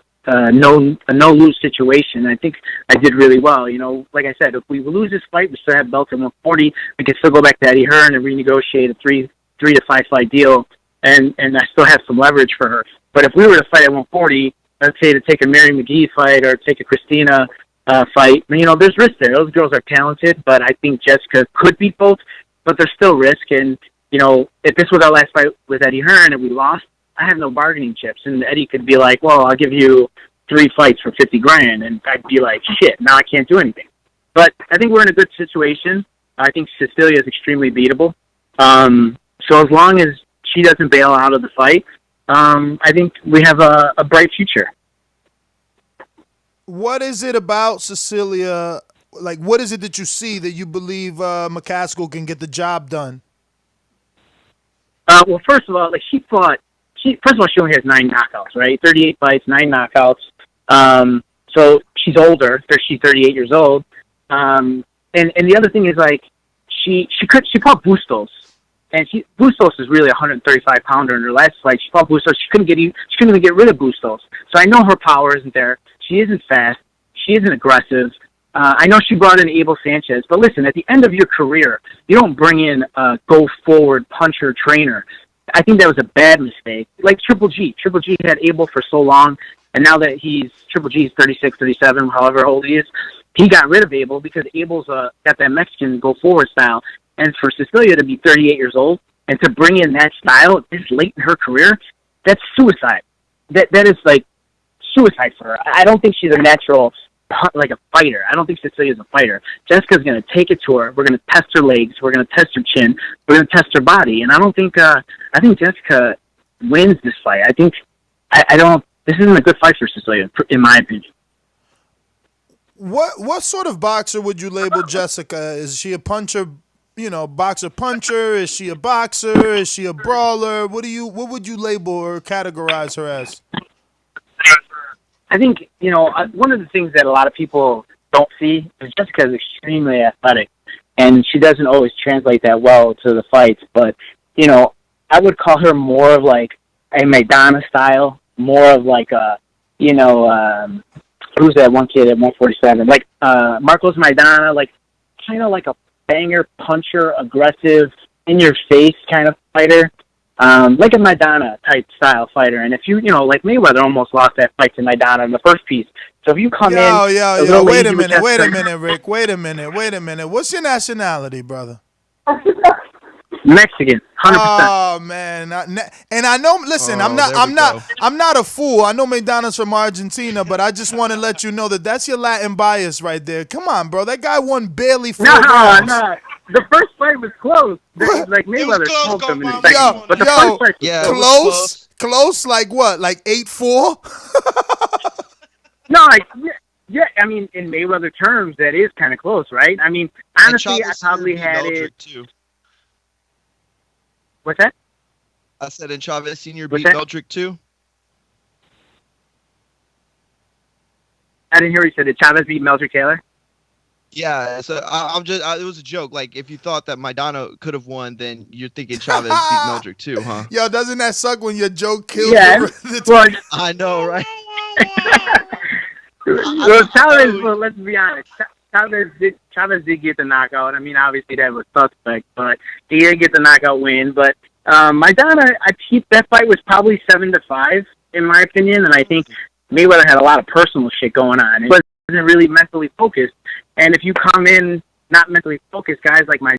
no-lose situation. I think I did really well. Like I said, if we lose this fight, we still have belts at 140. We can still go back to Eddie Hearn and renegotiate a 3 to 5 fight deal, and I still have some leverage for her. But if we were to fight at 140, let's say to take a Mary McGee fight or take a Christina fight, there's risk there. Those girls are talented, but I think Jessica could beat both, but there's still risk. And, if this was our last fight with Eddie Hearn and we lost, I have no bargaining chips, and Eddie could be like, well, I'll give you 3 fights for $50,000, and I'd be like, shit, now I can't do anything. But I think we're in a good situation. I think Cecilia is extremely beatable. So as long as she doesn't bail out of the fight, I think we have a bright future. What is it about Cecilia? Like, what is it that you see that you believe McCaskill can get the job done? Well, first of all, she only has 9 knockouts, right? 38 fights, 9 knockouts. So she's older. She's 38 years old. And the other thing is, she fought Bustos, and Bustos is really a 135-pounder. In her last fight, she fought Bustos. She couldn't even get rid of Bustos. So I know her power isn't there. She isn't fast. She isn't aggressive. I know she brought in Abel Sanchez, but listen, at the end of your career, you don't bring in a go-forward puncher trainer. I think that was a bad mistake. Like Triple G. Triple G had Abel for so long, and now that Triple G is 36, 37, however old he is, he got rid of Abel because Abel's got that Mexican go-forward style. And for Cecilia to be 38 years old And to bring in that style this late in her career, that's suicide. That is like suicide for her. I don't think she's a natural, like a fighter. I don't think Cecilia's a fighter. Jessica's going to take it to her. We're going to test her legs. We're going to test her chin. We're going to test her body. And I don't think, I think Jessica wins this fight. I don't, this isn't a good fight for Cecilia, in my opinion. What sort of boxer would you label Jessica? Is she a puncher, boxer puncher? Is she a boxer? Is she a brawler? What would you label or categorize her as? I think, one of the things that a lot of people don't see is Jessica is extremely athletic, and she doesn't always translate that well to the fights. But, I would call her more of like a Maidana style, more of like a, who's that one kid at 147? Like Marcos Maidana, like kind of like a banger, puncher, aggressive, in-your-face kind of fighter. Like a Maidana type style fighter. And if like Mayweather almost lost that fight to Maidana in the first piece. So if you come in... Yo, wait a minute, Rick. Wait a minute. What's your nationality, brother? Mexican, 100%. Oh man, and I know. Listen, I'm not a fool. I know Maidana's from Argentina, but I just want to let you know that's your Latin bias right there. Come on, bro. That guy won barely 4 rounds. No. The first fight was close. Like Mayweather smoked him in the second. But the first fight was close. Like what? Like 8-4? No, yeah. I mean, in Mayweather terms, that is kind of close, right? I mean, honestly, I probably had it. Too. What's that? I said, and Chavez Sr. beat Meldrick too. I didn't hear what you said. Did Chavez beat Meldrick Taylor? Yeah, so it was a joke. Like, if you thought that Maidana could have won, then you're thinking Chavez beat Meldrick too, huh? Yo, doesn't that suck when your joke kills well, I know, right? Well, Chavez, let's be honest. Chavez did get the knockout. I mean, obviously that was suspect, but he did get the knockout win. But Maidana, that fight was probably 7-5 in my opinion, and I think Mayweather had a lot of personal shit going on. He wasn't really mentally focused, and if you come in not mentally focused, guys like